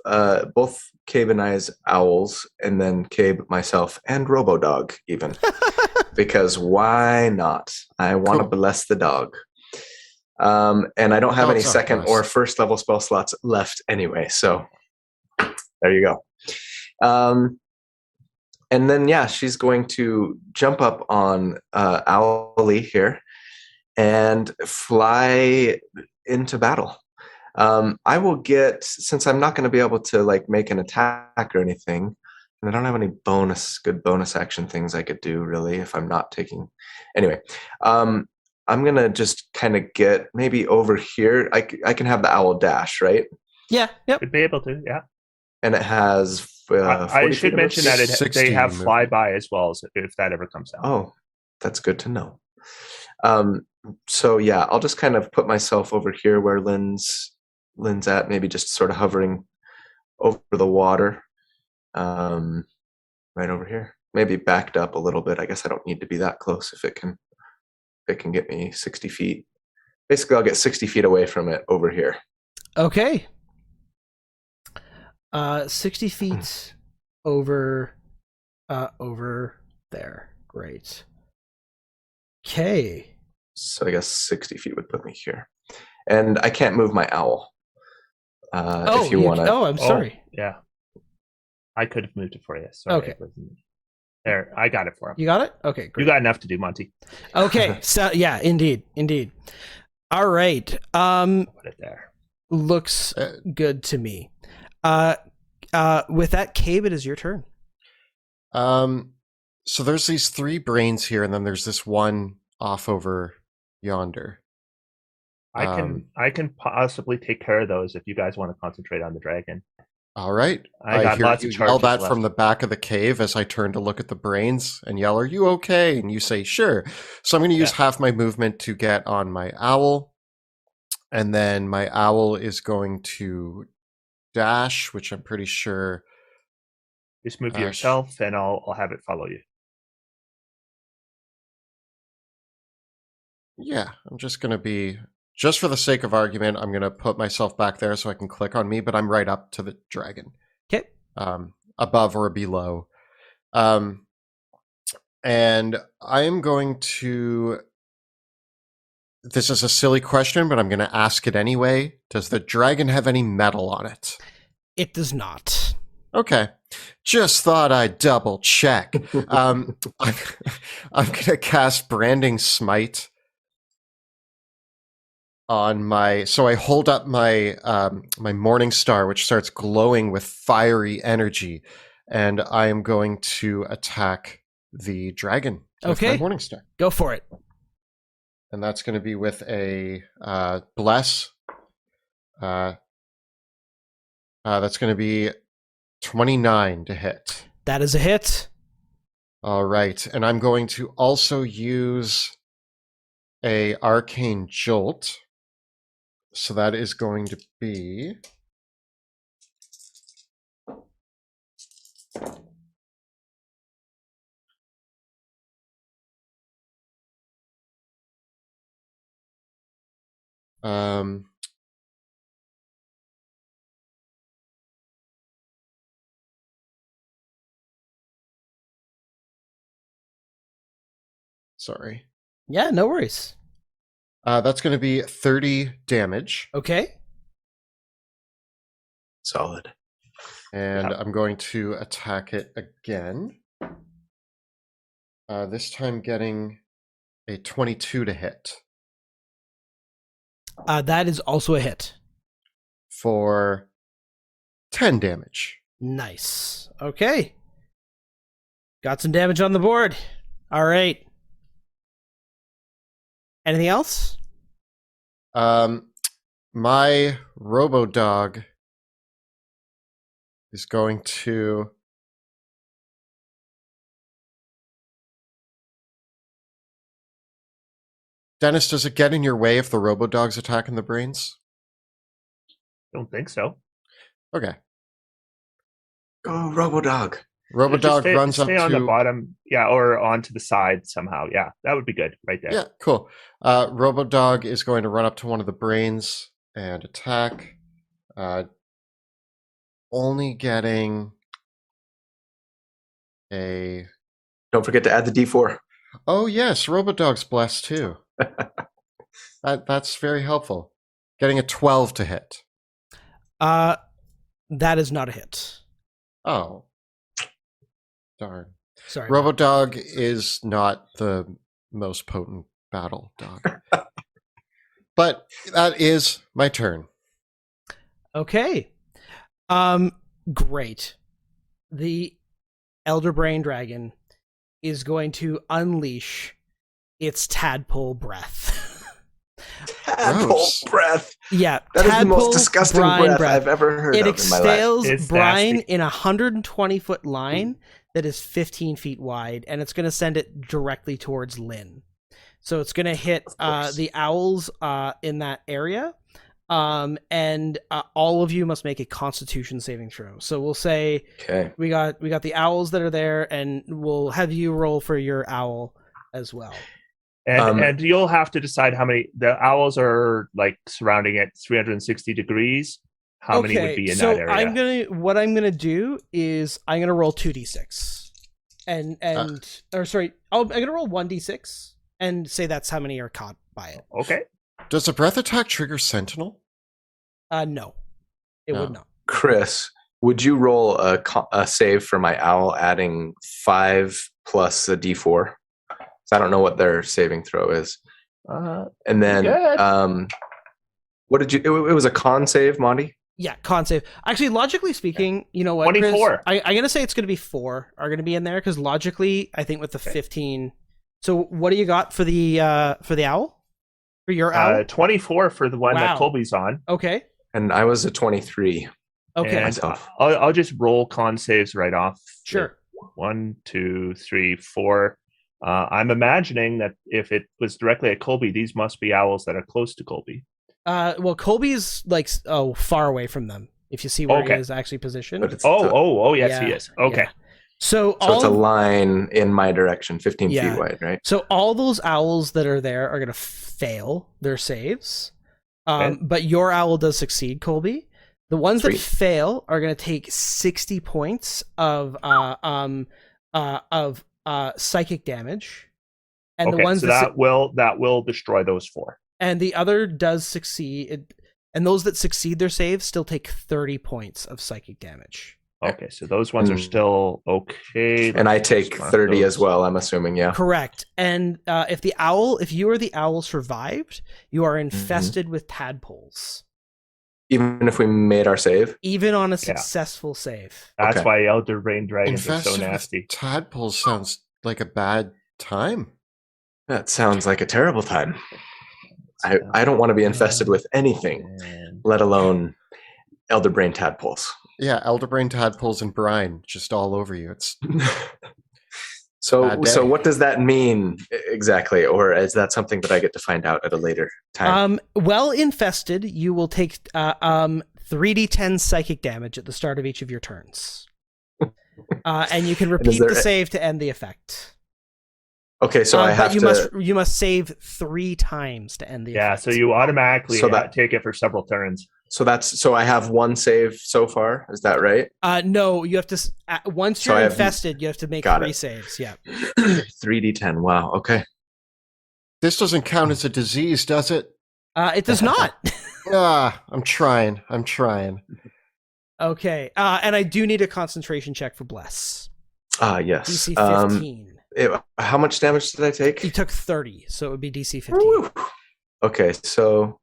Cabe and I's owls, and then Cabe, myself, and Robodog even. Because why not? I want to bless the dog. And I don't have any second or first level spell slots left anyway, so there you go. And then, yeah, she's going to jump up on Owlie here and fly into battle. I will get, since I'm not going to be able to like make an attack or anything, and I don't have any good bonus action things I could do really if I'm not taking. Anyway, I'm going to just kind of get maybe over here. I can have the owl dash, right? Yeah. Yep. Could be able to, yeah. And it has. I should mention that they have movement. flyby as well, if that ever comes out. Oh, that's good to know. So yeah, I'll just kind of put myself over here where Lynn's at, maybe just sort of hovering over the water, right over here. Maybe backed up a little bit. I guess I don't need to be that close if it can get me 60 feet. Basically, I'll get 60 feet away from it over here. Okay. 60 feet over there. Great. Okay. So I guess 60 feet would put me here. And I can't move my owl. If you want to. Oh, I'm sorry. Yeah. I could have moved it for you. Sorry. Okay. There, I got it for him. You got it? Okay, great. You got enough to do, Monty. Okay. So yeah, indeed. All right. Put it there. Looks good to me. With that, Cabe, it is your turn. So there's these 3 brains here, and then there's this one off over yonder. I can possibly take care of those if you guys want to concentrate on the dragon. All right. I got hear lots you of yell charges that left. from the back of the cave as I turn to look at the brains and yell, "Are you okay?" And you say, "Sure." So I'm going to use half my movement to get on my owl. And then my owl is going to dash, which I'm pretty sure. Just move yourself, and I'll have it follow you. Yeah, I'm just going to be, just for the sake of argument, I'm going to put myself back there so I can click on me, but I'm right up to the dragon. Okay. Above or below. And I am going to, this is a silly question, but I'm going to ask it anyway. Does the dragon have any metal on it? It does not. Okay. Just thought I'd double check. I'm going to cast Branding Smite on my, so I hold up my my Morning Star, which starts glowing with fiery energy, and I am going to attack the dragon with my Morning Star. Go for it. And that's going to be with a bless. That's going to be 29 to hit. That is a hit. All right, and I'm going to also use a arcane jolt. So that is going to be sorry. Yeah, no worries. That's going to be 30 damage, Okay. Solid. and Yep. I'm going to attack it again. This time getting a 22 to hit That is also a hit. for 10 damage. Nice. Okay. Got some damage on the board. All right. Anything else? My Robo Dog is going to Dennis, does it get in your way if the Robo Dog's attacking the brains? Don't think so. Okay. Go, Robodog. Robo Just Dog runs up stay on the to bottom, yeah, or onto the side somehow. Yeah, that would be good right there. Yeah, cool. Robo Dog is going to run up to one of the brains and attack. Only getting a. Don't forget to add the D4. Oh yes, Robo Dog's blessed too. That's very helpful. Getting a 12 to hit. That is not a hit. Oh, darn. Sorry. Robo Dog is not the most potent battle dog. But that is my turn. Okay. Great. The Elder Brain Dragon is going to unleash its tadpole breath. Tadpole Gross. breath. Yeah, That is the most tadpole disgusting brine breath I've ever heard It of in my life. exhales It's brine nasty. in a 120-foot line that is 15 feet wide, and it's going to send it directly towards Lynn. So it's going to hit course. the owls in that area, and all of you must make a Constitution saving throw. So we'll say Okay. we got the owls that are there, and we'll have you roll for your owl as well. And you'll have to decide how many. The owls are like surrounding it 360 degrees. How many would be in so that area? what I'm gonna do is I'm gonna roll 2d6, I'm gonna roll 1d6 and say that's how many are caught by it. Okay. Does a breath attack trigger Sentinel? No, it would Oh. not. Chris, would you roll a save for my owl, adding 5 plus a D4? I don't know what their saving throw is. And then, good. what did you? It was a con save, Monty. Yeah, con save. Actually, logically speaking, you know what, 24. Chris? I'm gonna say it's gonna be 4 are gonna be in there because logically, I think with the 15. So what do you got for the owl? For your owl? 24 for the one Wow. that Colby's on. Okay. And I was a 23. Okay. And Myself. I'll just roll con saves right off. Sure. 1, 2, 3, 4. I'm imagining that if it was directly at Colby, these must be owls that are close to Colby. Well, Colby's like far away from them. If you see where he Okay. is actually positioned. But it's Yes, Yeah, he is. Okay. yeah. So so it's a line in my direction, 15 Yeah. feet wide, right? So all those owls that are there are gonna fail their saves. Okay. But your owl does succeed, Colby. The ones that Sweet. fail are gonna take 60 points of psychic damage. And Okay, the ones so that will destroy those 4. and the other does succeed, and those that succeed their saves still take 30 points of psychic damage. Okay, so those ones are still okay. And I Let's take just mark 30 those. as well, I'm assuming, yeah. Correct. And if you or the owl survived, you are infested with tadpoles, Even if we made our save? even on a successful save. That's Okay. why Elder Brain Dragons are Infested so with nasty. tadpoles sounds like a bad time. That sounds like a terrible time. I don't want to be infested with anything, And let alone elder brain tadpoles. Yeah, elderbrain tadpoles and brine just all over you. It's So day. what does that mean exactly, or is that something that I get to find out at a later time? Well infested, you will take 3d10 psychic damage at the start of each of your turns. And you can repeat the save to end the effect. Okay, so I have you must save 3 times to end the effect. So you automatically take it for several turns. So I have 1 save so far. Is that right? No, you have to once you're infested, you have to make 3 saves. Yeah. 3d10. Wow. Okay. This doesn't count as a disease, does it? It does not. I'm trying. Okay. And I do need a concentration check for Bless. Yes. DC 15. How much damage did I take? You took 30, so it would be DC 15. Woo. Okay, so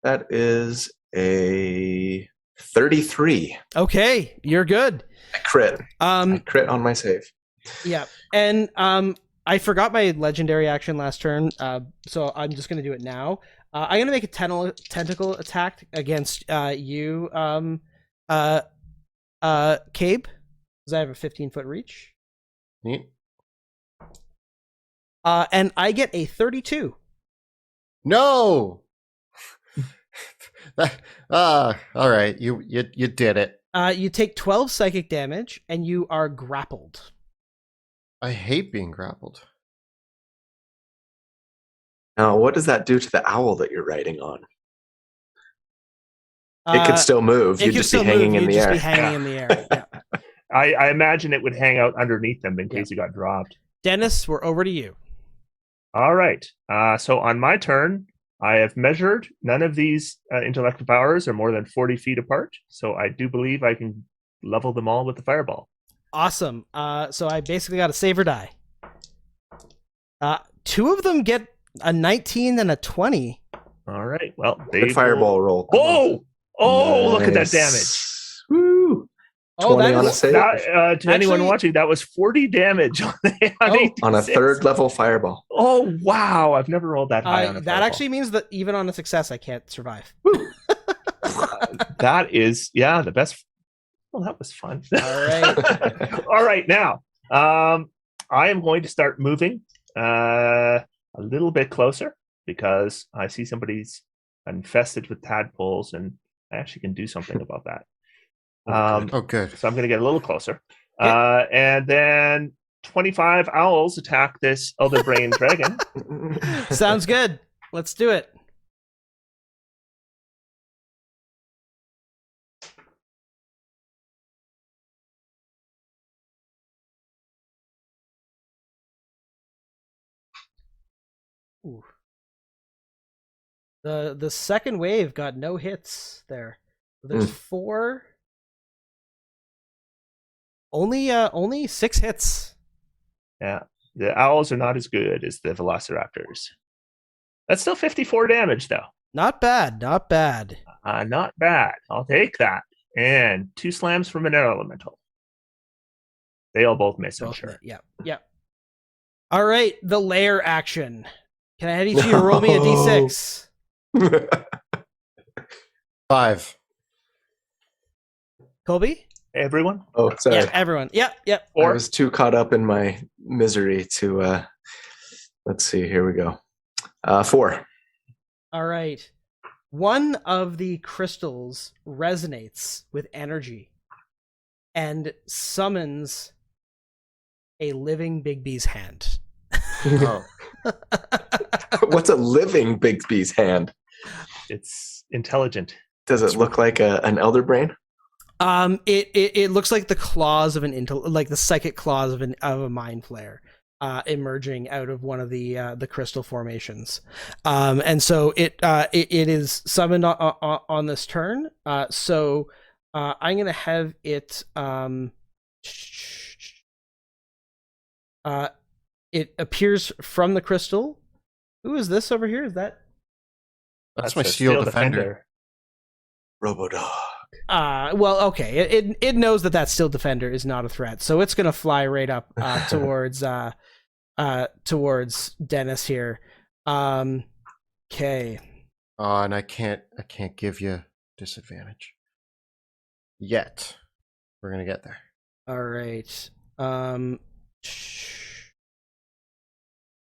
that is a 33. Okay, you're good. I crit. I crit on my save. Yeah, and I forgot my legendary action last turn, so I'm just going to do it now. I'm going to make a tentacle attack against you, Cabe, because I have a 15-foot reach. Neat. And I get a 32. No. All right. You did it. You take 12 psychic damage, and you are grappled. I hate being grappled. Now, what does that do to the owl that you're riding on? It could still move. You'd just be hanging in the air. Yeah. I imagine it would hang out underneath them in case he got dropped. Dennis, we're over to you. All right. So on my turn, I have measured. None of these intellect powers are more than 40 feet apart. So I do believe I can level them all with the fireball. Awesome. So I basically got a save or die. 2 of them get a 19 and a 20. All right. Well, good fireball roll. Oh, nice. Look at that damage. Woo. 20 on a save. To anyone watching, that was 40 damage on a 3rd level fireball. Oh, wow. I've never rolled that high on a fireball. That actually means that even on a success, I can't survive. That is, the best. Well, that was fun. All right. All right. Now, I am going to start moving a little bit closer because I see somebody's infested with tadpoles, and I actually can do something about that. Good. So I'm going to get a little closer. And then 25 owls attack this Elder Brain dragon. Sounds good. Let's do it. Ooh. The second wave got no hits there. There's 4. Only 6 hits. Yeah, the owls are not as good as the velociraptors. That's still 54 damage, though. Not bad. Not bad. I'll take that. And 2 slams from an air elemental. They'll both miss, I'm sure. Yeah. All right, the Lair action. Can I have each of you roll me a d6? 5. Colby? Everyone? Oh, sorry. Yeah, everyone. Yep. I was too caught up in my misery to, let's see, here we go. 4. All right. One of the crystals resonates with energy and summons a living Bigby's hand. Oh. What's a living Bigby's hand? It's intelligent. Does it look like an elder brain? It looks like the claws of like the psychic claws of a mind flayer, emerging out of one of the crystal formations, and so it is summoned on this turn. So I'm gonna have it. It appears from the crystal. Who is this over here? Is that? That's my steel defender. Robodog. Well, okay. It knows that Steel Defender is not a threat, so it's gonna fly right up towards Dennis here. Okay. Oh, and I can't give you disadvantage yet. We're gonna get there. All right.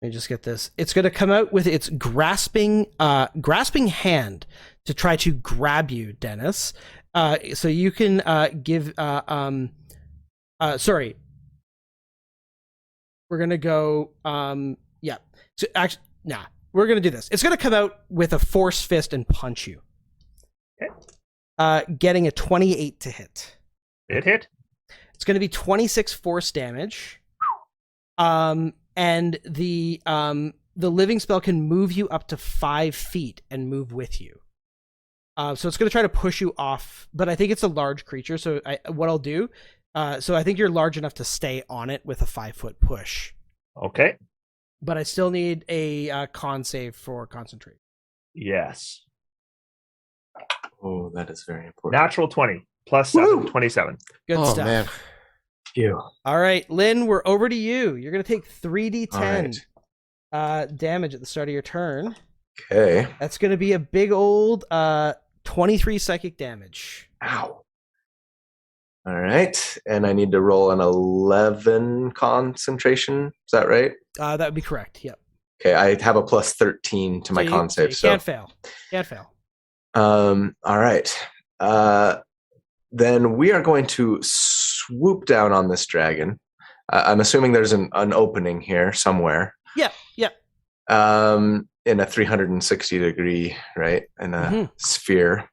Let me just get this. It's going to come out with its grasping hand to try to grab you, Dennis. So you can give. Sorry. We're going to go. Yeah. So actually, nah. We're going to do this. It's going to come out with a force fist and punch you. Okay. Getting a 28 to hit. It hit. It's going to be 26 force damage. And the living spell can move you up to 5 feet and move with you. So it's going to try to push you off, but I think it's a large creature. So what I'll do, so I think you're large enough to stay on it with a 5-foot push. Okay. But I still need a con save for concentration. Yes. Oh, that is very important. Natural 20 plus 7, 27. Good stuff. Man. You. All right, Lynn, we're over to you. You're going to take 3d10 All damage at the start of your turn. Okay. That's going to be a big old 23 psychic damage. Ow. All right. And I need to roll an 11 concentration. Is that right? That would be correct. Yep. Okay. I have a plus 13 to my con save. So you can't fail. Can't fail. All right. Then we are going to swoop down on this dragon. I'm assuming there's an opening here somewhere. Yeah. In a 360 degree, right? In a sphere.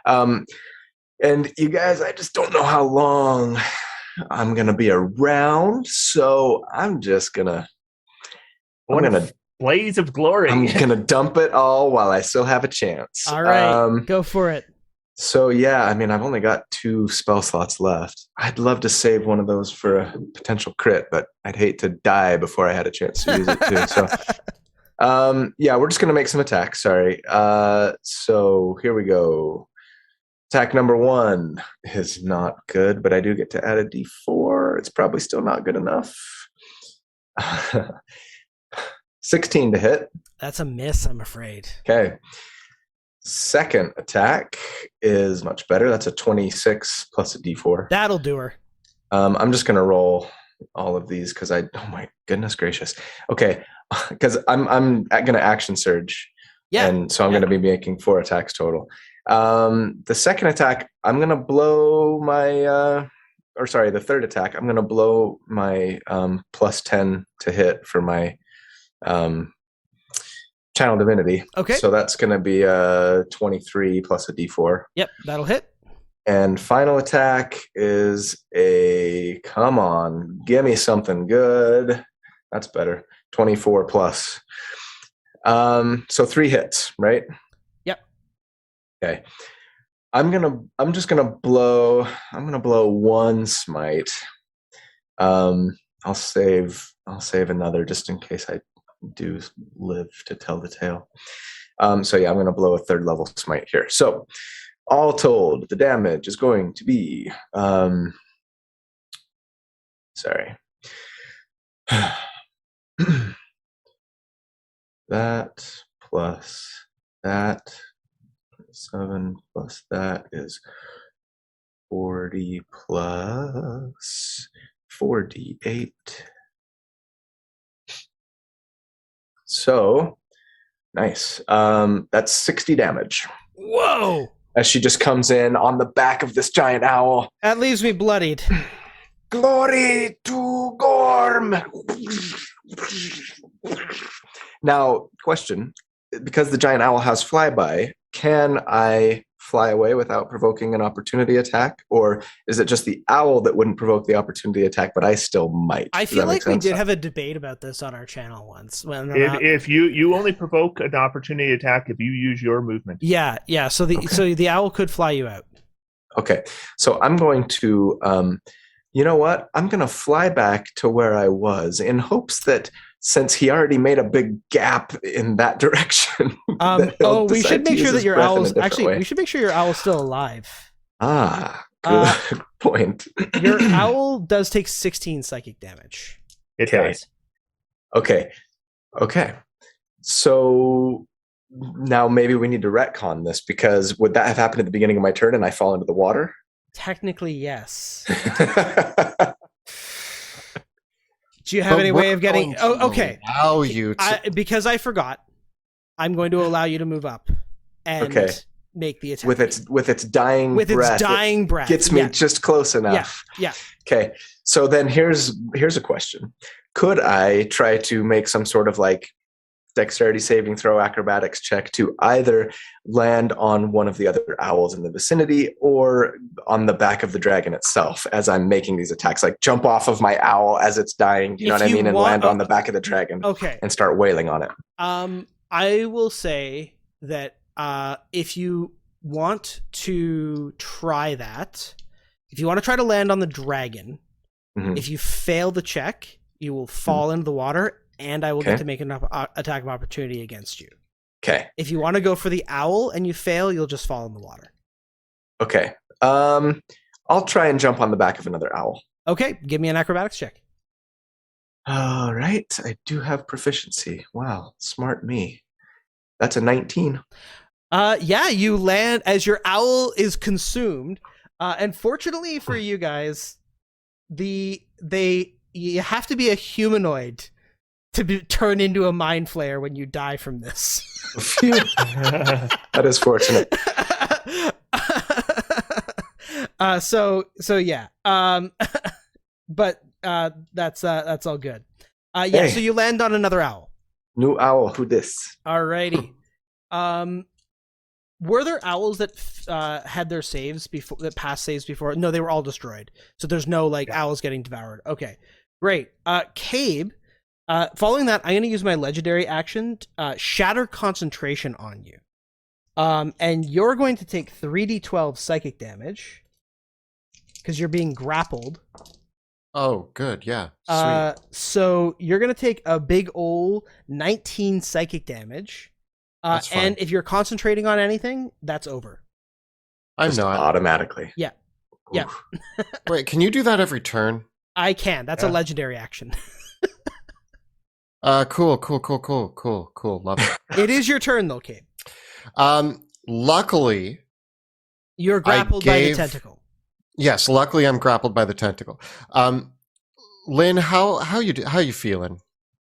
And you guys, I just don't know how long I'm going to be around. So I'm just going to, Blaze of glory. I'm going to dump it all while I still have a chance. All right. Go for it. So yeah, I mean, I've only got 2 spell slots left. I'd love to save one of those for a potential crit, but I'd hate to die before I had a chance to use it too. So, yeah, we're just gonna make some attacks. Sorry. So here we go. Attack number 1 is not good, but I do get to add a D4. It's probably still not good enough. 16 to hit. That's a miss, I'm afraid. Okay. Second attack is much better. That's a 26 plus a D4. That'll do her. I'm just gonna roll all of these because oh my goodness gracious. Okay, because I'm gonna action surge. Yeah. And so I'm gonna be making 4 attacks total. The second attack, I'm gonna blow my the third attack, I'm gonna blow my plus 10 to hit for my Channel Divinity. Okay. So that's going to be a 23 plus a D4. Yep, that'll hit. And final attack is come on, give me something good. That's better. 24 plus. So 3 hits, right? Yep. Okay. I'm just gonna blow 1 smite. I'll save another just in case I do live to tell the tale. So yeah, I'm going to blow a 3rd level smite here. So all told, the damage is going to be sorry. That plus that 7 plus that is 40 plus 4d8. So nice. That's 60 damage. Whoa! As she just comes in on the back of this giant owl. That leaves me bloodied. Glory to Gorm! Now, question. Because the giant owl has flyby, can I fly away without provoking an opportunity attack? Or is it just the owl that wouldn't provoke the opportunity attack, but I still might? I feel like we did have a debate about this on our channel once. If you only provoke an opportunity attack if you use your movement. Yeah. So the owl could fly you out. Okay. So I'm going to you know what? I'm going to fly back to where I was in hopes that since he already made a big gap in that direction. We should make sure that your owl's we should make sure your owl's still alive. Good point. Your owl does take 16 psychic damage. It does. Okay. So now maybe we need to retcon this because would that have happened at the beginning of my turn and I fall into the water? Technically, yes. Do you have any way of getting? Oh, okay. Allow you to. Because I forgot. I'm going to allow you to move up and make the attack with its dying breath. Gets me just close enough. Yeah. Okay. So then here's a question. Could I try to make some sort of like dexterity saving throw acrobatics check to either land on one of the other owls in the vicinity or on the back of the dragon itself as I'm making these attacks? Like jump off of my owl as it's dying, you know what I mean, and land on the back of the dragon. Okay. And start wailing on it. I will say that if you want to try that, if you want to try to land on the dragon, if you fail the check, you will fall into the water, and I will get to make an attack of opportunity against you. Okay. If you want to go for the owl and you fail, you'll just fall in the water. Okay. I'll try and jump on the back of another owl. Okay, give me an acrobatics check. All right. I do have proficiency. Wow, smart me. That's a 19. Yeah, you land as your owl is consumed. And fortunately for you guys, you have to be a humanoid to turn into a mind flayer when you die from this. That is fortunate. So yeah. But that's all good. Yeah. So you land on another owl. New owl. Who this? Alrighty. Were there owls that had their saves before, that passed saves before? No, they were all destroyed. So there's no owls getting devoured. Okay, great. Cabe, following that, I'm going to use my legendary action, Shatter Concentration on you. And you're going to take 3d12 psychic damage because you're being grappled. Oh, good. Yeah. Sweet. So you're going to take a big ol' 19 psychic damage. And if you're concentrating on anything, that's over. I'm not. Automatically. Yeah. Oof. Yeah. Wait, can you do that every turn? I can. That's a legendary action. Cool. Love it. It is your turn, though, Cabe. Luckily, you're grappled by the tentacle. Yes, luckily I'm grappled by the tentacle. Lynn, how you feeling?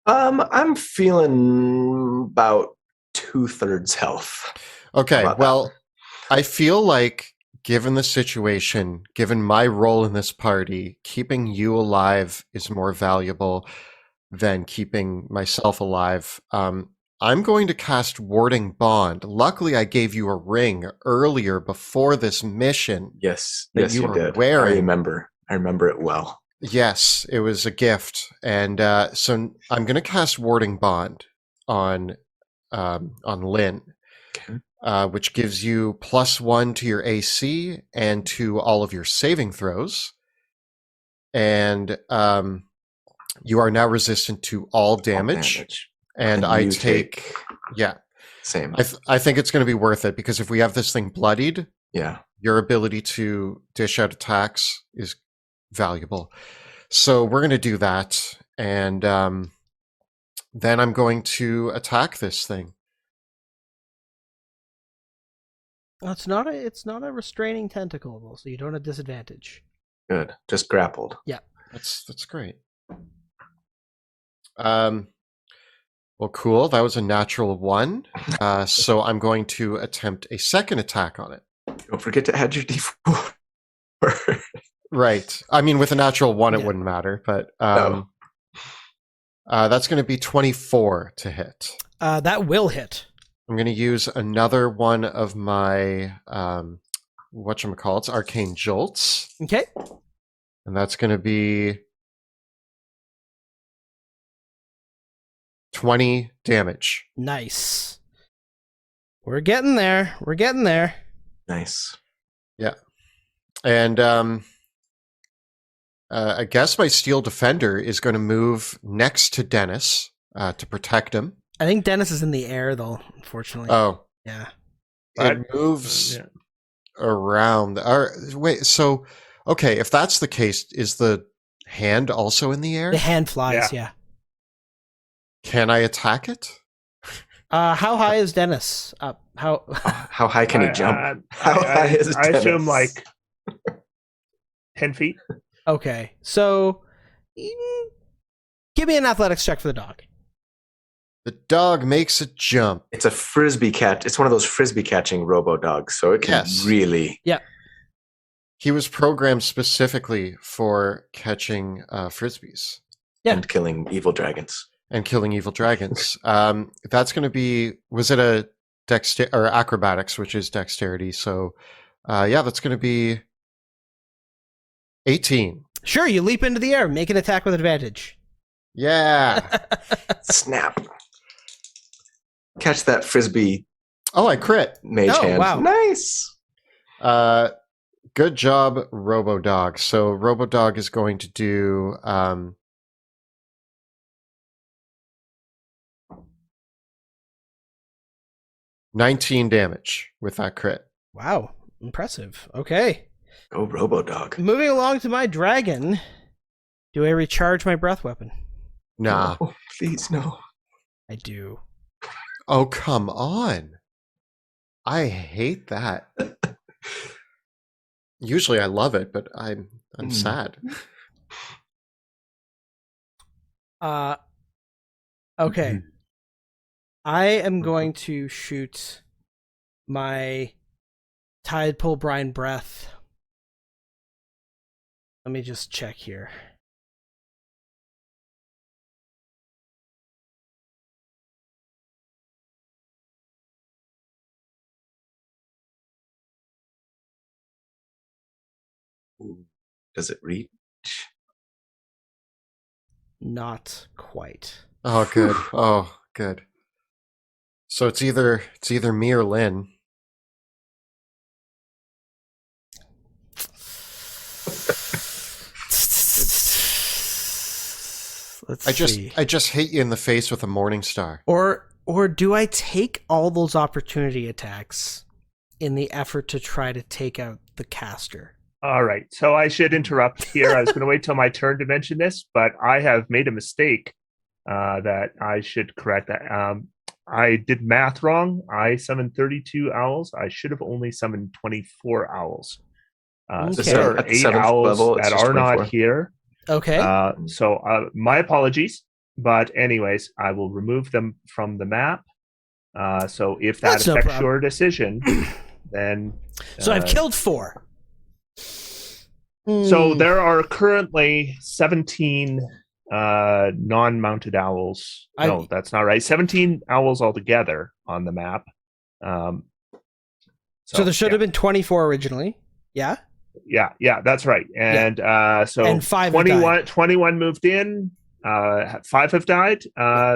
I'm feeling about 2/3 health. Okay, well, I feel like given the situation, given my role in this party, keeping you alive is more valuable than keeping myself alive. I'm going to cast Warding Bond. Luckily, I gave you a ring earlier before this mission. Yes, you did. Wearing. I remember it well. Yes, it was a gift, and so I'm going to cast Warding Bond on Lynn, which gives you +1 to your AC and to all of your saving throws, and you are now resistant to all damage. And I take same. I think it's going to be worth it because if we have this thing bloodied, yeah, your ability to dish out attacks is valuable. So we're going to do that, and then I'm going to attack this thing. Well, it's not a restraining tentacle, though, so you don't have disadvantage. Good, just grappled. Yeah, that's great. Well, cool. That was a natural 1. So I'm going to attempt a second attack on it. Don't forget to add your D4. Right. I mean, with a natural 1, it wouldn't matter, but that's going to be 24 to hit. That will hit. I'm going to use another one of my whatchamacallits, Arcane Jolts. Okay. And that's going to be 20 damage. Nice. We're getting there. Nice. Yeah. And I guess my Steel Defender is going to move next to Dennis to protect him. I think Dennis is in the air, though, unfortunately. Oh. Yeah. It moves around. Wait, so, okay, if that's the case, is the hand also in the air? The hand flies, yeah. Can I attack it? How high is Dennis up? How high can he jump? How high is Dennis? I assume like 10 feet. Okay, so Give me an athletics check for the dog. The dog makes a jump. It's a frisbee catch. It's one of those frisbee catching robo dogs, so it can really. Yeah. He was programmed specifically for catching frisbees And killing evil dragons. That's going to be. Was it a or acrobatics, which is dexterity? So, that's going to be 18. Sure, you leap into the air, make an attack with advantage. Yeah. Snap. Catch that frisbee. Oh, I crit. Mage hand. Wow. Nice. Good job, RoboDog. So RoboDog is going to do 19 damage with that crit. Wow, impressive. Okay. Go RoboDog. Moving along to my dragon. Do I recharge my breath weapon? Nah. Oh, please, no. I do. Oh, come on. I hate that. Usually I love it, but I'm sad. Okay. I am going to shoot my Tide Pull Brine Breath. Let me just check here. Does it reach? Not quite. Oh, good. Oh, good. So it's either me or Lynn. Let's I see. just hit you in the face with a morning star. Or do I take all those opportunity attacks in the effort to try to take out the caster? All right, so I should interrupt here. I was going to wait till my turn to mention this, but I have made a mistake that I should correct. That I did math wrong. I summoned 32 owls. I should have only summoned 24 owls. So Okay. there are At the 8 seventh owls level, it's that just are 24. not here. Okay. So my apologies. But anyways, I will remove them from the map. So if that That's no affects problem. your decision, then... So I've killed 4. So there are currently 17 non-mounted owls. No, that's not right. 17 owls altogether on the map. So there should have been 24 originally. Yeah? Yeah, that's right. And so And 5 21 moved in. 5 have died.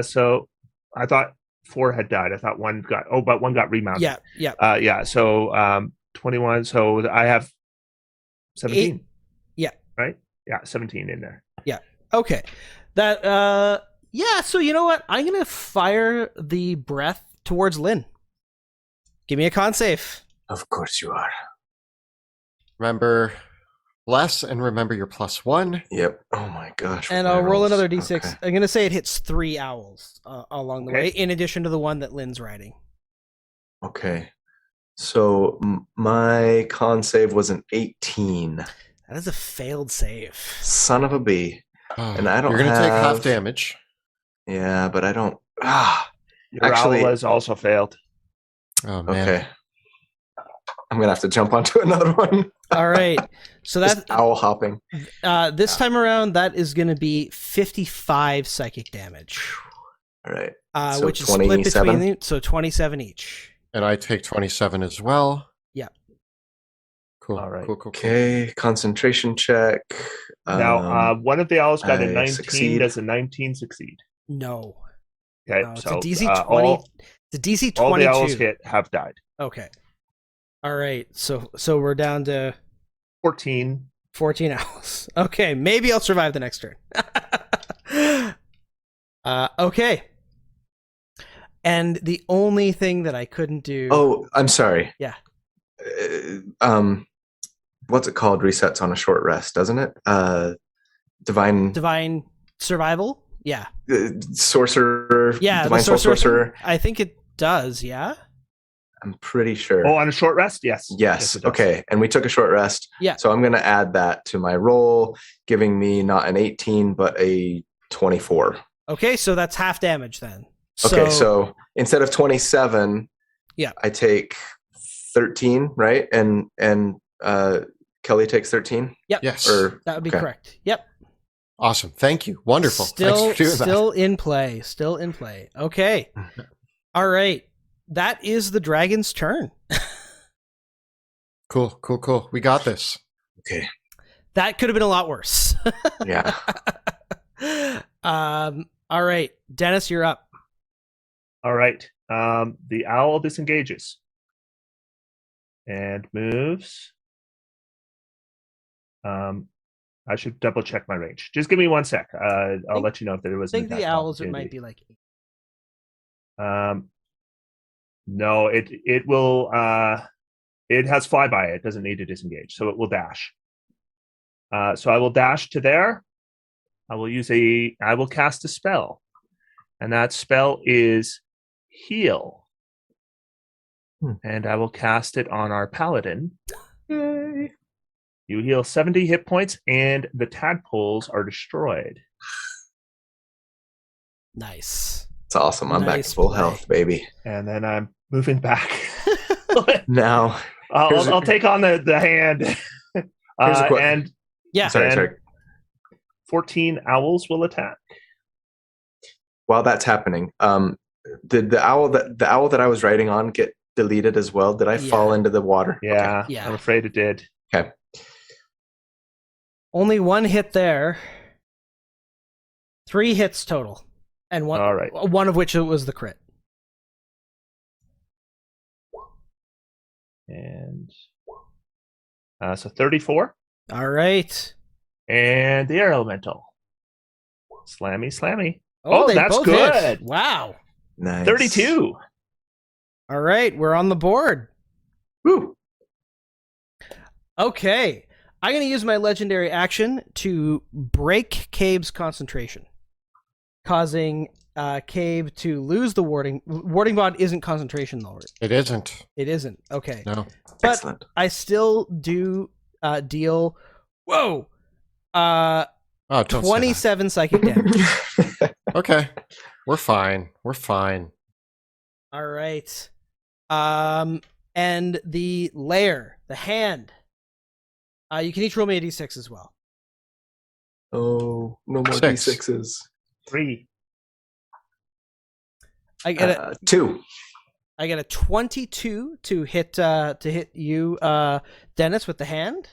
So I thought 4 had died. I thought one got but one got remounted. Yeah. So 21. So I have 17. 8. Yeah. Right? Yeah, 17 in there. Yeah. Okay. That yeah, so you know what? I'm going to fire the breath towards Lynn. Give me a con save. Of course you are. Remember bless and remember your +1. Yep. Oh my gosh. And my I'll roll rolls. another d6. Okay. I'm going to say it hits 3 owls along the Okay. way, in addition to the one that Lynn's riding. Okay. So my con save was an 18. That is a failed save. Son of a bee. And I don't You're going to take half have- damage. Yeah, but I don't. Your Actually- owl has also failed. Oh, man. Okay. I'm going to have to jump onto another one. All right. So Just that owl hopping. this time around, that is going to be 55 psychic damage, All right. So which is split 27? between so 27 each. And I take 27 as well. Yeah. Cool. All right. Cool. Okay. Concentration check. Now, one of the owls got a I 19. succeed. Does a 19 succeed? No. Okay, No, it's so a DC 20. It's a DC 22. all the owls hit have died. Okay. All right. So we're down to 14. 14 owls. Okay, maybe I'll survive the next turn. Okay. And the only thing that I couldn't do. Oh, I'm sorry. Yeah. What's it called? Resets on a short rest, doesn't it? Divine survival? Yeah. sorcerer. Yeah, divine the soul sorcerer. I think it does, yeah? I'm pretty sure. Oh, on a short rest? Yes. Yes. it does. Okay. And we took a short rest. Yeah. So I'm going to add that to my roll, giving me not an 18, but a 24. Okay, so that's half damage then. Okay, so instead of 27, yeah, I take 13, right? And Kelly takes 13. Yep. Yes. That would be correct. Yep. Awesome. Thank you. Wonderful. Thanks for doing that. Still in play. Still in play. Okay. All right. That is the dragon's turn. Cool. We got this. Okay. That could have been a lot worse. Yeah. All right. Dennis, you're up. All right. The owl disengages and moves. I should double check my range. Just give me 1 sec. I'll let you know if there was. I think the owls it might be like. No, it will. It has flyby. It doesn't need to disengage, so it will dash. So I will dash to there. I will cast a spell, and that spell is heal. And I will cast it on our paladin. Yay. You heal 70 hit points, and the tadpoles are destroyed. Nice. It's awesome. I'm back to full health, baby. And then I'm moving back. Now, I'll take on the hand. And yeah, sorry. 14 owls will attack. While that's happening, did the owl that I was riding on get deleted as well? Did I fall into the water? Yeah, okay. I'm afraid it did. Okay. Only one hit there. 3 hits total, and one of which was the crit. And so 34. All right. And the air elemental. Slammy. Oh, that's both good. hit. Wow. Nice. 32. All right, we're on the board. Woo. Okay. I'm going to use my legendary action to break Cabe's concentration, causing Cabe to lose the warding. Warding bond isn't concentration, though. It isn't. It isn't. Okay. No. But Excellent. I still do deal. Whoa. 27 psychic damage. Okay. We're fine. All right. And the lair, the hand. You can each roll me a d6 as well. Oh, no more 6. D6s. 3. I get 2. I get a 22 to hit you, Dennis, with the hand.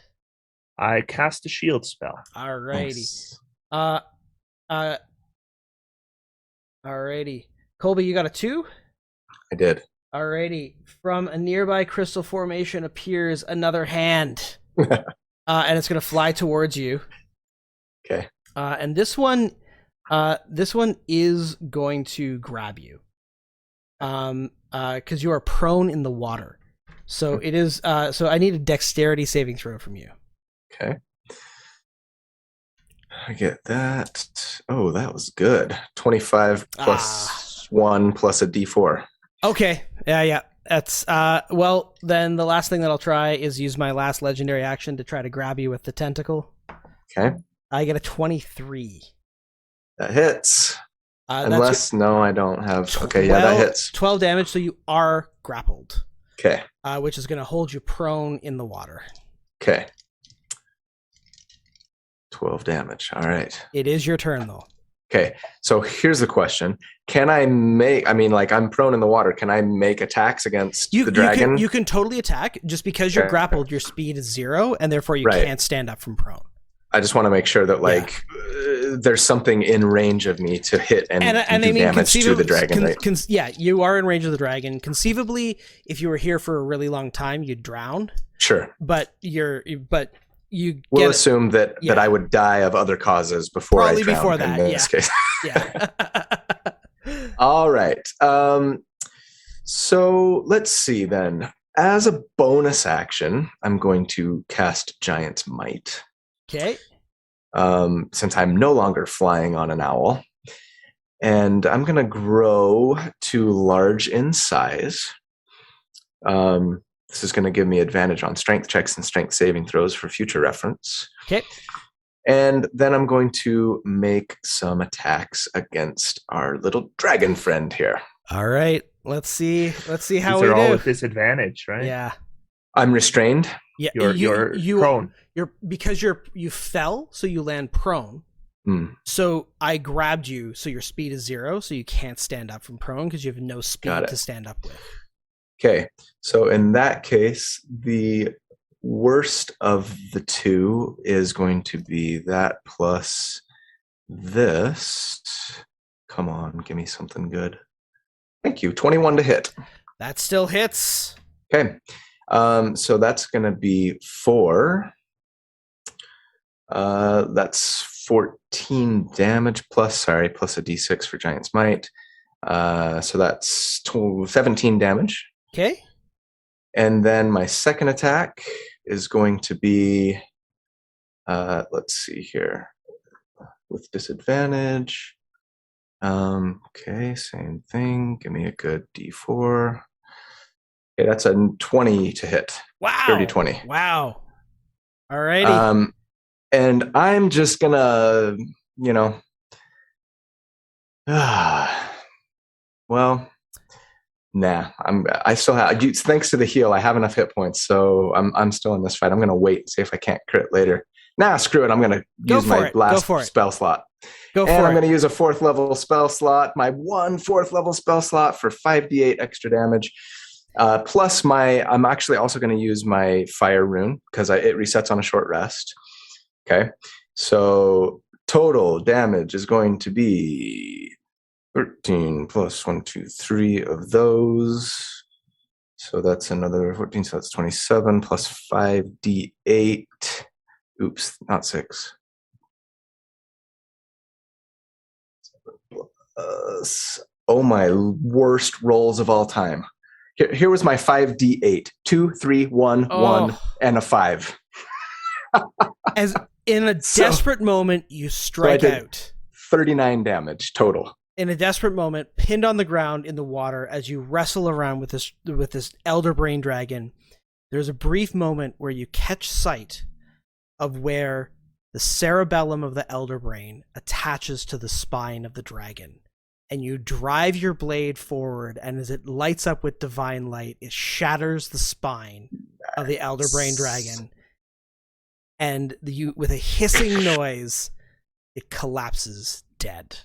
I cast a shield spell. Alrighty. Nice. Alrighty. Colby, you got a 2? I did. Alrighty. From a nearby crystal formation appears another hand. And it's gonna fly towards you. Okay. And this one is going to grab you. Because you are prone in the water. So it is. So I need a dexterity saving throw from you. Okay. I get that. Oh, that was good. 25 plus 1 plus a D4. Okay. Yeah. That's well, then the last thing that I'll try is use my last legendary action to try to grab you with the tentacle. Okay. I get a 23. That hits. No, I don't have. Okay, yeah, that hits. 12 damage, so you are grappled. Okay. Which is going to hold you prone in the water. Okay. 12 damage. All right. It is your turn, though. Okay, so here's the question. Can I make, I'm prone in the water. Can I make attacks against the dragon? You can totally attack. Just because you're grappled, your speed is 0, and therefore you can't stand up from prone. I just want to make sure that, there's something in range of me to hit and do damage to the dragon, right? Yeah, you are in range of the dragon. Conceivably, if you were here for a really long time, you'd drown. Sure. We'll assume that I would die of other causes before I drown. Probably before that, in this case. Yeah. All right. So let's see then. As a bonus action, I'm going to cast Giant's Might. Okay. Since I'm no longer flying on an owl. And I'm going to grow to large in size. This is going to give me advantage on strength checks and strength saving throws for future reference. Okay. And then I'm going to make some attacks against our little dragon friend here. All right. Let's see how These we are all do. with disadvantage, right? Yeah. I'm restrained. Yeah. You're prone. Because you fell, so you land prone. So I grabbed you, so your speed is 0, so you can't stand up from prone because you have no speed to stand up with. Okay, so in that case, the worst of the two is going to be that plus this. Come on, give me something good. Thank you. 21 to hit. That still hits. Okay, so that's going to be 4. That's 14 damage plus a d6 for Giant's Might. So that's 17 damage. Okay. And then my second attack is going to be, let's see here, with disadvantage. Okay, same thing. Give me a good d4. Okay, that's a 20 to hit. Wow. 30-20. Wow. All righty. And I'm just gonna, well, nah. I still have. Thanks to the heal, I have enough hit points, so I'm still in this fight. I'm gonna wait and see if I can't crit later. Nah, screw it. I'm gonna use my last spell slot. I'm gonna use a 4th level spell slot. My 1 4th level spell slot for 5d8 extra damage. Plus I'm actually also gonna use my fire rune because it resets on a short rest. Okay, so total damage is going to be 13 plus 1, 2, 3 of those. So that's another 14, so that's 27 plus 5d8. Oops, not 6. Oh, my worst rolls of all time. Here was my 5d8. 2, 3, 1, 1, and a 5. As in a desperate moment, you strike out. 39 damage total. In a desperate moment, pinned on the ground in the water as you wrestle around with this elder brain dragon, there's a brief moment where you catch sight of where the cerebellum of the elder brain attaches to the spine of the dragon. And you drive your blade forward, and as it lights up with divine light, it shatters the spine of the elder brain dragon. And with a hissing noise, it collapses dead.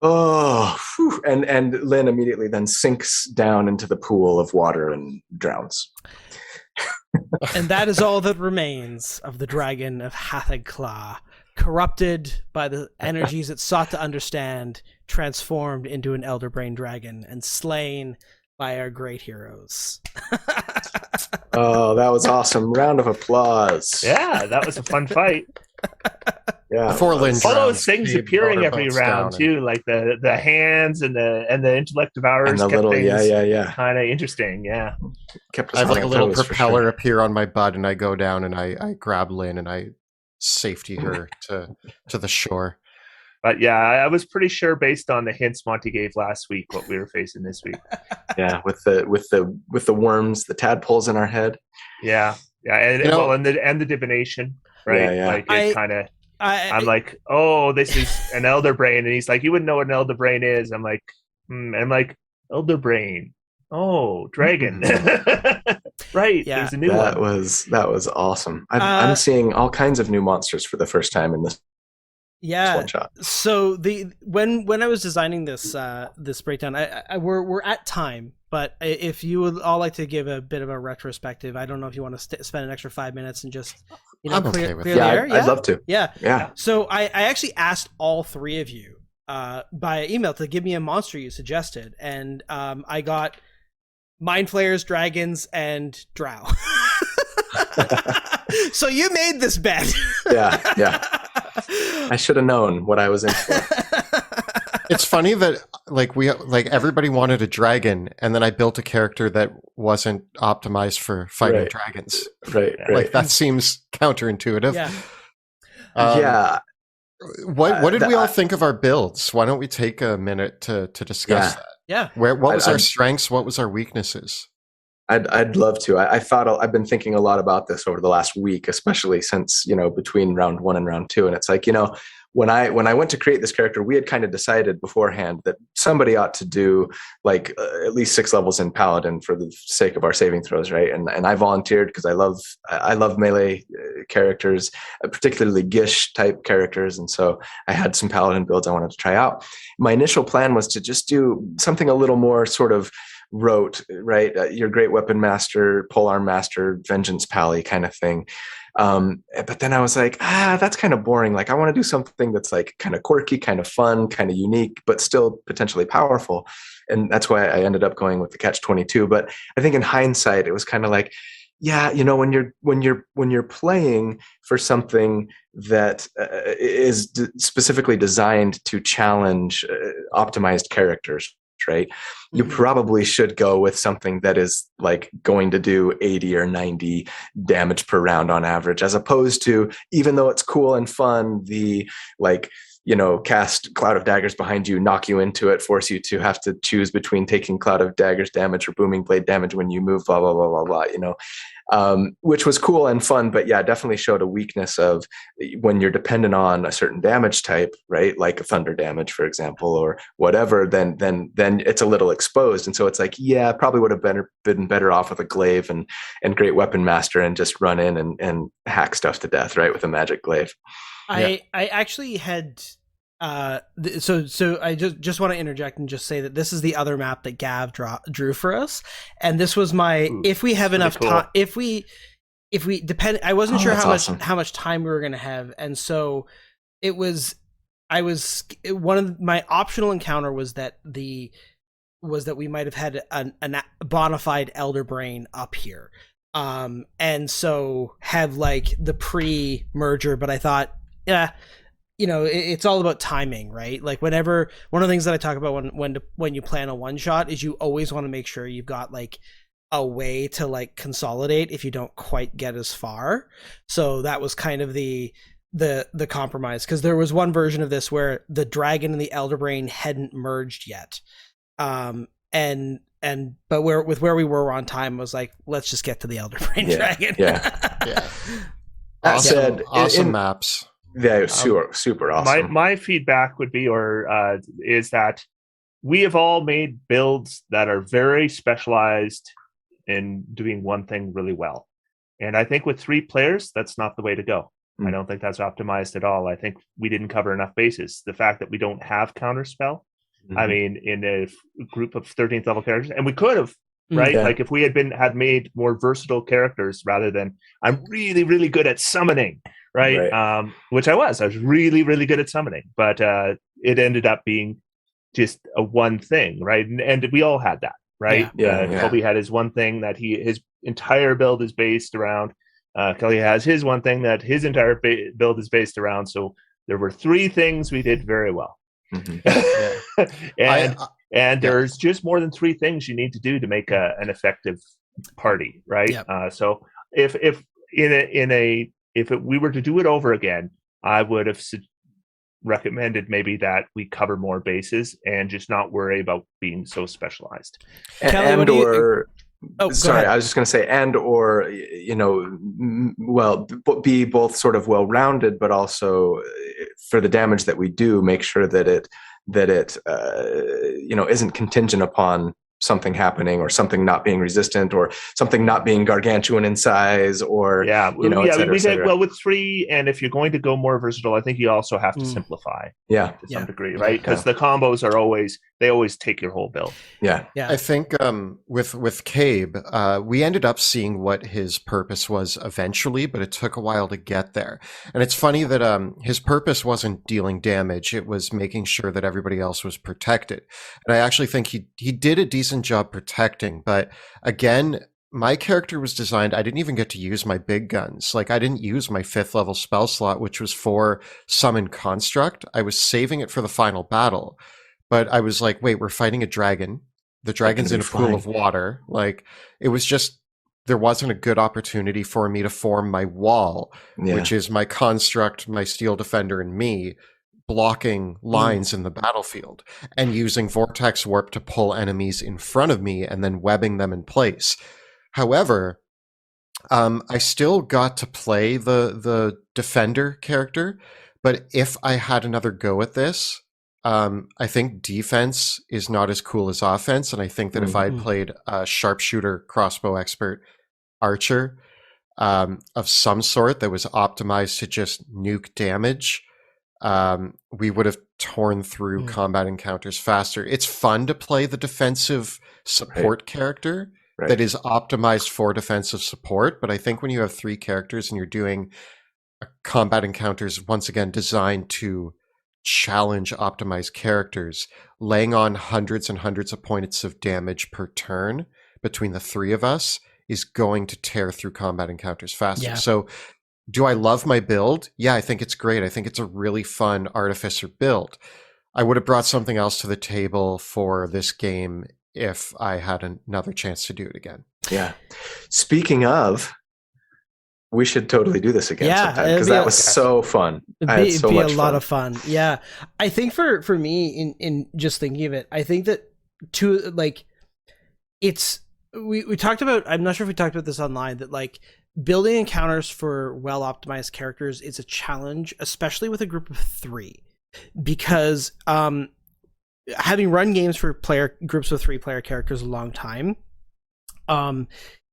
Oh, whew. And Lynn immediately then sinks down into the pool of water and drowns. And that is all that remains of the dragon of Hathagclaw, corrupted by the energies it sought to understand, transformed into an elder brain dragon, and slain by our great heroes. Oh, that was awesome. Round of applause. Yeah, that was a fun fight. Yeah. Before Lynn all drowns, those things the appearing every motorboat's round down too, like the hands and the intellect devourers And the kept little, things kind of interesting. Yeah. Kept us I have on like a our little toes for propeller sure. appear on my butt, and I go down and I grab Lynn and I safety her to the shore. But yeah, I was pretty sure based on the hints Monty gave last week what we were facing this week. Yeah, with the worms, the tadpoles in our head. Yeah, and and the divination, right? Yeah. Like it kind of. I'm like, oh, this is an elder brain, and he's like, you wouldn't know what an elder brain is. I'm like, and I'm like, elder brain. Oh, dragon. Right. Yeah. There's a new one. That was awesome. I'm seeing all kinds of new monsters for the first time in this. Yeah. One shot. So when I was designing this this breakdown, we're at time, but if you would all like to give a bit of a retrospective, I don't know if you want to spend an extra 5 minutes and just I'm clear, okay with clear that. the air. I'd love to. Yeah. So I actually asked all 3 of you by email to give me a monster you suggested, and I got mind flayers, dragons, and drow. So you made this bet. Yeah. I should have known what I was in for. It's funny that everybody wanted a dragon, and then I built a character that wasn't optimized for fighting dragons. Right. Like that seems counterintuitive. Yeah. What did we all think of our builds? Why don't we take a minute to discuss that? Yeah. What was our strengths? What was our weaknesses? I'd love to. I thought I've been thinking a lot about this over the last week, especially since, between round 1 and round 2. And it's like, when I went to create this character, we had kind of decided beforehand that somebody ought to do like at least 6 levels in Paladin for the sake of our saving throws, right? And I volunteered because I love melee characters, particularly Gish type characters, and so I had some Paladin builds I wanted to try out. My initial plan was to just do something a little more sort of rote, right? Your great weapon master, polearm master, vengeance pally kind of thing. But then I was like, that's kind of boring. Like I want to do something that's like kind of quirky, kind of fun, kind of unique, but still potentially powerful. And that's why I ended up going with the Catch-22. But I think in hindsight, it was kind of like, yeah, when you're playing for something that is specifically designed to challenge optimized characters, right? You probably should go with something that is like going to do 80 or 90 damage per round on average, as opposed to, even though it's cool and fun, the like, cast Cloud of Daggers behind you, knock you into it, force you to have to choose between taking Cloud of Daggers damage or Booming Blade damage when you move, blah, blah, blah, blah, blah, which was cool and fun, but yeah, definitely showed a weakness of when you're dependent on a certain damage type, right? Like a thunder damage, for example, or whatever, then it's a little exposed. And so it's like, yeah, probably would have been better off with a glaive and great weapon master and just run in and hack stuff to death, right? With a magic glaive. I actually had so I just want to interject and just say that this is the other map that Gav drew for us, and this was my if we have enough time, if we depend, I wasn't sure how much time we were going to have, and so it was one of my optional encounter was that we might have had a bona fide elder brain up here, and so have like the pre-merger, but I thought, yeah, it's all about timing, right? Like whenever, one of the things that I talk about when you plan a one shot is you always want to make sure you've got like a way to like consolidate if you don't quite get as far. So that was kind of the compromise, because there was one version of this where the dragon and the elder brain hadn't merged yet, but where we were on time was like, let's just get to the elder brain dragon. Yeah. That said, awesome maps. Yeah, it was super awesome. My feedback would be, is that we have all made builds that are very specialized in doing one thing really well. And I think with 3 players, that's not the way to go. I don't think that's optimized at all. I think we didn't cover enough bases. The fact that we don't have counterspell, I mean, in a group of 13th level characters, and we could have, right? Like if we had made more versatile characters rather than, I'm really, really good at summoning, right? Which I was really, really good at summoning, but it ended up being just a one thing, right? And we all had that, right? Colby had his one thing that his entire build is based around. Kelly has his one thing that his entire build is based around. So there were 3 things we did very well. And there's just more than 3 things you need to do to make an effective party, right? So if we were to do it over again, I would have recommended maybe that we cover more bases and just not worry about being so specialized. Kelly, I was just going to say, be both sort of well-rounded, but also for the damage that we do, make sure that it isn't contingent upon something happening or something not being resistant or something not being gargantuan in size or we said, well, with 3, and if you're going to go more versatile, I think you also have to simplify to some degree, right? Because the combos are always take your whole build. I think with Cabe, we ended up seeing what his purpose was eventually, but it took a while to get there. And it's funny that his purpose wasn't dealing damage, it was making sure that everybody else was protected. And I actually think he did a decent job protecting, but again, my character was designed, I didn't even get to use my big guns. Like I didn't use my 5th level spell slot, which was for Summon Construct. I was saving it for the final battle. But I was like, wait, we're fighting a dragon. The dragon's in a pool of water. Like, it was just, there wasn't a good opportunity for me to form my wall, which is my construct, my steel defender, and me blocking lines in the battlefield and using vortex warp to pull enemies in front of me and then webbing them in place. However, I still got to play the defender character, but if I had another go at this, I think defense is not as cool as offense, and I think that if I had played a sharpshooter, crossbow expert, archer of some sort that was optimized to just nuke damage, we would have torn through combat encounters faster. It's fun to play the defensive support character that is optimized for defensive support, but I think when you have 3 characters and you're doing combat encounters, once again designed to challenge optimized characters, laying on hundreds and hundreds of points of damage per turn between the 3 of us is going to tear through combat encounters faster. Yeah. So do I love my build? Yeah, I think it's great. I think it's a really fun Artificer build. I would have brought something else to the table for this game if I had another chance to do it again. Yeah. Speaking of, we should totally do this again sometime, because that was so fun. It'd be a lot of fun. Yeah. I think for me, in just thinking of it, I think that we talked about, I'm not sure if we talked about this online, that like building encounters for well-optimized characters is a challenge, especially with a group of 3, because having run games for groups with 3-player characters a long time,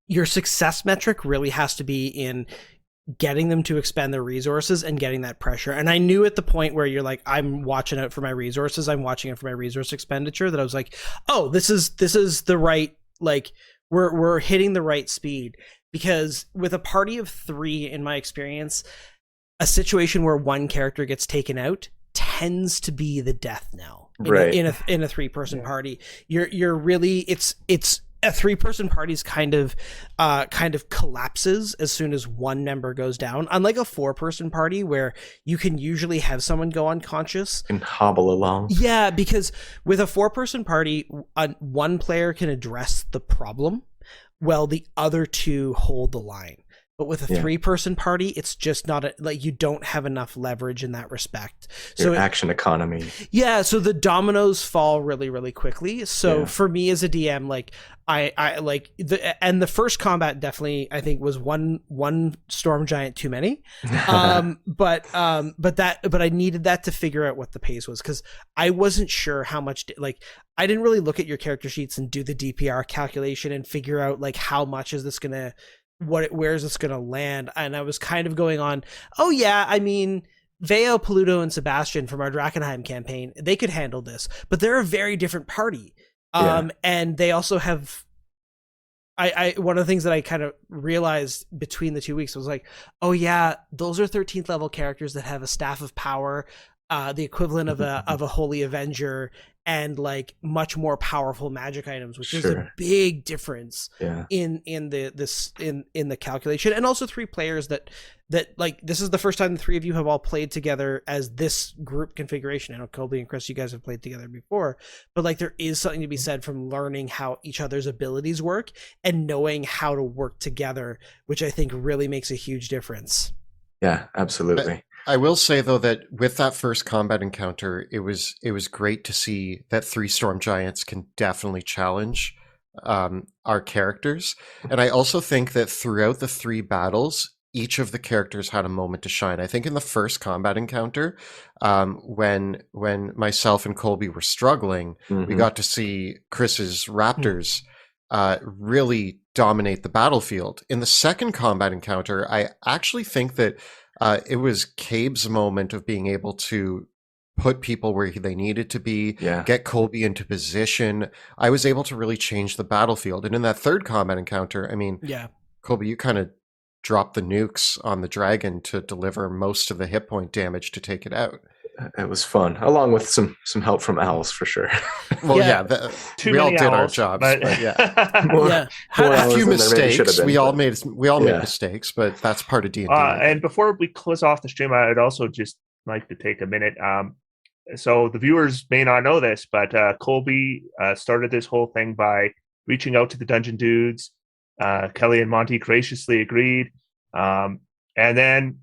your success metric really has to be in getting them to expend their resources and getting that pressure. And I knew at the point where you're like, I'm watching out for my resources, I'm watching out for my resource expenditure, that I was like, oh, this is the right, like we're hitting the right speed. Because with a party of 3, in my experience, a situation where one character gets taken out tends to be the death knell in a 3-person party. You're really, it's a 3-person party's kind of collapses as soon as one member goes down, unlike a 4-person party where you can usually have someone go unconscious and hobble along. Yeah, because with a 4-person party, one player can address the problem while the other 2 hold the line. But with a 3-person party, it's just not like you don't have enough leverage in that respect. So action economy. Yeah, so the dominoes fall really, really quickly. So for me as a DM, like I like the first combat definitely I think was one storm giant too many. But I needed that to figure out what the pace was, because I wasn't sure how much I didn't really look at your character sheets and do the DPR calculation and figure out like how much is this gonna, where is this going to land? And I was kind of going on, oh yeah, I mean, Veo, Paluto, and Sebastian from our Drakenheim campaign, they could handle this, but they're a very different party. And they also have, one of the things that I kind of realized between the 2 weeks was like, oh yeah, those are 13th level characters that have a staff of power, the equivalent of a holy avenger, and like much more powerful magic items, which is a big difference in the calculation. And also 3 players that like, this is the first time the 3 of you have all played together as this group configuration. I know Colby and Chris, you guys have played together before, but like there is something to be said from learning how each other's abilities work and knowing how to work together, which I think really makes a huge difference. Yeah, absolutely. I will say though that with that first combat encounter, it was great to see that 3 storm giants can definitely challenge our characters. And I also think that throughout the 3 battles, each of the characters had a moment to shine. I think in the first combat encounter, when myself and Colby were struggling, we got to see Chris's raptors really dominate the battlefield. In the second combat encounter, I actually think that it was Cabe's moment of being able to put people where they needed to be, get Colby into position. I was able to really change the battlefield. And in that third combat encounter, I mean, Colby, you kind of dropped the nukes on the dragon to deliver most of the hit point damage to take it out. It was fun, along with some help from owls for sure. Well, we all did our jobs, but a few mistakes. We all made mistakes, but that's part of D&D. And before we close off the stream, I'd also just like to take a minute. So the viewers may not know this, but Colby started this whole thing by reaching out to the Dungeon Dudes. Kelly and Monty graciously agreed. And then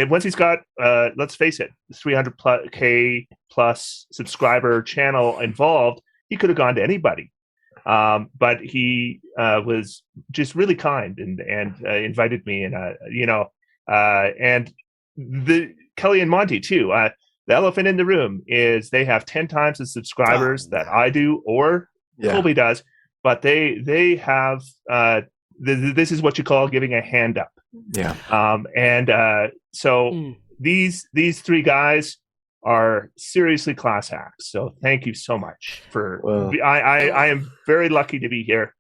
once he's got, let's face it, 300K plus subscriber channel involved, he could have gone to anybody. But he was just really kind and invited me, and and the Kelly and Monty too. The elephant in the room is they have 10 times the subscribers that I do or Colby does, but they have this is what you call giving a hand up. Yeah. So these three guys are seriously class acts. So thank you so much for. I am very lucky to be here,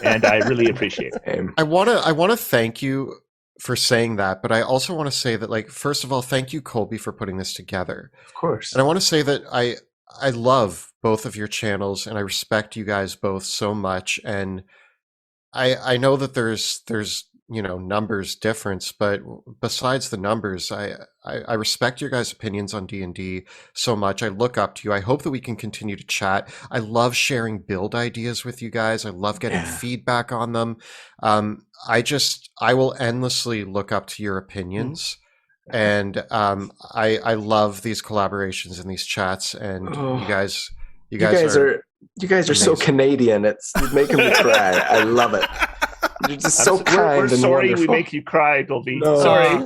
and I really appreciate it. I wanna thank you for saying that, but I also want to say that, like, first of all, thank you, Colby, for putting this together. Of course. And I want to say that I love both of your channels, and I respect you guys both so much. And I know that there's numbers difference, but besides the numbers, I respect your guys' opinions on D&D so much. I look up to you. I hope that we can continue to chat. I love sharing build ideas with you guys. I love getting feedback on them. I will endlessly look up to your opinions. And I love these collaborations and these chats, and you guys are so Canadian. It's making me cry. I love it. You're just so kind. We're sorry wonderful. we make you cry, Colby. No. Sorry.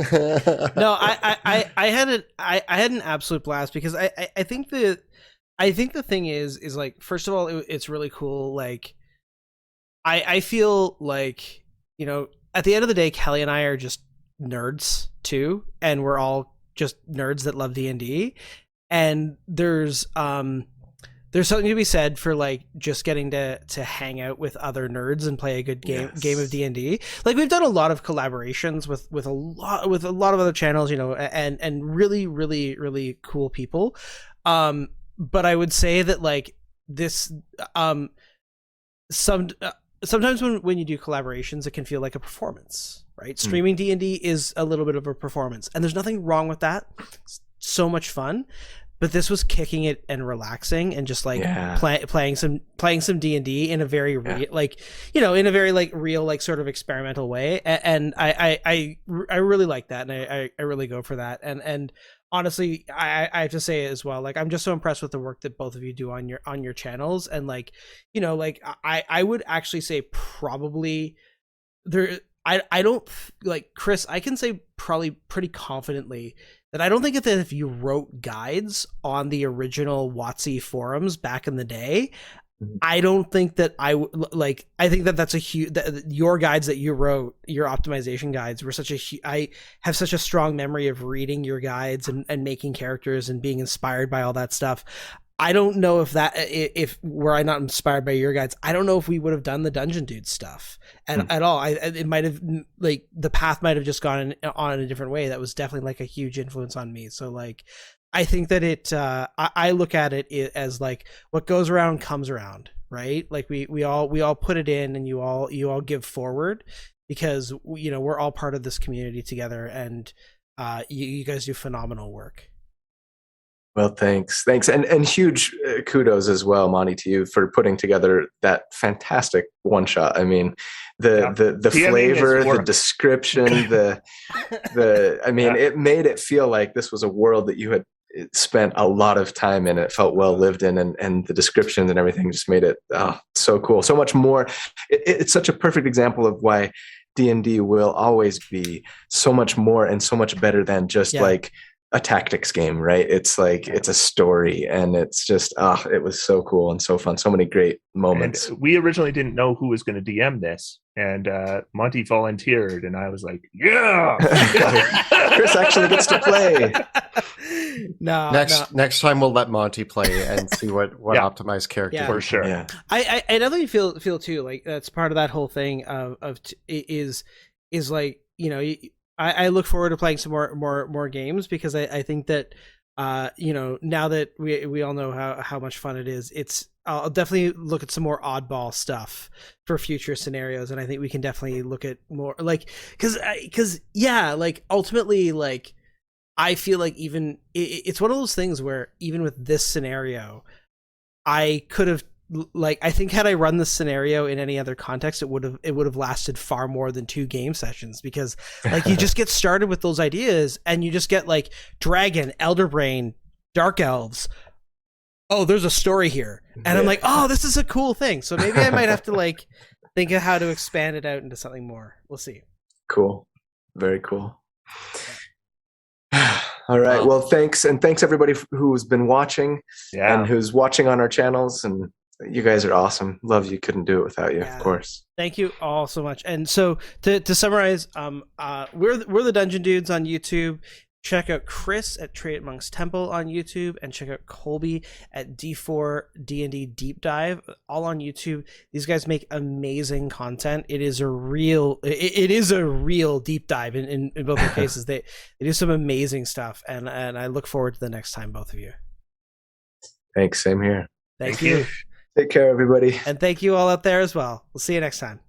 No, I had an absolute blast, because I think the thing is like, first of all, it's really cool. Like, I feel like, at the end of the day, Kelly and I are just nerds too, and we're all just nerds that love D&D, and there's something to be said for, like, just getting to hang out with other nerds and play a good game of D&D. Like, we've done a lot of collaborations with a lot of other channels, and really, really, really cool people. But I would say that, like, this sometimes when you do collaborations, it can feel like a performance, right? Streaming D&D is a little bit of a performance, and there's nothing wrong with that. It's so much fun. But this was kicking it and relaxing, and just like playing some D&D in a very in a very like real, like, sort of experimental way. And I really like that, and I really go for that. And honestly, I have to say as well, like, I'm just so impressed with the work that both of you do on your channels. And like, like, I would actually say probably there. I don't, like, Chris, I can say probably pretty confidently that I don't think that if you wrote guides on the original WotC forums back in the day, I don't think that I think that that's a huge, your guides that you wrote, your optimization guides were I have such a strong memory of reading your guides and making characters and being inspired by all that stuff. I don't know if were I not inspired by your guides, I don't know if we would have done the Dungeon Dude stuff at all. It might have, like, the path might have just gone on in a different way. That was definitely, like, a huge influence on me. So, like, I think that I look at it as, like, what goes around comes around, right? Like, we all put it in, and you all give forward, because we're all part of this community together, and you guys do phenomenal work. Well, thanks, and huge kudos as well, Monty, to you for putting together that fantastic one shot. I mean, the flavor, the description, it made it feel like this was a world that you had spent a lot of time in. It felt well lived in, and the descriptions and everything just made it so cool, so much more. It's such a perfect example of why D&D will always be so much more and so much better than just like a tactics game, right? It's like, it's a story, and it's just it was so cool and so fun, so many great moments. And we originally didn't know who was going to DM this, and Monty volunteered, and I was like, yeah. Chris actually gets to play. Next time we'll let Monty play and see what optimized character for sure. Yeah. I definitely feel too, like, that's part of that whole thing is like, I look forward to playing some more games, because I think that now that we all know how much fun it is, I'll definitely look at some more oddball stuff for future scenarios, and I think we can definitely look at more, like, because like, ultimately, like, I feel like even it's one of those things where even with this scenario, I could have, like, I think had I run this scenario in any other context, it would have lasted far more than 2 game sessions, because, like, you just get started with those ideas, and you just get, like, dragon, elder brain, dark elves, oh, there's a story here, and I'm like, oh, this is a cool thing. So maybe I might have to like think of how to expand it out into something more. We'll see. Cool. Very cool. All right. Well, thanks. And thanks everybody who's been watching and who's watching on our channels. And you guys are awesome. Love you. Couldn't do it without you, of course. Thank you all so much. And so to summarize, we're the Dungeon Dudes on YouTube. Check out Chris at Trade Monk's Temple on YouTube, and check out Colby at D4 D&D Deep Dive, all on YouTube. These guys make amazing content. It is a real deep dive in both their cases. They do some amazing stuff, and I look forward to the next time, both of you. Thanks. Same here. Thank you. Take care, everybody. And thank you all out there as well. We'll see you next time.